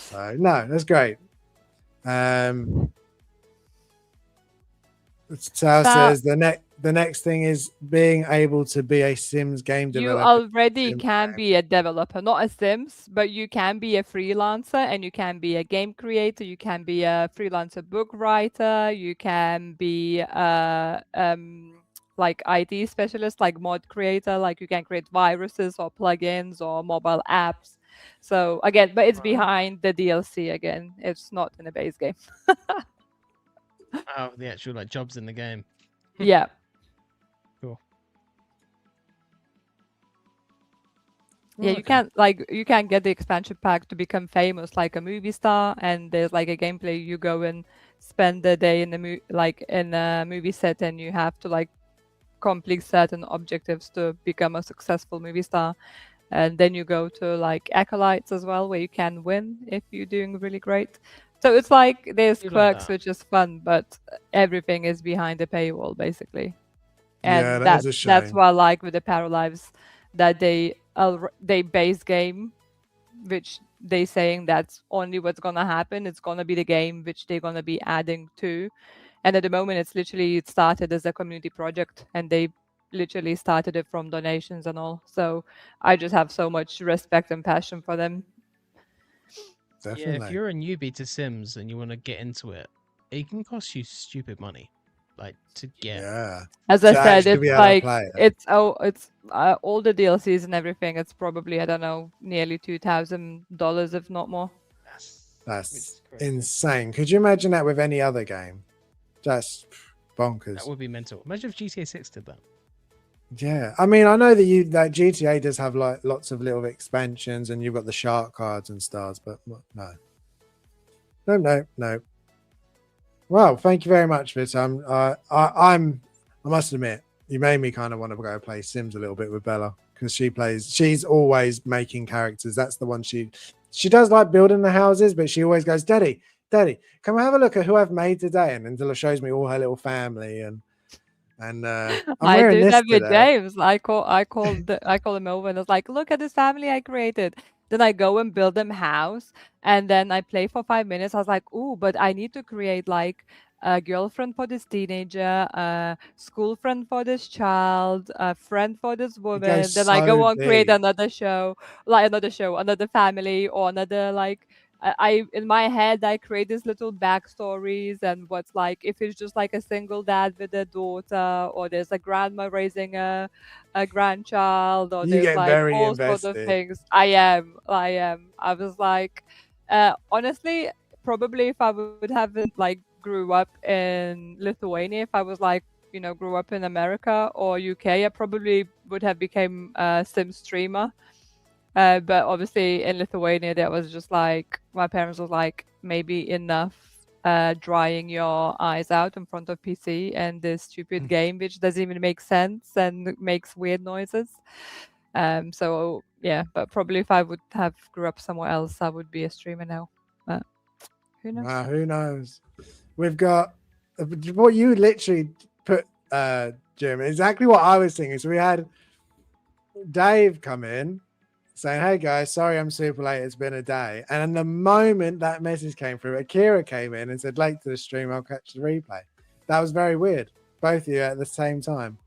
So no, that's great. Sal says the next thing is being able to be a Sims game developer.
You already can be a developer, not a Sims, but you can be a freelancer and you can be a game creator. You can be a freelancer book writer. You can be like IT specialist, like mod creator. Like you can create viruses or plugins or mobile apps. So again, but it's behind the DLC again. It's not in the base game.
Oh, the actual like jobs in the game.
Yeah.
Cool.
Yeah, you can't get the expansion pack to become famous like a movie star, and there's like a gameplay. You go and spend the day in the in a movie set, and you have to like complete certain objectives to become a successful movie star. And then you go to like acolytes as well, where you can win if you're doing really great. So it's like there's quirks, which is fun, but everything is behind the paywall basically. And
that is a shame.
that's what I like with the Paralives, that they base game, which they saying that's only what's gonna happen. It's gonna be the game which they're gonna be adding to. And at the moment, it started as a community project, and they literally started it from donations and all. So I just have so much respect and passion for them.
Definitely.
Yeah, if you're a newbie to Sims and you want to get into it, it can cost you stupid money, like to get.
Yeah.
As I
To
said,
actually
it's
be able to
like
play it.
it's all the DLCs and everything. It's probably, I don't know, nearly $2,000 if not more.
That's insane. Could you imagine that with any other game? That's bonkers.
That would be mental. Imagine if GTA 6 did that.
Yeah, I mean, I know that GTA does have like lots of little expansions, and you've got the shark cards and stars, but no. Well, thank you very much for this. I must admit, you made me kind of want to go play Sims a little bit with Bella, because she's always making characters. That's the one she does like building the houses, but she always goes, Daddy, come have a look at who I've made today. And Angela shows me all her little family, and I'm
I do
this
that with
today.
James. I call him over and it's like, look at this family I created. Then I go and build them house, and then I play for 5 minutes. I was like, ooh, but I need to create like a girlfriend for this teenager, a school friend for this child, a friend for this woman. Then I go
so
on create
deep.
another family, or another like I in my head I create these little backstories, and what's like if it's just like a single dad with a daughter, or there's a grandma raising a grandchild, or
You
there's
get
like
very
all sorts of
invested.
things. I was like, honestly, probably if I would have like grew up in Lithuania, if I was like, grew up in America or UK, I probably would have become a sim streamer. But obviously in Lithuania, that was just like, my parents was like, maybe enough drying your eyes out in front of PC and this stupid game which doesn't even make sense and makes weird noises. So yeah, but probably if I would have grew up somewhere else, I would be a streamer now. But who knows?
Who knows? We've got what you literally put, Jim, exactly what I was thinking. So we had Dave come in saying, hey guys, sorry I'm super late, it's been a day. And the moment that message came through, Akira came in and said, late to the stream, I'll catch the replay. That was very weird, both of you at the same time.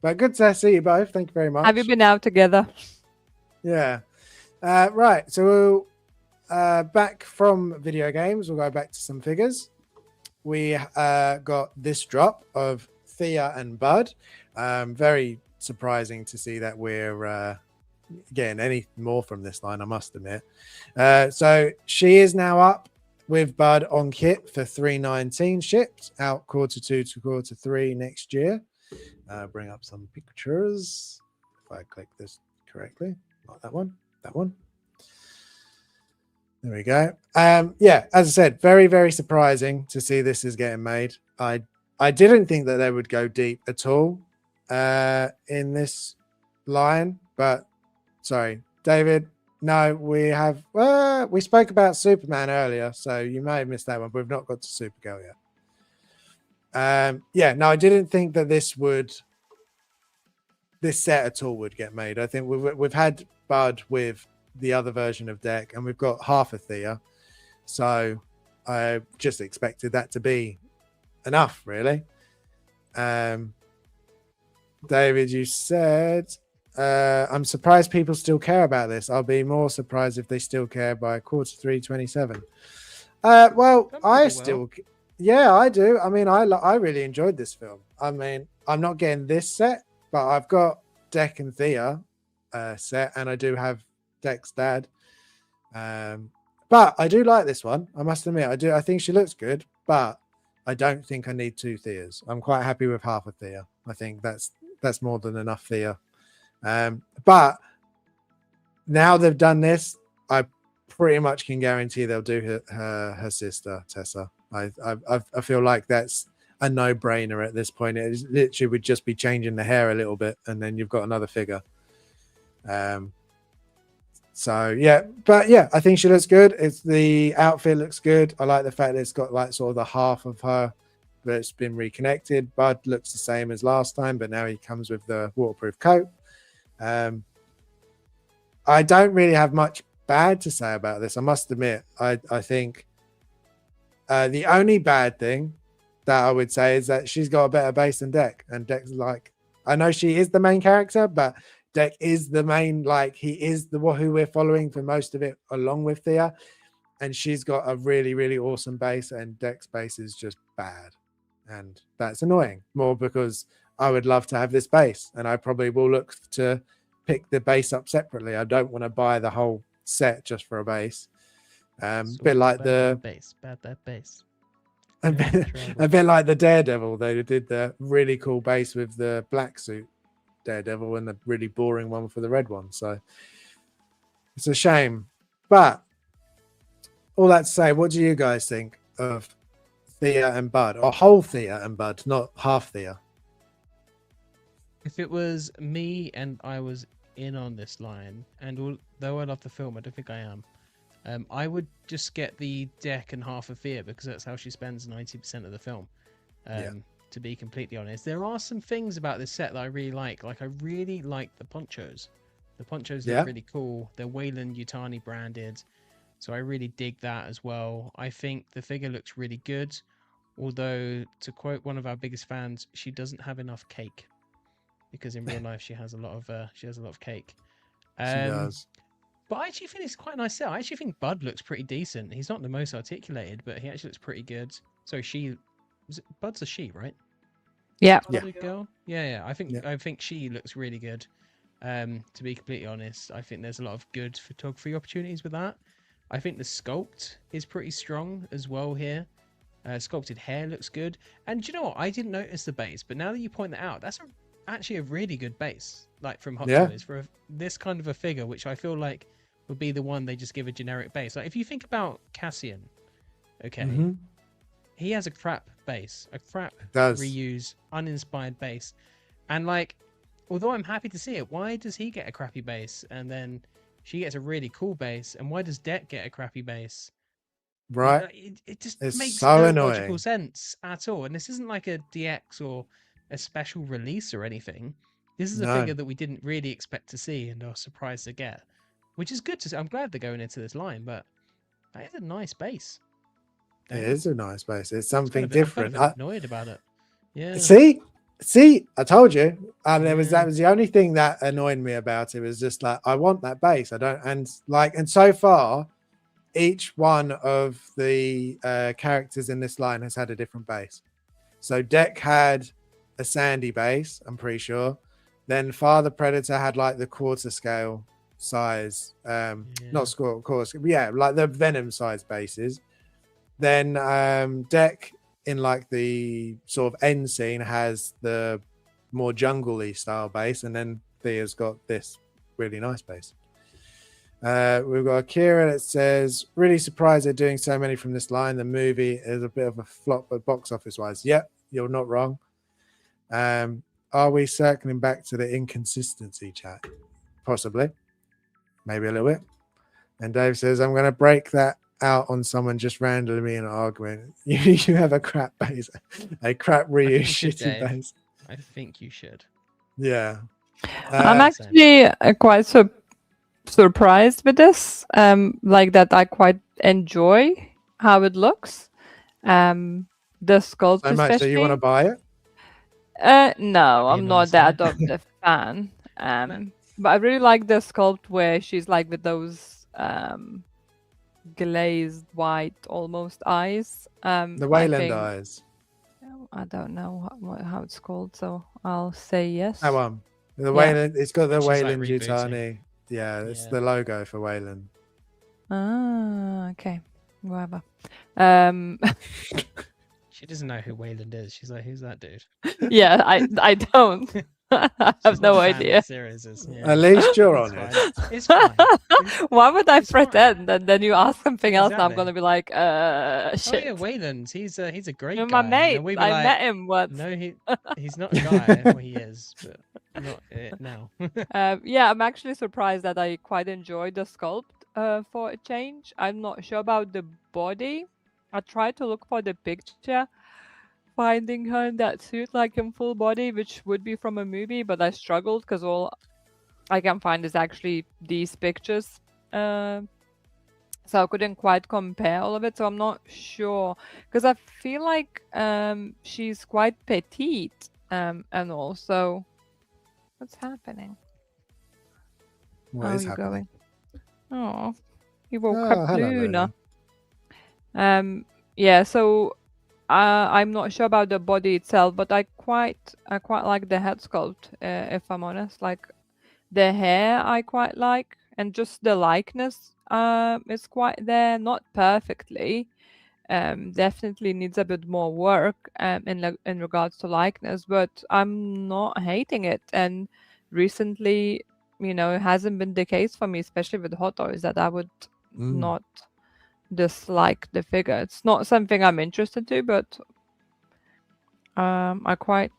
But good to see you both. Thank you very much.
Have you been out together?
Yeah. Right, so back from video games, we'll go back to some figures. We got this drop of Thea and Bud. Very surprising to see that we're getting any more from this line, I must admit. So she is now up with Bud on kit for $319, shipped out Q2 to Q3 next year. Bring up some pictures. If I click this correctly, not that one, that one. There we go. Yeah, as I said, very, very surprising to see this is getting made. I didn't think that they would go deep at all in this line, but sorry, David. No, we have. We spoke about Superman earlier, so you may have missed that one. But we've not got to Supergirl yet. Yeah, no, I didn't think that this set at all would get made. I think we've had Bud with the other version of Deck, and we've got half a Thea, so I just expected that to be enough, really. David, you said I'm surprised people still care about this. I'll be more surprised if they still care by Q3 27. Well, I still, yeah, I do. I mean, I really enjoyed this film. I mean, I'm not getting this set, but I've got Deck and Thea set, and I do have Deck's dad. But I do like this one. I must admit, I do. I think she looks good, but I don't think I need two Theas. I'm quite happy with half a Thea. I think that's more than enough Thea. But now they've done this, I pretty much can guarantee they'll do her sister Tessa. I feel like that's a no-brainer at this point. It literally would just be changing the hair a little bit, and then you've got another figure. So yeah, but yeah, I think she looks good. It's the outfit looks good. I like the fact that it's got like sort of the half of her that's been reconnected. Bud looks the same as last time, but now he comes with the waterproof coat. I don't really have much bad to say about this. I must admit, I think the only bad thing that I would say is that she's got a better base than Deck, and Deck's like, I know she is the main character, but Deck is the main, like he is the who we're following for most of it, along with Thea, and she's got a really, really awesome base, and Deck's base is just bad, and that's annoying. More because I would love to have this base, and I probably will look to pick the base up separately. I don't want to buy the whole set just for a base. Bit like the
base, bad base.
a bit like the Daredevil. They did the really cool base with the black suit Daredevil and the really boring one for the red one. So it's a shame. But all that to say, what do you guys think of Thea and Bud, or whole Thea and Bud, not half Thea?
If it was me and I was in on this line, and although I love the film, I don't think I am. I would just get the Deck and half of Thea, because that's how she spends 90% of the film. To be completely honest, there are some things about this set that I really like. Like, I really like the ponchos. The ponchos look really cool. They're Wayland Yutani branded, so I really dig that as well. I think the figure looks really good, although, to quote one of our biggest fans, she doesn't have enough cake, because in real life she has a lot of cake.
She does.
But I actually think it's quite a nice set. I actually think Bud looks pretty decent. He's not the most articulated, but he actually looks pretty good. So Bud's a she, right?
Yeah.
Bud's a girl? Yeah. I think she looks really good. To be completely honest, I think there's a lot of good photography opportunities with that. I think the sculpt is pretty strong as well here. Sculpted hair looks good. And do you know what? I didn't notice the base, but now that you point that out, that's actually a really good base, like from Hot Toys, for this kind of a figure, which I feel like would be the one they just give a generic base. Like, if you think about Cassian, he has a crap base, a crap reuse, uninspired base, and like, although I'm happy to see it, why does he get a crappy base and then she gets a really cool base, and why does Deck get a crappy base?
Right.
It just
it's
makes
so
no
annoying.
logical sense at all. And this isn't like a DX or a special release or anything. This is a figure that we didn't really expect to see and are surprised to get, which is good to see. I'm glad they're going into this line, but that is a nice base.
It is a nice base. It's something different.
I'm annoyed about it. Yeah.
See, I told you. That was the only thing that annoyed me about it. Was just like, I want that base. I don't, and so far, each one of the characters in this line has had a different base. So Deck had a sandy base, I'm pretty sure. Then Father Predator had like the quarter scale size, not score, of course, like the Venom size bases. Then Deck, in like the sort of end scene, has the more jungle-y style base, and then Thea's got this really nice base. We've got Akira that says, really surprised they're doing so many from this line. The movie is a bit of a flop, but box office wise, yep, you're not wrong. Are we circling back to the inconsistency chat? Possibly, maybe a little bit. And Dave says, I'm going to break that out on someone just randomly in an argument. You have a crap base, a crap reuse shitty base.
I think you should.
Yeah.
I'm actually quite surprised with this. Like that, I quite enjoy how it looks. The sculpt,
so much that you want to buy it?
No, I'm not that of the fan. But I really like the sculpt where she's like with those glazed white almost eyes.
The Wayland eyes.
I don't know how it's called, so I'll say yes.
That one. The Wayland. It's got the Wayland Yutani. Yeah, it's the logo for Wayland.
Ah, okay. Whatever.
She doesn't know who Wayland is. She's like, who's that dude?
Yeah, I don't. I have no idea.
At least you're on it.
It's fine.
Why would I pretend? And then you ask something else, and I'm gonna be like, shit.
Oh yeah, Wayland. He's a great guy.
My mate. I met him once.
No, he's not a guy. Well, he is, but not now.
Yeah, I'm actually surprised that I quite enjoyed the sculpt for a change. I'm not sure about the body. I tried to look for the picture, finding her in that suit, like in full body, which would be from a movie, but I struggled because all I can find is actually these pictures So I couldn't quite compare all of it. So I'm not sure because I feel like she's quite petite and also what's happening?
What
How
is
are you
happening?
going? Oh, you woke
Oh,
up,
hello,
Luna.
Luna.
Yeah. So I'm not sure about the body itself, but I quite like the head sculpt. If I'm honest, like the hair, I quite like, and just the likeness. Is quite there, not perfectly. Definitely needs a bit more work in regards to likeness, but I'm not hating it. And recently, it hasn't been the case for me, especially with hot toys, that I would not dislike the figure. It's not something I'm interested to, but I quite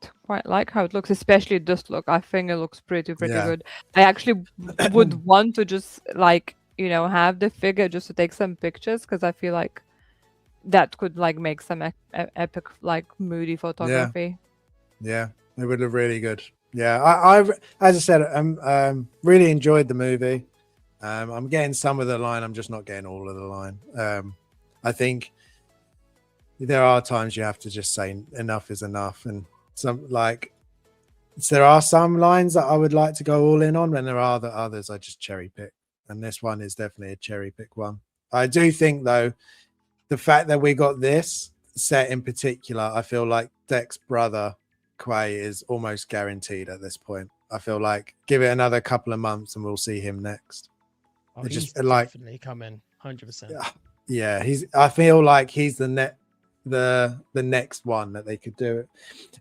like how it looks, especially this look. I think it looks pretty
Yeah.
good. I actually would want to just like have the figure just to take some pictures because I feel like that could like make some epic like moody photography.
Yeah, it would look really good. Yeah, I as I said, really enjoyed the movie. I'm getting some of the line. I'm just not getting all of the line. I think there are times you have to just say enough is enough, and there are some lines that I would like to go all in on, and there are the others I just cherry pick. And this one is definitely a cherry pick one. I do think though, the fact that we got this set in particular, I feel like Deck's brother Quay is almost guaranteed at this point. I feel like give it another couple of months and we'll see him next.
Oh,
It
he's
just like
definitely coming, 100%.
yeah, I feel like he's the next one that they could do it.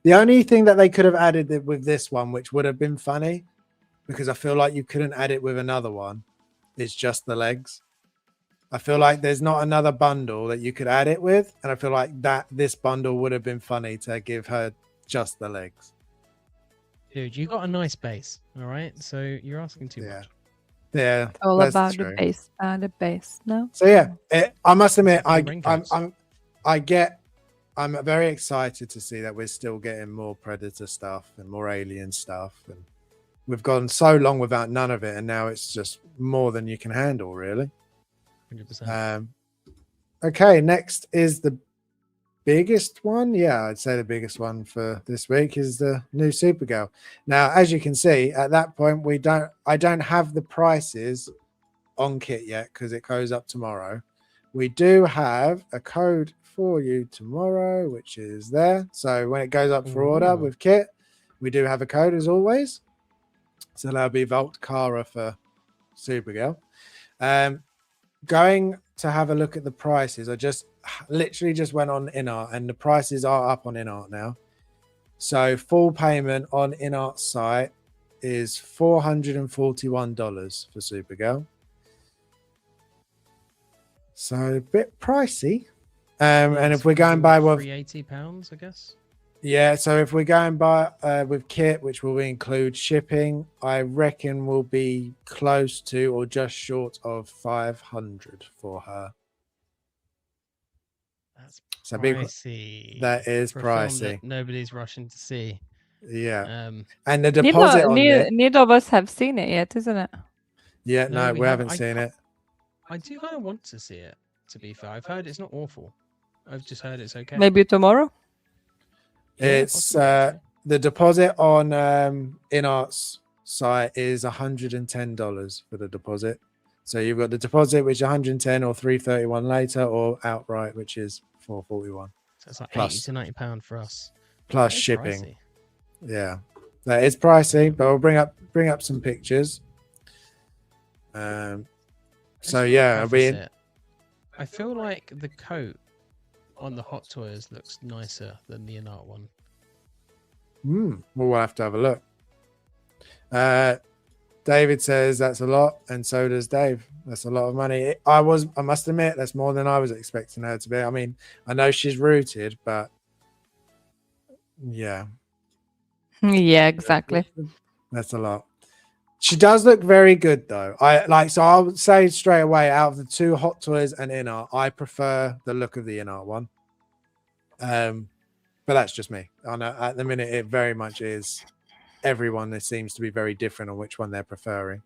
The only thing that they could have added with this one, which would have been funny, because I feel like you couldn't add it with another one, is just the legs. I feel like there's not another bundle that you could add it with, and I feel like this bundle would have been funny to give her just the legs.
Dude, you got a nice base, all right? So you're asking too much.
Yeah,
It's all
that's
about
true.
the base. No.
So yeah, I must admit,
Raincoats.
I'm very excited to see that we're still getting more Predator stuff and more Alien stuff, and we've gone so long without none of it, and now it's just more than you can handle, really.
100%.
Okay, next is the biggest one. Yeah, I'd say the biggest one for this week is the new Supergirl. Now, as you can see, at that point, I don't have the prices on kit yet because it goes up tomorrow. We do have a code for you tomorrow, which is there. So when it goes up for order with kit, we do have a code as always. So that'll be Vault Kara for Supergirl. Going to have a look at the prices. I literally just went on InArt and the prices are up on InArt now. So full payment on InArt's site is $441 for Supergirl. So a bit pricey. And if we're going by what
£380, I guess.
Yeah, so if we're going by with kit, which will include shipping, I reckon we'll be close to or just short of 500 for her.
That's
so
pricey.
That is
for a film
pricey.
that nobody's rushing to see.
Yeah. And the deposit
neither of us have seen it yet, isn't it?
Yeah, no, we haven't seen it.
I do kind of want to see it, to be fair. I've heard it's not awful. I've just heard it's okay.
Maybe tomorrow.
It's the deposit on InArt's site is $110 for the deposit. So you've got the deposit, which is 110 or 331 later, or outright, which is 441.
So it's like £80 to £90 for us.
Plus shipping. Pricey. Yeah, that is pricey, but we'll bring up some pictures. So yeah,
I feel like the coat on the Hot Toys looks nicer than the InArt one.
We'll have to have a look. David says that's a lot, and so does Dave. That's a lot of money. I must admit, that's more than I was expecting her to be. I mean, I know she's rooted, but yeah.
Yeah, exactly.
That's a lot. She does look very good though. So I would say straight away, out of the two Hot Toys and InArt, I prefer the look of the InArt one. But that's just me. I know at the minute it very much is. Everyone there seems to be very different on which one they're preferring.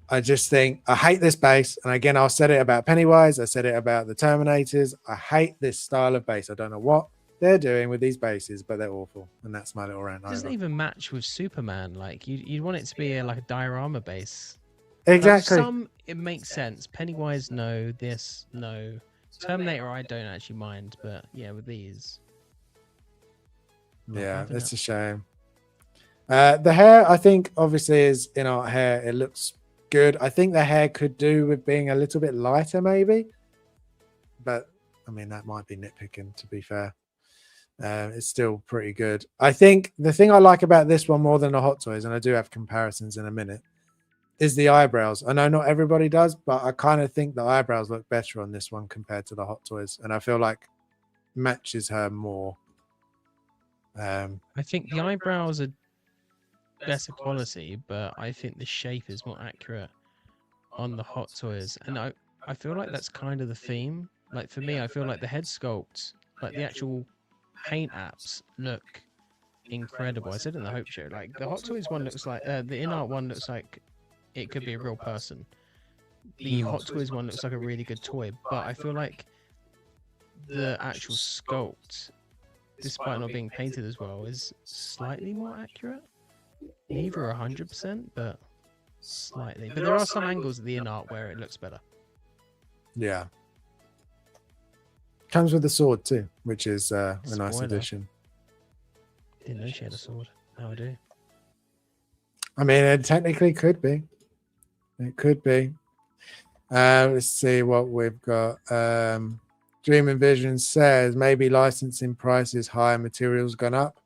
I just think I hate this base. And again, I said it about Pennywise. I said it about the Terminators. I hate this style of base. I don't know what they're doing with these bases, but they're awful. And that's my little rant
It doesn't
over.
even match with Superman. Like you'd want it to be like a diorama base.
Exactly.
Like some it makes sense. Pennywise, no. This, no. Terminator, I don't actually mind, but yeah, with these.
Yeah, it's a shame. The hair, I think, obviously is in our hair. It looks good. I think the hair could do with being a little bit lighter, maybe. But I mean, that might be nitpicking, to be fair. It's still pretty good. I think the thing I like about this one more than the Hot Toys, and I do have comparisons in a minute, is the eyebrows. I know not everybody does, but I kind of think the eyebrows look better on this one compared to the Hot Toys, and I feel like matches her more.
I think the eyebrows are better quality, but I think the shape is more accurate on the Hot Toys, and I feel like that's kind of the theme. Like for me, I feel like the head sculpt, like the actual paint apps, look incredible. I said in the Hope Show, like the Hot Toys one looks like the in-art one looks like it could be a real person. The Hot Toys one looks like a really good toy, but I feel like the actual sculpt, despite not being painted as well, is slightly more accurate. Neither 100%, but slightly. But there are some angles of the in-art where it looks better.
Yeah. Comes with a sword too, which is a nice addition.
Didn't know she had a sword. Now I do.
I mean, it technically could be. It could be. Let's see what we've got. Dream and Vision says maybe licensing prices higher, materials gone up.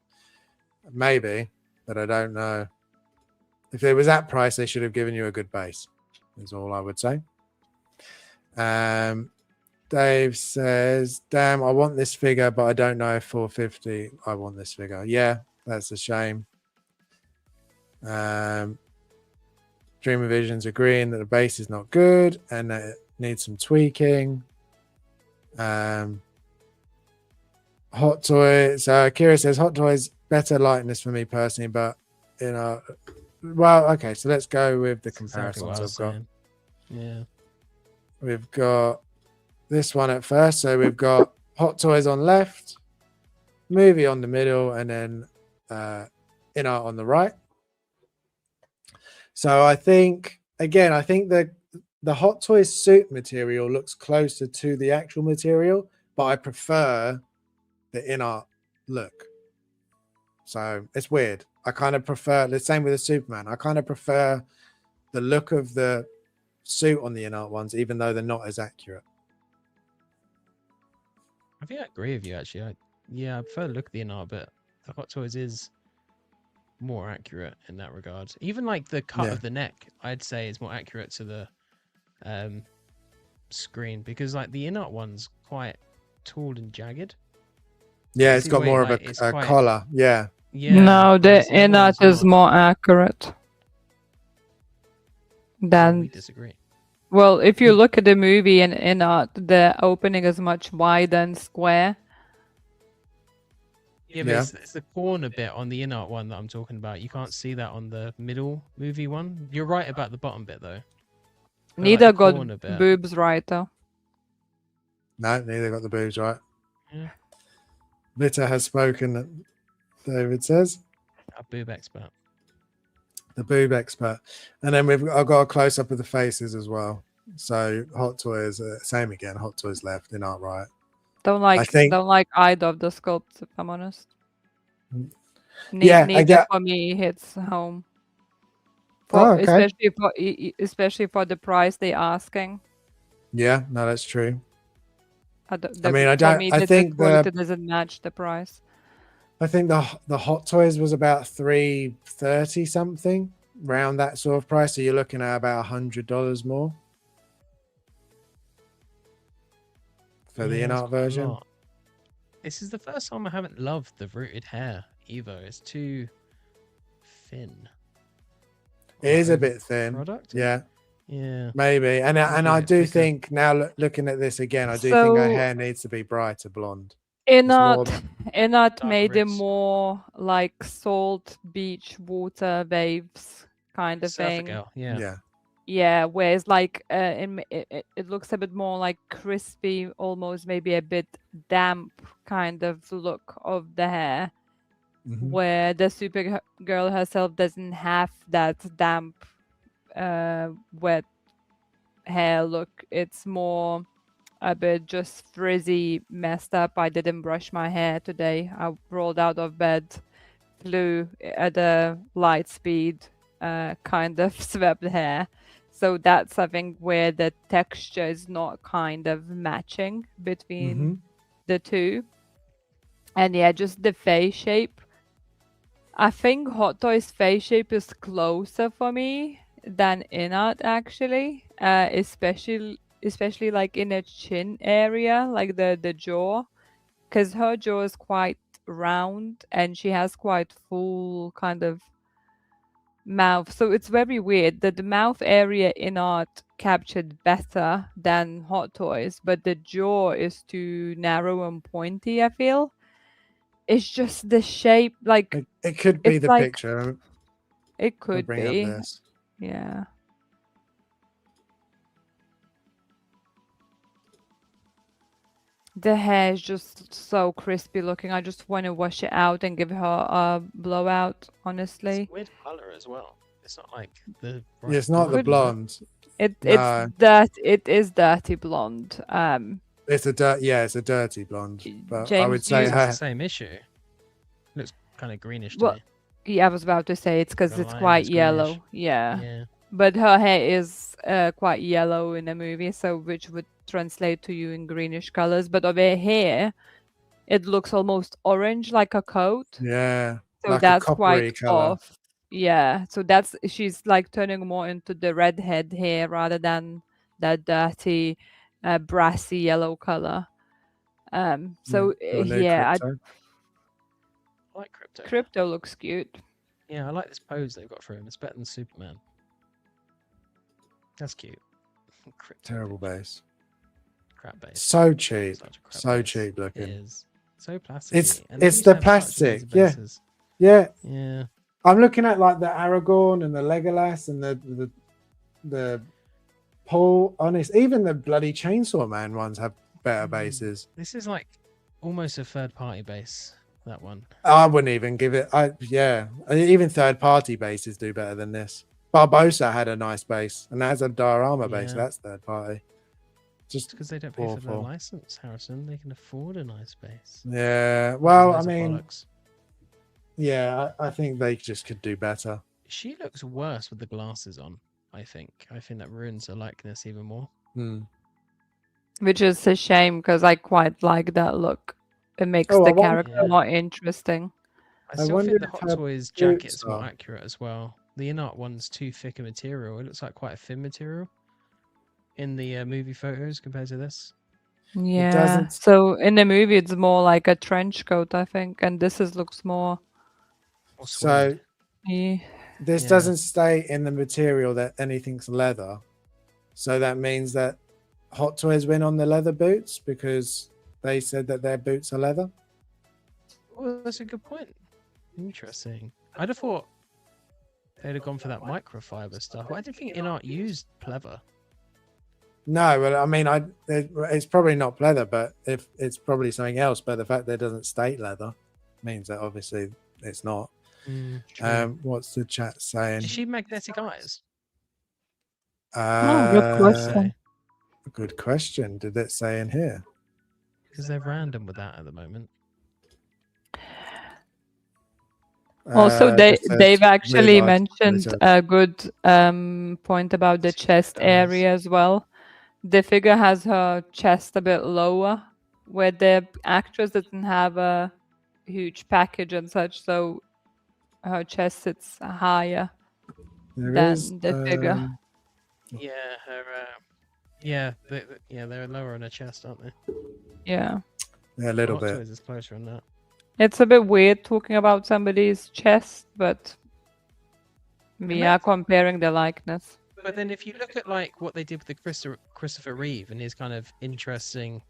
Maybe, but I don't know. If it was that price, they should have given you a good base. Is all I would say. Dave says, "Damn, I want this figure, but I don't know if 450. I want this figure. Yeah, that's a shame." Dream of Vision's agreeing that the base is not good and that it needs some tweaking. Hot Toys. Kira says Hot Toys better likeness for me personally, but you know, well, okay. So let's go with the comparisons I've got.
Yeah,
we've got this one at first. So we've got Hot Toys on left, movie on the middle, and then in-art on the right. So I think that the Hot Toys suit material looks closer to the actual material, but I prefer the in-art look. So it's weird. I kind of prefer the same with the Superman. I kind of prefer the look of the suit on the in-art ones, even though they're not as accurate.
I think I agree with you actually. I prefer the look of the in-art, but the Hot Toys is more accurate in that regard. Even like the cut of the neck, I'd say is more accurate to the screen, because like the in-art one's quite tall and jagged.
Yeah, it's got more of a collar. Yeah.
No, the in-art is more accurate than.
We disagree.
Well, if you look at the movie and in-art, the opening is much wider and square.
Yeah, but it's the corner bit on the in-art one that I'm talking about. You can't see that on the middle movie one. You're right about the bottom bit though.
Neither got boobs right though.
No, neither got the boobs right.
Yeah.
Vita has spoken, David says.
A boob expert.
The boob expert. And then I've got a close-up of the faces as well. So Hot Toys, same again. Hot Toys left, in-art right.
Don't like either of the sculpts, if I'm honest.
Yeah,
neither for me hits home. Especially for the price they're asking.
Yeah, no, that's true.
I think the quality doesn't match the price.
I think the Hot Toys was about $330 something, around that sort of price. So you're looking at about $100 more for the in-art version.
This is the first time I haven't loved the rooted hair either. It's too thin.
It is a bit thin.
Product?
Yeah.
Yeah.
Maybe. And I do think now looking at this again, I do think her hair needs to be brighter blonde.
In-art made it more like salt beach water waves kind of thing.
Yeah.
Yeah, whereas like it looks a bit more like crispy, almost maybe a bit damp kind of look of the hair, where the Supergirl herself doesn't have that damp, wet hair look. It's more a bit just frizzy, messed up. I didn't brush my hair today. I rolled out of bed, flew at a light speed, kind of swept hair. So that's I think where the texture is not kind of matching between the two. And yeah, just the face shape. I think Hot Toy's face shape is closer for me than Inart actually. Especially like in the chin area, like the jaw. Because her jaw is quite round and she has quite full kind of mouth. So it's very weird that the mouth area in art captured better than Hot Toys, but the jaw is too narrow and pointy, I feel. It's just the shape, like
it could be
it's
the
like,
picture.
it
I'll
could
bring up
be.
this.
Yeah. The hair is just so crispy looking. I just want to wash it out and give her a blowout,
It's
honestly.
a weird color as well. It's not like the.
Yeah, it's not the blonde.
It's it is dirty blonde.
It's a it's a dirty blonde. But I would
James,
say
It's
her.
the same issue. Looks kind of greenish to
well,
me.
yeah, I was about to say it's because
The
it's
line
quite
is
yellow.
greenish.
Yeah.
Yeah.
But her hair is quite yellow in the movie, so which would translate to you in greenish colors. But over here, it looks almost orange, like a coat.
Yeah,
So
like a
that's quite
coppery color.
off. Yeah. So she's like turning more into the redhead hair rather than that dirty, brassy yellow color. So
Your new
yeah,
Crypto.
I like Crypto.
Crypto looks cute.
Yeah, I like this pose they've got for him. It's better than Superman. That's cute.
Terrible base.
Crap base.
So cheap.
Such a crap
So
base.
cheap looking.
It is. So plastic.
It's the plastic. Yeah. Yeah.
Yeah.
I'm looking at like the Aragorn and the Legolas and the Paul. Honest, even the bloody Chainsaw Man ones have better bases.
This is like almost a third party base. That one.
I wouldn't even give it. Even third party bases do better than this. Barbosa had a nice base, and that has a diorama base. So that's third party. Just
because they don't pay for the license, Harrison. They can afford a nice base.
Yeah. Well, I
Loads of
mean,
bollocks.
yeah, I think they just could do better.
She looks worse with the glasses on. I think that ruins her likeness even more.
Which is a shame because I quite like that look. It makes the character more interesting.
I still think the Hot Toys jacket's more accurate as well. The in-art one's too thick a material. It looks like quite a thin material in the movie photos compared to this.
Yeah. So in the movie, it's more like a trench coat, I think, and this looks more.
So this doesn't state in the material that anything's leather. So that means that Hot Toys win on the leather boots because they said that their boots are leather.
Well, that's a good point. Interesting. I'd have thought they'd have gone for that microfiber stuff. I didn't think in-art used pleather.
No, well, I mean, it's probably not pleather, but if it's probably something else. But the fact that it doesn't state leather means that obviously it's not. What's the chat saying?
Is she magnetic eyes?
Good question.
Good question. Did it say in here?
Because they're random with that at the moment.
Also, they've actually mentioned a good point about the chest area as well. The figure has her chest a bit lower, where the actress doesn't have a huge package and such, so her chest sits higher than the figure.
Yeah, they're lower on her chest, aren't they?
Yeah.
Yeah, a little bit.
Is closer on that.
It's a bit weird talking about somebody's chest, but we are comparing the likeness.
But then if you look at like what they did with the Christopher Reeve and his kind of interesting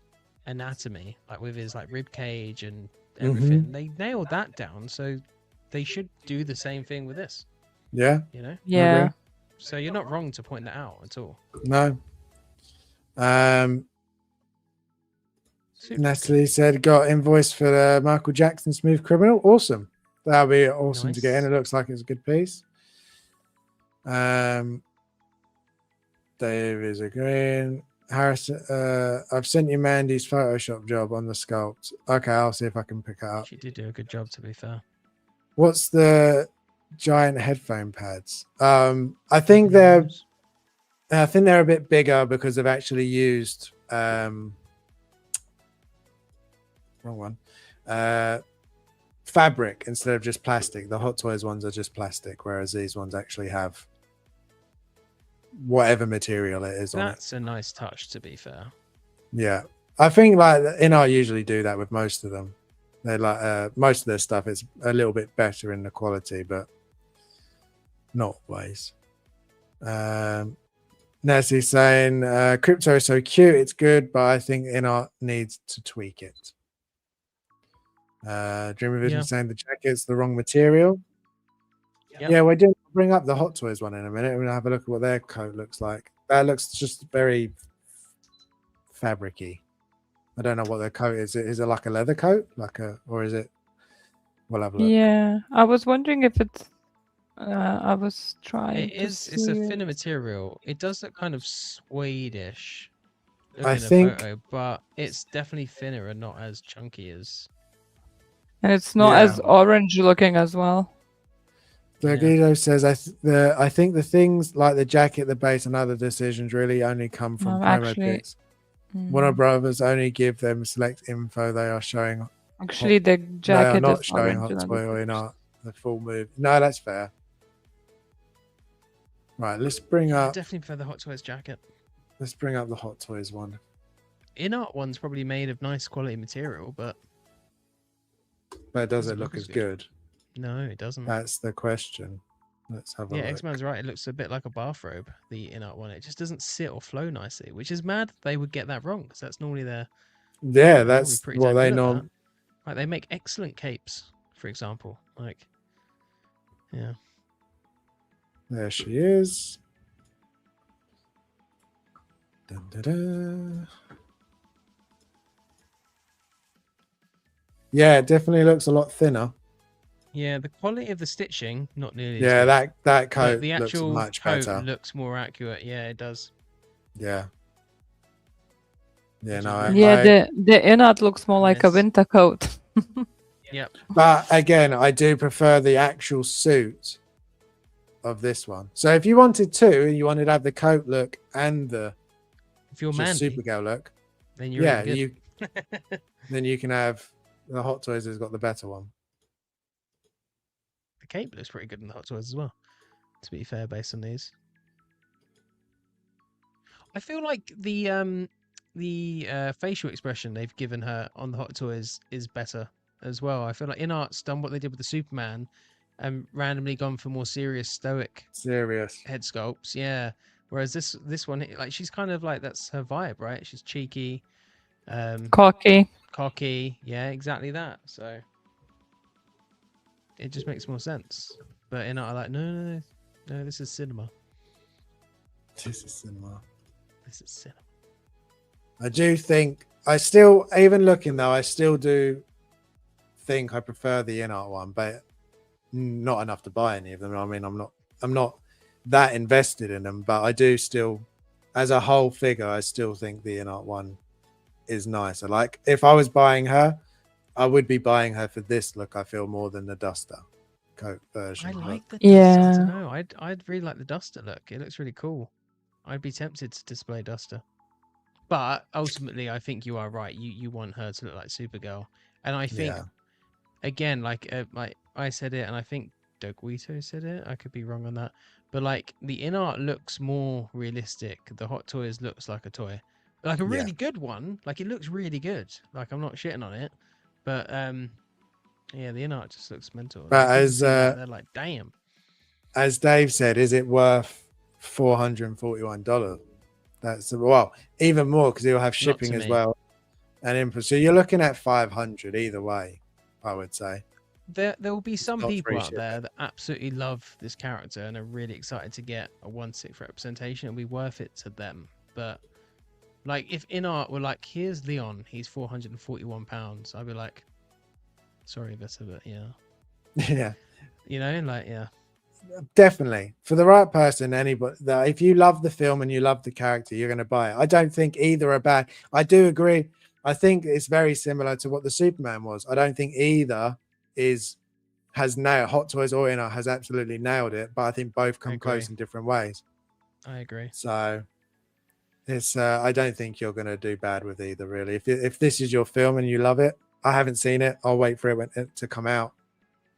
anatomy, like with his like rib cage and everything, they nailed that down. So they should do the same thing with this.
Yeah.
You know?
Yeah.
So you're not wrong to point that out at all.
No.
Super
Natalie
good.
said, got invoice for the Michael Jackson Smooth Criminal. Awesome. That'll be awesome to get in.
Nice.
It looks like it's a good piece. Dave is agreeing. Harris, I've sent you Mandy's Photoshop job on the sculpt. Okay, I'll see if I can pick it up.
She did do a good job, to be fair.
What's the giant headphone pads? I think they're a bit bigger because they've actually used wrong one. Fabric instead of just plastic. The Hot Toys ones are just plastic, whereas these ones actually have whatever material it is on it.
That's a nice touch, to be fair.
Yeah, I think like I usually do that with most of them. They like most of their stuff is a little bit better in the quality, but not always. Nancy's saying crypto is so cute, it's good, but I think InArt needs to tweak it. Dream Vision saying the jacket's the wrong material.
Yep.
Yeah, we're doing bring up the Hot Toys one in a minute. We're gonna have a look at what their coat looks like. That looks just very fabricy. I don't know what their coat is. Is it like a leather coat, or is it? We'll have a look.
Yeah, I was wondering if it's. I was trying.
It is. It's a thinner material. It does look kind of Swedish.
I think,
photo, but it's definitely thinner and not as chunky as.
And it's not as orange looking as well.
Guido says, I think the things like the jacket, the base, and other decisions really only come from promo pics. Warner Brothers only give them select info. They are showing.
Actually, the jacket
they are not
is
showing
orange.
Hot Toy or InArt the full move. No, that's fair. Right, let's bring up.
Definitely prefer the Hot Toys jacket.
Let's bring up the Hot Toys one.
InArt one's probably made of nice quality material, but
does it look as good?
No, it doesn't.
That's the question. Let's have a look.
X-Man's right. It looks a bit like a bathrobe, the InArt one. It just doesn't sit or flow nicely, which is mad they would get that wrong, because that's normally their.
Yeah, that's what they know.
Like, they make excellent capes, for example. Like, yeah.
There she is. Dun, dun, dun. Yeah, it definitely looks a lot thinner.
Yeah, the quality of the stitching, not nearly.
Yeah,
as good.
that coat
the actual
looks much
coat
better.
looks more accurate. Yeah, it does.
Yeah. Yeah,
the InArt looks more like a winter coat.
Yep.
But again, I do prefer the actual suit of this one. So if you wanted to, you wanted to have the coat look and the Supergirl look,
then you're really good.
Then you can have the Hot Toys has got the better one.
The cape looks pretty good in the Hot Toys as well, to be fair, based on these. I feel like the facial expression they've given her on the Hot Toys is better as well. I feel like InArt's done what they did with the Superman and randomly gone for more serious head sculpts. Yeah. Whereas this one, like, she's kind of like, that's her vibe, right? She's cheeky,
cocky.
Yeah, exactly that. So it just makes more sense. But InArt are like, no, this is cinema.
This is cinema. I do think even looking though, I still do think I prefer the InArt one, but not enough to buy any of them. I mean, I'm not that invested in them, but I do still, as a whole figure, I still think the InArt one is nicer. Like, if I was buying her, I would be buying her for this look, I feel, more than the Duster coat version.
I like the Duster.
Yeah.
I don't know. I'd really like the Duster look. It looks really cool. I'd be tempted to display Duster. But ultimately, I think you are right. You want her to look like Supergirl. And I think, again, like I said it, and I think Doguito said it. I could be wrong on that. But, like, the InArt looks more realistic. The Hot Toys looks like a toy. Like a really good one. Like, it looks really good. Like, I'm not shitting on it. But, yeah, the InArt just looks mental.
But
like,
as
they're like, damn.
As Dave said, is it worth $441? That's even more, because he'll have shipping as well and input. So you're looking at $500 either way, I would say.
there will be some
not
people
free
out there
shipping.
that absolutely love this character and are really excited to get a 1/6 representation. It'll be worth it to them. But like, if in art we're like, here's Leon, he's £441, I'd be like, sorry, Vita, but yeah,
Yeah,
you know, like, yeah,
definitely for the right person. Anybody that if you love the film and you love the character, you're going to buy it. I don't think either are bad. I do agree. I think it's very similar to what the Superman was. I don't think either has nailed Hot Toys or In Art has absolutely nailed it, but I think both
I
come
agree.
close in different ways.
I agree.
So it's I don't think you're going to do bad with either, really. If this is your film and you love it, I haven't seen it. I'll wait for it to come out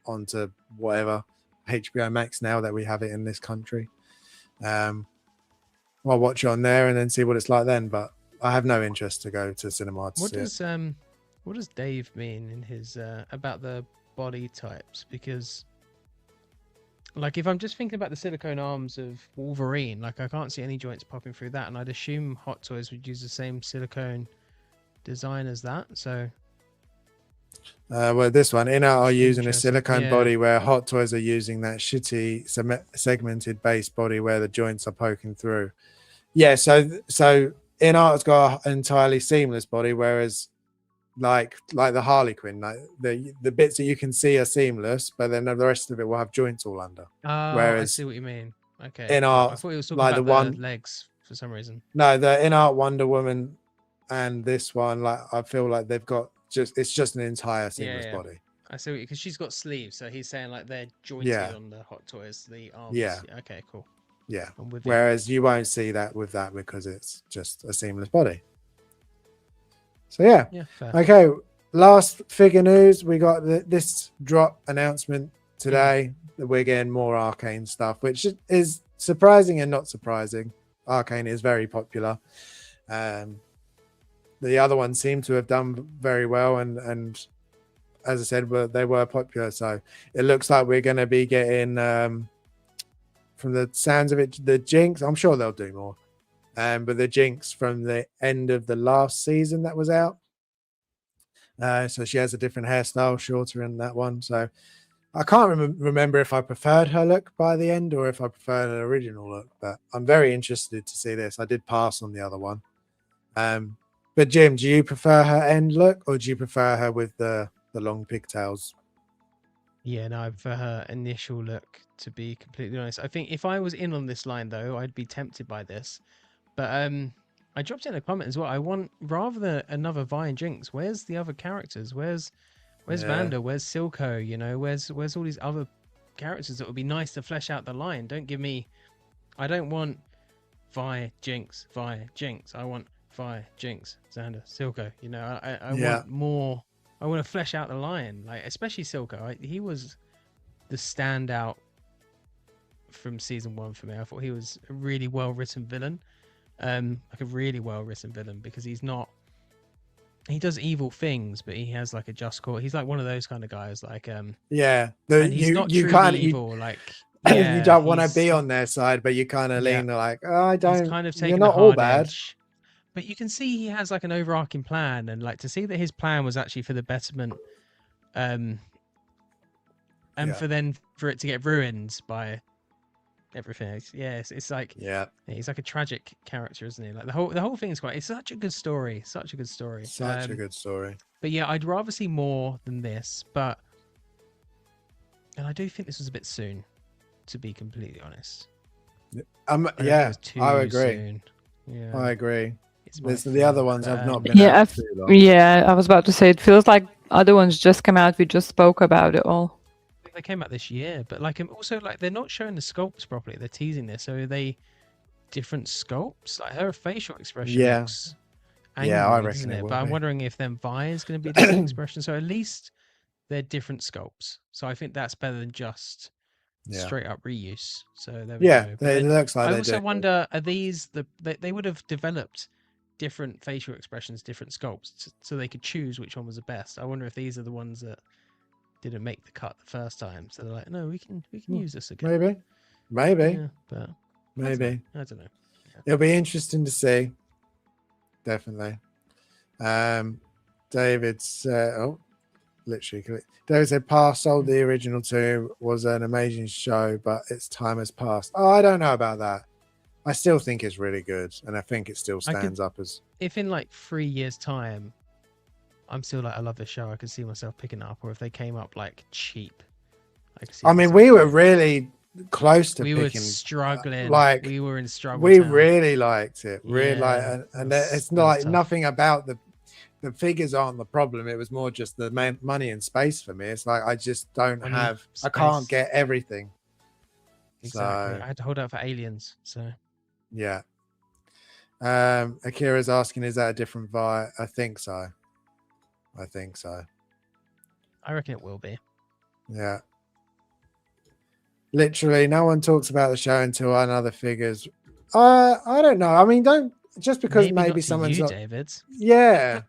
onto whatever HBO Max now that we have it in this country. I'll watch it on there and then see what it's like then. But I have no interest to go to cinema to see it.
What does Dave mean in his about the body types? Because like, if I'm just thinking about the silicone arms of Wolverine, like I can't see any joints popping through that, and I'd assume Hot Toys would use the same silicone design as that. So
Well, this one In Art are using a
interesting.
silicone
Yeah.
body, where Hot Toys are using that shitty segmented base body where the joints are poking through. Yeah, so In Art's got an entirely seamless body, whereas like the Harley Quinn, like the bits that you can see are seamless, but then the rest of it will have joints all under.
Oh, I
Whereas
see what you mean. Okay.
In
Cool.
Art,
I thought he was talking
like
about
the
the legs for some reason.
no, the In Art Wonder Woman and this one, like I feel like they've got it's just an entire seamless body.
I see what, because she's got sleeves, so he's saying like they're jointed on the Hot Toys, the arms.
Yeah.
Okay, cool.
Yeah.
I'm with
Whereas you won't see that with that because it's just a seamless body. So yeah.
Yeah. Fair.
Okay. Last figure news. We got this drop announcement today that we're getting more Arcane stuff, which is surprising and not surprising. Arcane is very popular. The other ones seem to have done very well, and as I said, they were popular. So it looks like we're going to be getting, from the sounds of it, the Jinx. I'm sure they'll do more, but the Jinx from the end of the last season that was out. So she has a different hairstyle, shorter in that one. So I can't remember if I preferred her look by the end or if I preferred her original look, but I'm very interested to see this. I did pass on the other one. But Jim, do you prefer her end look or do you prefer her with the long pigtails?
Yeah, no, I prefer her initial look, to be completely honest. I think if I was in on this line though, I'd be tempted by this. But I dropped in a comment as well. I want, rather than another Vi and Jinx, where's the other characters? Where's Vanda? Where's Silco? You know, where's all these other characters that would be nice to flesh out the line? Don't give me, I don't want Vi, Jinx, Vi, Jinx. I want Vi, Jinx, Xander, Silco. You know, I want more. I want to flesh out the line, like especially Silco. He was the standout from season 1 for me. I thought he was a really well written villain. Like a really well written villain, because he does evil things, but he has like a just cause. He's like one of those kind of guys, like and he's not truly evil. Like
you don't want to be on their side, but you kind of lean like, oh, I don't.
He's kind of taking
you're not
a hard
all bad.
edge, but you can see he has like an overarching plan, and like to see that his plan was actually for the betterment, and for it to get ruined by everything. It's like he's like a tragic character, isn't he? Like the whole thing is it's such a good story, such a good story. But yeah, I'd rather see more than this, and I do think this was a bit soon, to be completely honest.
I agree.
Yeah,
I agree. The other ones have not been out too long.
Yeah, I was about to say, it feels like other ones just come out. We just spoke about it all.
They came out this year, but like also like they're not showing the sculpts properly. They're teasing this, so are they different sculpts? Like her facial expression looks angry,
I reckon
isn't
it
it?
will
But I'm
be.
wondering if then Vi is going to be a different expression. So at least they're different sculpts. So I think that's better than just straight up reuse. So there we go.
It looks like
I also wonder, are these they would have developed different facial expressions, different sculpts, so they could choose which one was the best. I wonder if these are the ones that didn't make the cut the first time, so they're like, no, we can use this again.
Maybe,
yeah, but
maybe.
I don't know. Yeah.
It'll be interesting to see. Definitely. David's Literally. David said, "Past sold the original 2 was an amazing show, but its time has passed." Oh, I don't know about that. I still think it's really good, and I think it still stands up as.
If in like 3 years' time, I'm still like, I love this show, I could see myself picking it up, or if they came up like cheap, I could see.
I mean,
myself
we were
picking it up.
really close to
We
picking.
were struggling.
Like
we were in struggle.
we
town.
really liked it. Really,
Yeah,
and
that
it's
was
not like
tough.
nothing about the figures aren't the problem. It was more just the money and space for me. It's like I just don't
Money,
have. I can't
space.
get everything.
Exactly.
So
I had to hold out for aliens. So
yeah. Akira's asking, is that a different vibe? I think so. I think so.
I reckon it will be.
Yeah. Literally, no one talks about the show until another figures. I don't know. I mean, don't just because maybe
not to
someone's
you,
not.
David.
Yeah.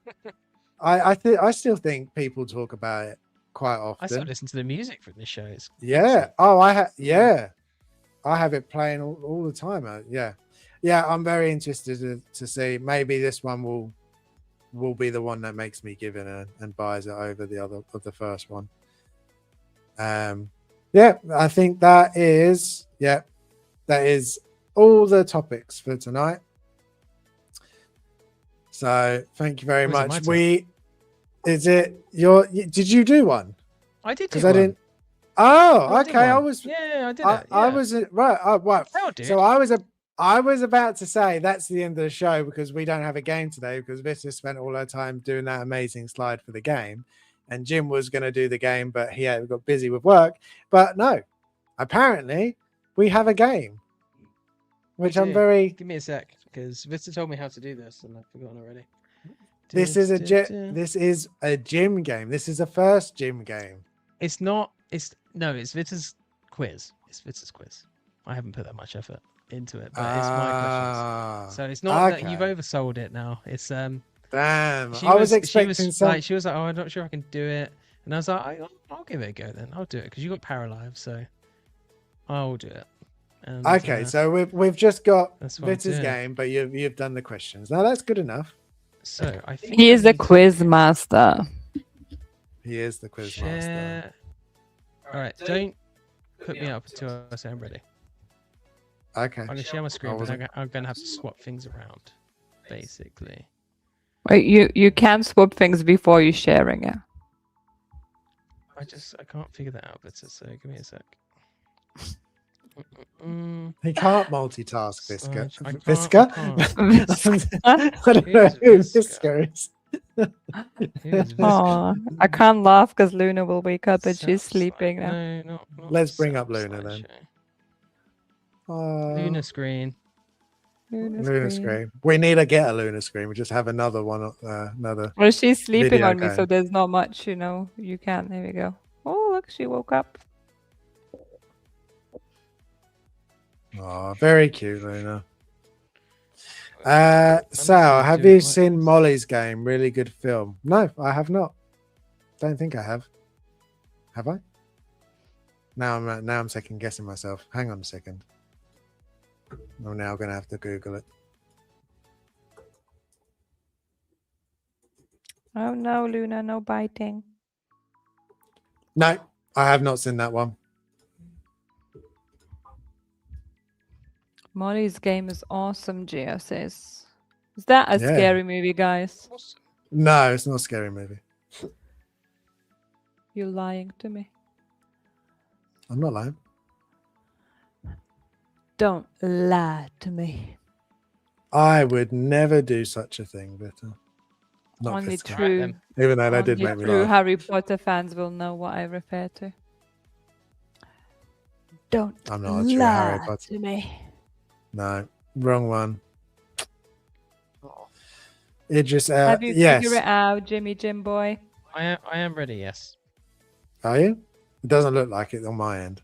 I still think people talk about it quite
I still
often.
listen to the music from the show. It's
Yeah.
excellent.
Oh, I have it playing all the time. Yeah. I'm very interested to see. Maybe this one will be the one that makes me give it and buys it over the first one. Yeah, I think that is all the topics for tonight. So thank you very much. Did you do one?
I did
because I didn't. Oh, okay. I did it. I was right. Oh, right. So I was about to say that's the end of the show because we don't have a game today because Vita spent all her time doing that amazing slide for the game, and Jim was going to do the game, but he got busy with work. But no, apparently we have a game, which I'm very.
Give me a sec because Vita told me how to do this and I've forgotten already.
This is a gym game. This is the first gym game.
It's not. It's Vita's quiz. It's Vita's quiz. I haven't put that much effort into it, but it's my questions. So it's not that you've oversold it now. It's
Damn. I was expecting something.
She was like, "Oh, I'm not sure I can do it," and I was like, "I'll give it a go then. I'll do it because you got Paralive, so I'll do it." And,
okay, so we've just got
Vita's
game, but you've done the questions. Now that's good enough.
So I think
he is the quiz master.
He is the quiz master.
All right, don't put me up until I say I'm ready.
Okay.
I'm gonna share my screen, but I'm gonna have to swap things around, basically.
Wait, you can swap things before you sharing it.
I can't figure that out, Vita. So give me a sec.
He can't multitask, Visca.
Visca?
I don't know who Visca is.
Oh, I can't laugh because Luna will wake up and she's sleeping now.
No,
let's bring up Luna then.
Luna screen.
Luna screen. We need to get a Luna screen. We just have another one. Another.
Well, she's sleeping on me, so there's not much, you can't. There we go. Oh, look, she woke up.
Oh, very cute, Luna. Sal, have you seen Molly's Game? Really good film. No, I have not. Don't think I have. Have I? Now I'm second guessing myself. Hang on a second. I'm now going to have to Google it.
Oh no, Luna, no biting.
No, I have not seen that one.
Molly's Game is awesome, Gio says. Is that a scary movie, guys?
No, it's not a scary movie.
You're lying to me.
I'm not lying.
Don't lie to me.
I would never do such a thing, but not
only
physical.
true.
Even though that did make me laugh.
Harry Potter fans will know what I refer to. Don't
I'm not a true Harry
lie
Potter.
to me.
No, wrong one. It just
have you figured it out, Jimmy Jim boy?
I am ready. Yes.
Are you? It doesn't look like it on my end.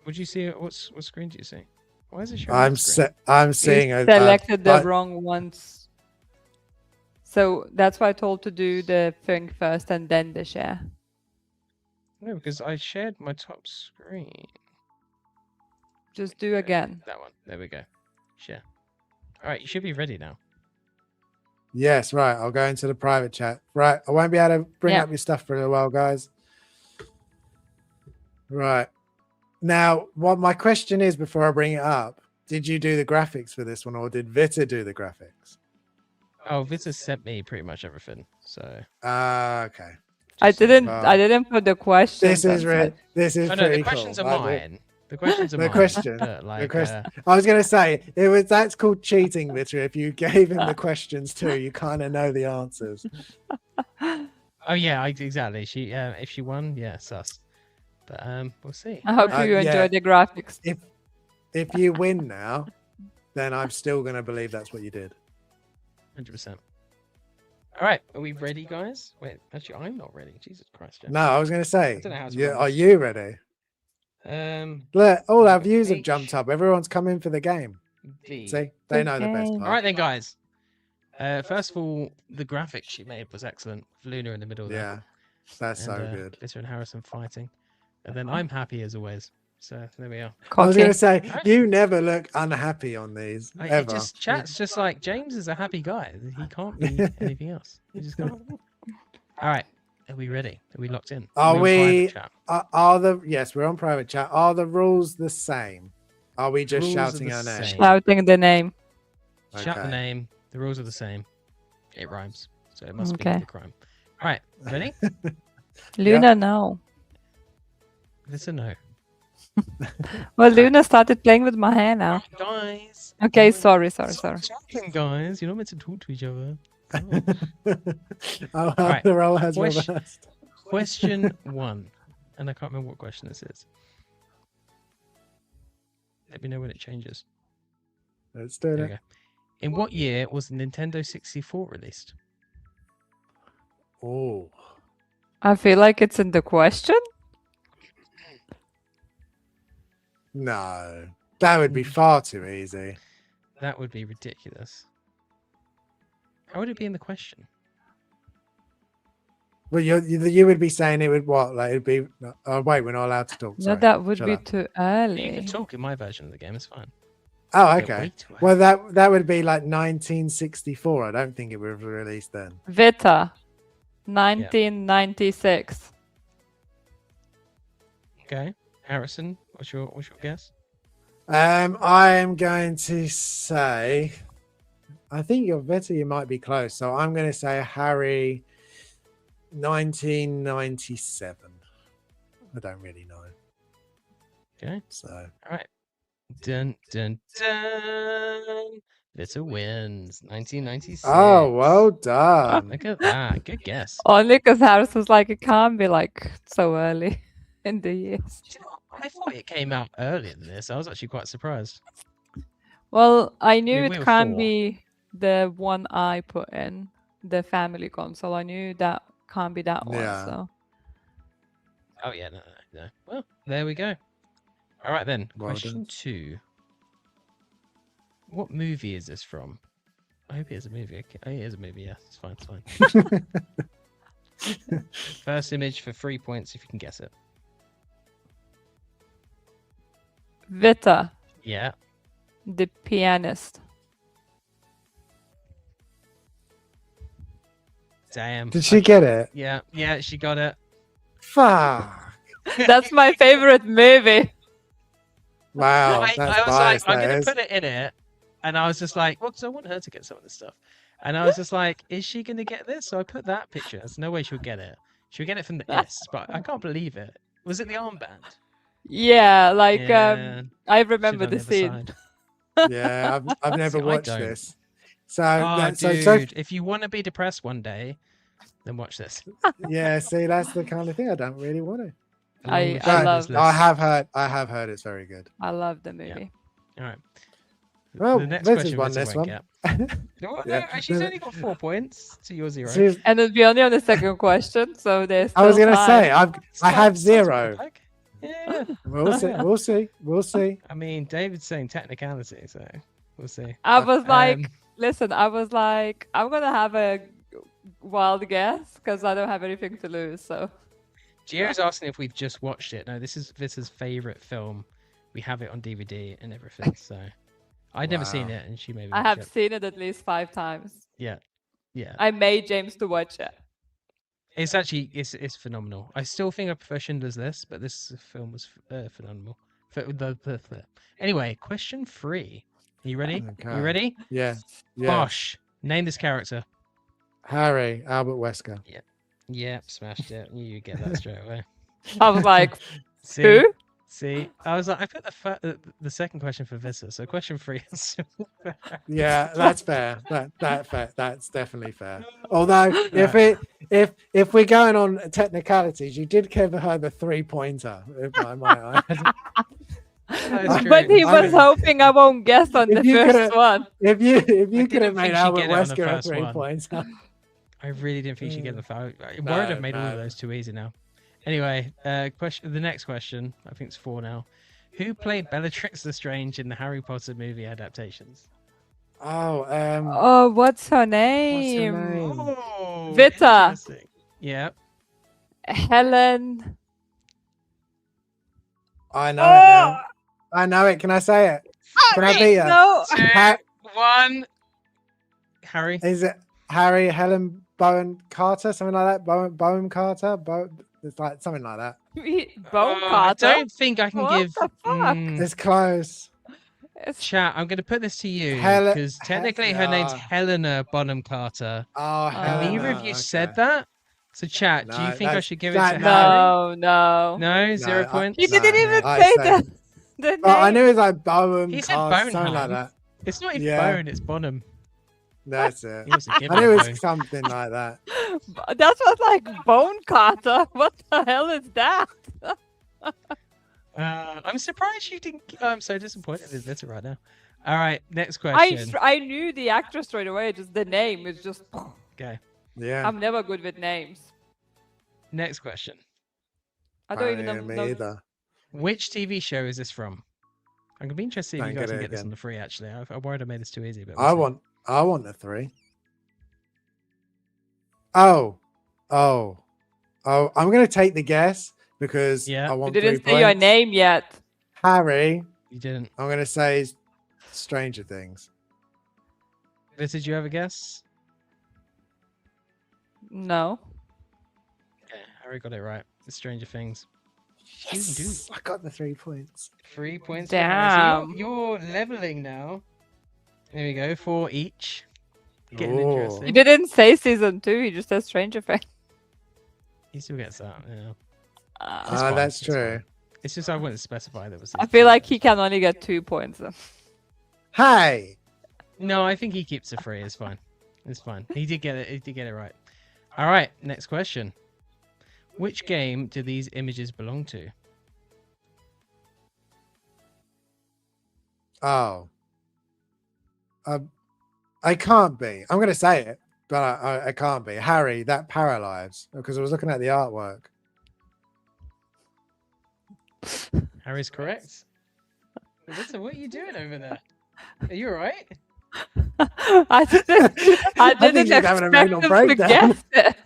Would you see it? What screen do you see? Why is it showing?
I'm seeing.
You selected the wrong ones. So that's why I told to do the thing first and then the share.
No, because I shared my top screen.
Just do again.
That one. There we go. Share. All right, you should be ready now.
Yes, right. I'll go into the private chat. Right. I won't be able to bring up your stuff for a little while, guys. Right. Now, what my question is before I bring it up, did you do the graphics for this one or did Vita do the graphics?
Oh, Vita sent me pretty much everything. So
Okay.
I didn't.
Well,
I didn't put the questions.
This is
inside.
this is
oh, no,
pretty
the questions
cool.
are mine. The questions are
The
mine.
question.
But, like,
the question. I was going to say that's called cheating, Vita. If you gave him the questions too, you kind of know the answers.
Oh yeah, exactly. She if she won, yeah, sus. But we'll see.
I hope
Right.
you enjoy the graphics.
If you win now, then I'm still going to believe that's what you did.
100%. All right, are we ready, guys? Wait, actually, I'm not ready. Jesus Christ, Jeff.
No, I was going to say,
I don't know how to run
are
this.
you ready? Look, all our views have jumped up. Everyone's come in for the game. See, they know the best part.
All right then, guys. First of all, the graphics she made was excellent. Luna in the middle there.
Yeah, that's so good.
Bitter and Harrison fighting. And then I'm happy as always. So there we are.
I was going to say, you never look unhappy on these, ever.
Chat's just like, James is a happy guy. He can't be anything else. He just can't. All right. Are we ready? Are we locked in?
Are we? Yes, we're on private chat. Are the rules the same? Are we just shouting our name?
Shouting the name.
Shout the name. The rules are the same. It rhymes, so it must be the crime. All right, ready?
Luna, no.
It's a no.
Well, Luna started playing with my hair now.
Guys.
Okay, sorry.
Chatting, guys. You're not meant to talk to each other.
Oh, right. The role has reversed.
Question 1, and I can't remember what question this is. Let me know when it changes.
Let's do it.
In what year was the Nintendo 64 released?
Oh.
I feel like it's in the question.
No, that would be far too easy.
That would be ridiculous. How would it be in the question?
Well, you would be saying it would what? Like it'd be. Oh wait, we're not allowed to talk.
No, that would be too early.
You can talk in my version of the game. It's fine.
Oh, okay. Well, that would be like 1964. I don't think it was released then.
Vita, 1996.
Okay, Harrison, what's your guess?
I am going to say. I think you're better. You might be close. So I'm going to say Harry, 1997. I don't really know.
Okay.
So.
All right. Dun dun dun. Vita wins. 1996.
Oh, well done.
Look at that. Good guess.
Only because Harris was like, it can't be like so early in the years.
I thought it came out earlier than this. I was actually quite surprised.
Well, I knew
we
it
were
can't
4.
be the one I put in, the family console. I knew that can't be that one. So.
Oh yeah, no. Well, there we go. All right then.
Well
Question 2. What movie is this from? I hope it is a movie. Okay. Oh, it is a movie. Yeah, it's fine. It's fine. First image for 3 points if you can guess it.
Vita.
Yeah.
The Pianist.
Damn.
Did she get it?
Yeah, she got it.
Fuck.
That's my favorite movie.
Wow,
I was
biased,
like, I'm going to put it in it. And I was just like, well, because I want her to get some of this stuff. And I was just like, is she going to get this? So I put that picture. There's no way she'll get it. She'll get it from the S, but I can't believe it. Was it the armband?
Yeah, like, I remember the scene.
Yeah, I've never watched this. So,
dude, if you want to be depressed one day, then watch this.
Yeah, see, that's the kind of thing I don't really want to.
I
have heard it's very good.
I love the movie.
Yeah. All right.
Well,
the next
Vince has
question
won this one.
No, she's only got 4 points to your 0.
And it'll be only on the second question, so there's.
I was gonna say I have 0.
Yeah.
We'll see.
I mean, David's saying technicality, so we'll see.
I was like, listen, I was like, I'm gonna have a wild guess because I don't have anything to lose. So.
Gio's asking if we've just watched it. No, this is Vita's favorite film. We have it on DVD and everything. So I'd never seen it, and she maybe.
I have seen it at least 5 times.
Yeah. Yeah,
I made James to watch it.
it's actually it's phenomenal. I still think I prefer Schindler's List, but this film was phenomenal. Anyway, question 3. Are you ready?
Okay.
You ready?
Yeah. Yes.
Bosh. Name this character.
Harry, Albert Wesker.
Yep, smashed it. You get that straight away.
I was like,
See,
who?
see. I was like, I put the second question for Vissa, so question 3 is.
Yeah, that's fair. Fair. That's definitely fair. Although, if we're going on technicalities, you did give her the 3-pointer. If I might add.
But he was hoping I won't guess on the first one.
If you
I
could have
didn't
made
think she'd
Albert
get it on the
Wesker a
first one.
3-pointer.
I really didn't think she'd get the foul. I'm
No,
worried I've made all
no.
of those too easy now. Anyway, question. The next question, I think it's 4 now. Who played Bellatrix Lestrange in the Harry Potter movie adaptations?
Oh,
Oh, what's her name?
name?
Oh,
Vita.
interesting. Yeah.
Helen.
I know it now. I know it. Can I say it? Can I beat her?
No.
2, 1. Harry.
Is it Harry, Helen Bowen Carter, something like that? Bowen Carter? It's like something like that.
Bone
I
Carter.
don't think I can
What
give.
the fuck?
It's close.
Chat. I'm going to put this to you
Helen-
because technically her name's Helena Bonham Carter.
Oh,
And neither of you said that. So, chat, do you
No,
think I
that's-
should give it to
that-
Harry?
No.
No, 0
I-
points.
He didn't even
I
say
say-
the name.
Well, I knew it was like Bowen
He said
Carter, something
Boneham.
like that.
It's not even
Yeah.
Bone, it's Bonham.
That's it.
He was a
I
given
knew it
Bone.
was something like that.
That was like Bone Carter. What the hell is that?
I'm surprised you didn't. I'm so disappointed in Vita right now. All right, next question.
I knew the actress straight away. Just the name is just.
Okay,
Yeah.
I'm never good with names.
next question.
I don't even
Me
know.
either.
Which TV show is this from? I'm gonna be interested if
Don't
you guys
get
can
it
get this on
again.
the free. Actually, I'm worried I made this too easy, but
I
we'll see.
want the 3. Oh. I'm gonna take the guess because
Yeah.
I
You
want
didn't
3
say your
points.
name yet.
Harry.
You didn't.
I'm gonna say Stranger Things.
Vita, did you have a guess?
No.
Okay, Harry got it right. It's Stranger Things.
Yes, I got the 3 points.
3 points. for Harry. So
Damn.
you're leveling now. There we go. 4 each. Getting
Ooh.
interesting.
He didn't say season 2. He just said Stranger Things.
He still gets that. Yeah.
Uh,
It's fine,
That's
it's fine.
true.
It's just I wouldn't specify that was.
I feel like he can only get 2 points.
Hey.
No, I think he keeps it free. It's fine. It's fine. He did get it. He did get it right. All right. Next question. Which game do these images belong to?
Oh. I can't be. I'm gonna say it, but I can't be. Harry, that Paralives, because I was looking at the artwork.
Harry's correct. Listen, what are you doing over there? Are you all right?
I didn't
think she's having a
expect
mental
him to
breakdown.
guess it.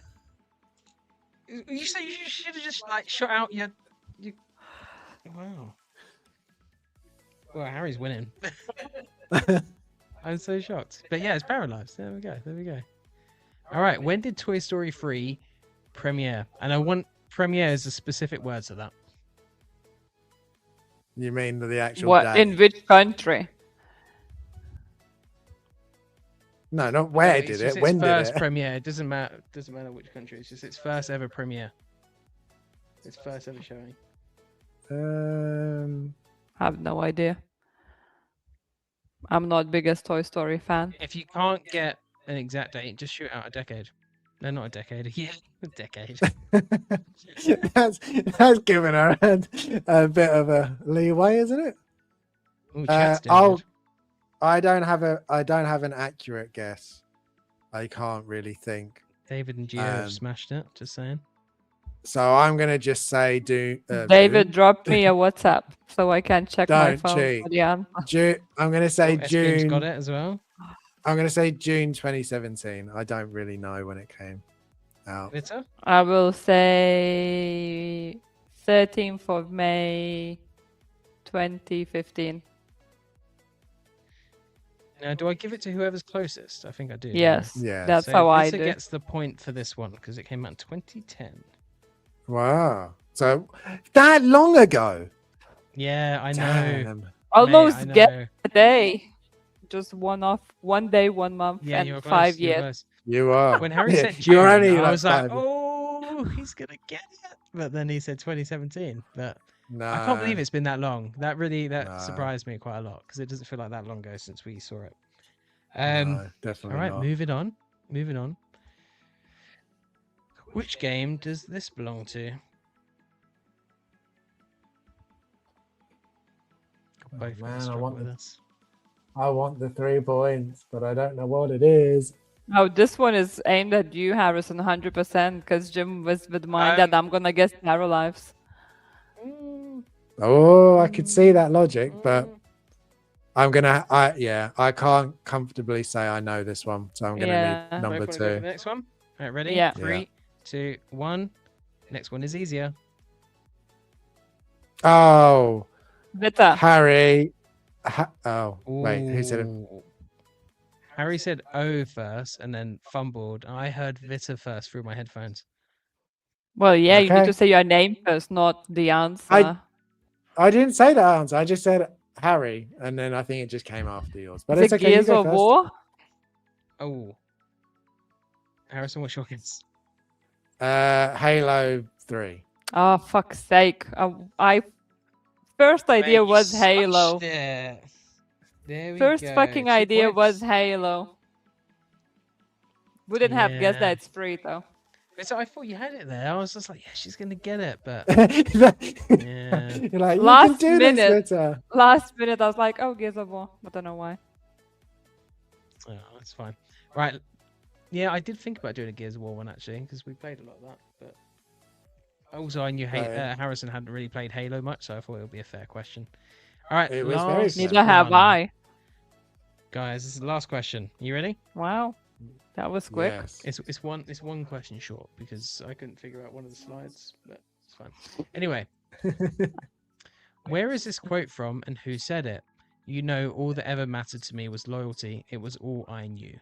You said you should have just like shot out your. Wow. Well, Harry's winning. I'm so shocked. But yeah, it's Paralives. There we go. There we go. All right. When did Toy Story 3 premiere? And I want premiere as a specific word to that.
You mean the actual
What
day?
in which country?
No, not where
It's
did
just
it.
its
When did
first
it?
premiere. It doesn't matter. Doesn't matter which country. It's just its first ever premiere. Its first ever showing.
I have no idea. I'm not biggest Toy Story fan.
If you can't get an exact date, just shoot out a decade. No, not a decade. A year. A decade.
that's giving her a bit of a leeway, isn't it?
Ooh, chat's doing good.
I don't have an accurate guess. I can't really think.
David and Gio have smashed it. Just saying.
So I'm gonna just say
David dropped me a WhatsApp so I can check my
Don't
phone
cheat.
for the answer.
I'm gonna say
Eskim's
June.
got it as well.
I'm gonna say June 2017. I don't really know when it came out.
Vita?
I will say 13th of May 2015.
Now, do I give it to whoever's closest? I think I do. don't I?
Yes,
Yes.
that's
So
how I
Vita
do.
gets the point for this one because it came out in 2010.
Wow. So that long ago.
Yeah, I know.
Damn.
Mate,
Almost
I
get
know.
a day. Just one day, 1 month,
Yeah, you were
and
close.
5
You were
years.
close.
You are.
When Harry said
You're
June,
only
I
like
was like,
5 years.
oh, he's gonna get it. But then he said 2017. But
No.
I can't believe it's been that long. That really
No.
surprised me quite a lot because it doesn't feel like that long ago since we saw it.
No,
All
definitely
right,
not.
moving on. Moving on. Which game does this belong to? Both of
man,
us
I
struggle
want
with
the-
this.
I want the 3 points, but I don't know what it is.
Oh, this one is aimed at you, Harrison, 100%, because Jim was with mine that I'm gonna guess Tarot Lives.
Oh, I could see that logic, but I'm gonna. I can't comfortably say I know this one, so I'm gonna
Yeah.
need number
Both wanna go for
2.
the next one. All right, ready?
Yeah.
3, 2, 1. Next one is easier.
Oh,
Vita.
Harry. Oh, wait, who said it?
Ooh. Harry said O first and then fumbled. I heard Vita first through my headphones.
Well, yeah, you need
Okay.
to say your name first, not the answer.
I didn't say that answer. I just said Harry, and then I think it just came after yours. But
Is
it's
it
okay. You
Gears
go
of
first.
War?
Oh. Harrison, what's your guess?
Halo 3.
Oh, fuck's sake. I first idea
Mate, you
was Halo.
smashed it. There we
First
go.
fucking
2
idea was
points.
Halo. Wouldn't have guessed
Yeah.
that it's free though.
So I thought you had it there. I was just like, yeah, she's gonna get it, but
You're
yeah.
like, you
Last
can do
minute.
this, Vita.
Last minute, I was like, oh, Gears of War. I don't know why.
Oh, that's fine. Right. Yeah, I did think about doing a Gears of War one actually, because we played a lot of that. But also, I knew
Right.
Harrison hadn't really played Halo much, so I thought it would be a fair question. All right,
It was very
last
fair.
Neither have
one.
I.
Guys, this is the last question. You ready?
Wow. That was quick.
Yes.
It's one question short because I couldn't figure out one of the slides, but it's fine. Anyway, where is this quote from and who said it? You know, all that ever mattered to me was loyalty. It was all I knew.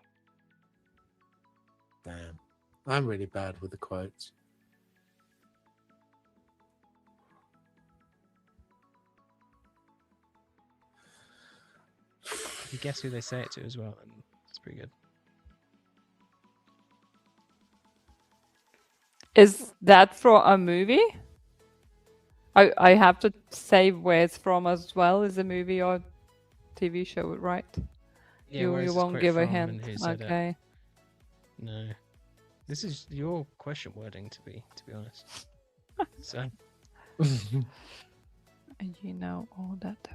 Damn. I'm really bad with the quotes.
If you guess who they say it to as well, then it's pretty good.
Is that from a movie? I have to say where it's from as well. Is a movie or TV show, right?
Yeah, where is
you
this
won't
quote
give a
from and
hint.
who said it?
Okay.
No, this is your question wording to be honest. So
And you know all that.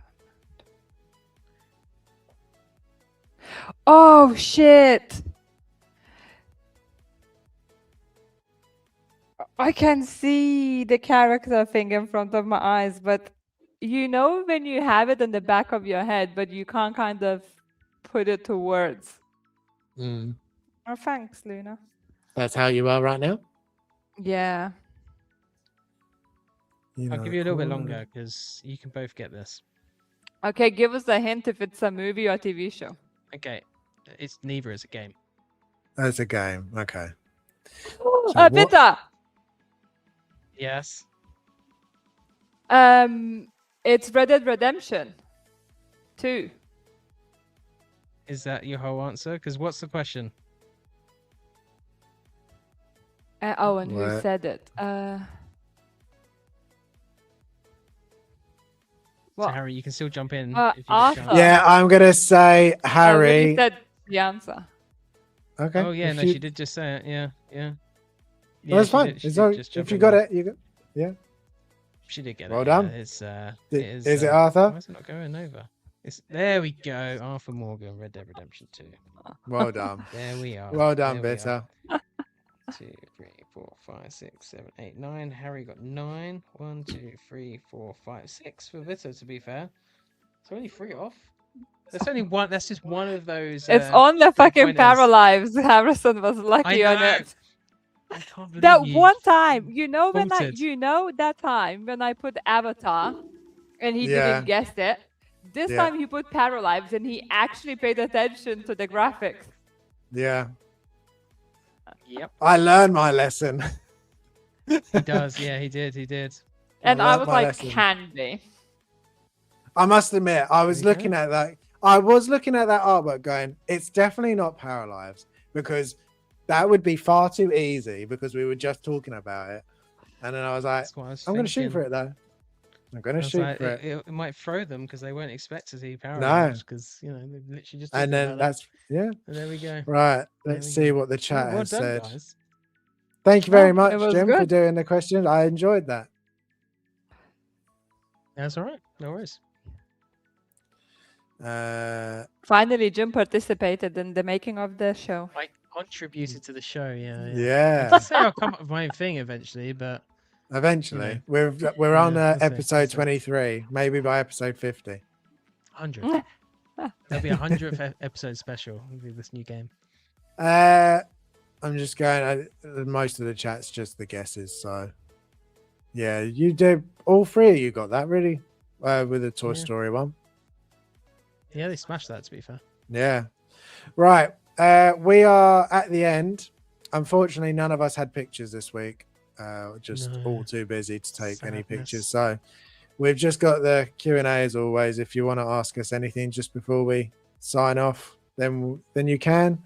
Oh shit! I can see the character thing in front of my eyes, but you know when you have it in the back of your head, but you can't kind of put it to words.
Mm.
Oh, thanks, Luna.
That's how you are right now?
Yeah.
You
I'll
know,
give you a little bit
all
longer because you can both get this.
Okay, give us a hint if it's a movie or TV show.
Okay, it's neither is a game.
That's a game. Okay. So what-
Vita!
Yes.
It's Red Dead Redemption 2.
Is that your whole answer? Because what's the question?
Oh, and who
What?
said it?
So
What?
Harry, you can still jump in.
Uh,
if you get a
Arthur.
chance.
Yeah, I'm gonna say Harry.
Lily said the answer.
Okay.
Oh yeah,
if
no,
you-
she did just say it. Yeah, yeah.
Well, that's
she
fine.
did- she
It's
did
all,
just jump
if you
in
got
there.
it, you got. Yeah.
She did get
Well
it.
done.
Yeah. It's
Is it Arthur?
Why is it not going over? It's there. We go. Arthur Morgan, Red Dead Redemption 2.
Well done.
There we are.
Well done,
There we
Bitter.
are. 2, 3, 4, 5, 6, 7, 8, 9. Harry got 9. 1, 2, 3, 4, 5, 6 for Vito, to be fair. So only 3 off. That's only one. That's just one of those.
It's on the fucking
pointers.
Paralives. Harrison was
I
lucky on
know.
it.
I can't believe
That
you.
one time, you know
faulted.
that time when I put Avatar and he
Yeah.
didn't guess it. This
Yeah.
time he put Paralives and he actually paid attention to the graphics.
Yeah.
Yep.
I learned my lesson.
He does. Yeah, he did. He did.
And I
learnt
was
my
like,
lesson.
can be.
I must admit, I was
There you
looking
go.
at that. I was looking at that artwork going, it's definitely not Paralives, because that would be far too easy because we were just talking about it. And then I was like,
That's what I was
I'm going to shoot
thinking.
for it though. I'm going
I
to
was
shoot
like,
for it.
it might throw them because they won't expect to see power
No.
because you know they've literally just
And
talking
then
about
that's, yeah.
that. And there we go.
Right.
There
Let's
we
see
go.
what the chat
well
has
done,
said.
guys.
Thank you very
It
much,
was
Jim, for
good.
doing the question. I enjoyed that.
That's all right. No worries.
Finally, Jim participated in the making of the show.
I contributed to the show. Yeah.
Yeah.
I say I'll come up with my own thing eventually, but
Eventually.
You
We're on
yeah, we'll see,
episode
we'll see.
23, maybe by episode 50.
100. There'll be a 100th episode special with this new game.
I'm just going. Most of the chat's just the guesses. So, yeah, you did. All three of you got that really with the Toy
Yeah.
Story one.
Yeah, they smashed that. To be fair.
Yeah. Right. We are at the end. Unfortunately, none of us had pictures this week. Just
No.
all too busy to take any
Sadness.
pictures. So we've just got the Q&A as always. If you want to ask us anything just before we sign off, then you can.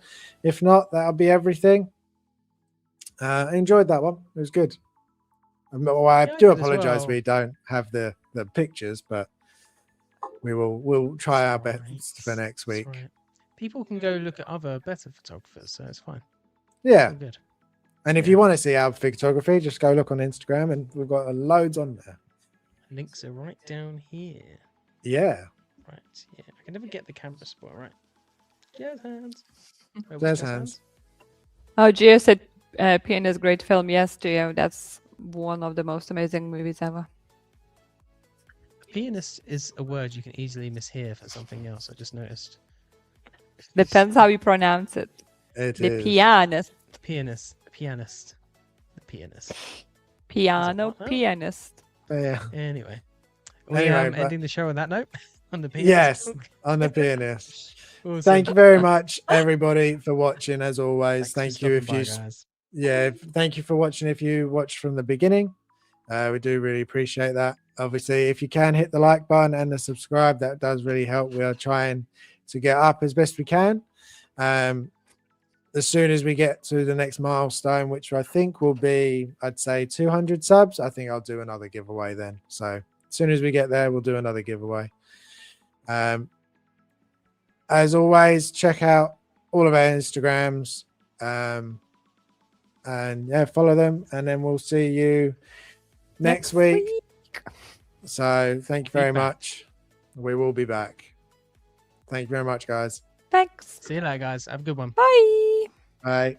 If not, that'll be everything. I enjoyed that one. It was good. Well, I
Yeah, I
do
did as
apologize
well.
we don't have the pictures, but we'll try our
It's
best for
alright,
next
it's
week.
alright. People can go look at other better photographers, so it's fine.
Yeah.
All good.
And if
Yeah.
you want to see our photography, just go look on Instagram and we've got loads on there.
Links are right down here.
Yeah.
Right. Yeah. I can never get the camera spot right. Jazz hands. Wait,
Jazz
what's
hands.
Oh, Gio said Pianist great film. Yes, Gio, that's one of the most amazing movies ever.
Pianist is a word you can easily mishear for something else. I just noticed.
Depends how you pronounce it.
It
The
is.
pianist.
The pianist. The pianist. The pianist.
Piano
what now?
pianist.
Yeah.
Anyway. We
Anyway, but-
ending the show on that note. On the pianist.
Yes, on the pianist.
Awesome.
Thank you very much, everybody, for watching. As always,
Thanks
thank
for
you if
stopping
you,
by, guys.
thank you for watching. If you watched from the beginning, we do really appreciate that. Obviously, if you can hit the like button and the subscribe, that does really help. We are trying to get up as best we can. As soon as we get to the next milestone, which I think will be, I'd say 200 subs, I think I'll do another giveaway then. So as soon as we get there, we'll do another giveaway. As always, check out all of our Instagrams and yeah, follow them, and then we'll see you next week. So thank you very much. We will be back. Thank you very much, guys.
Thanks.
See you later, guys. Have a good one.
Bye.
Bye.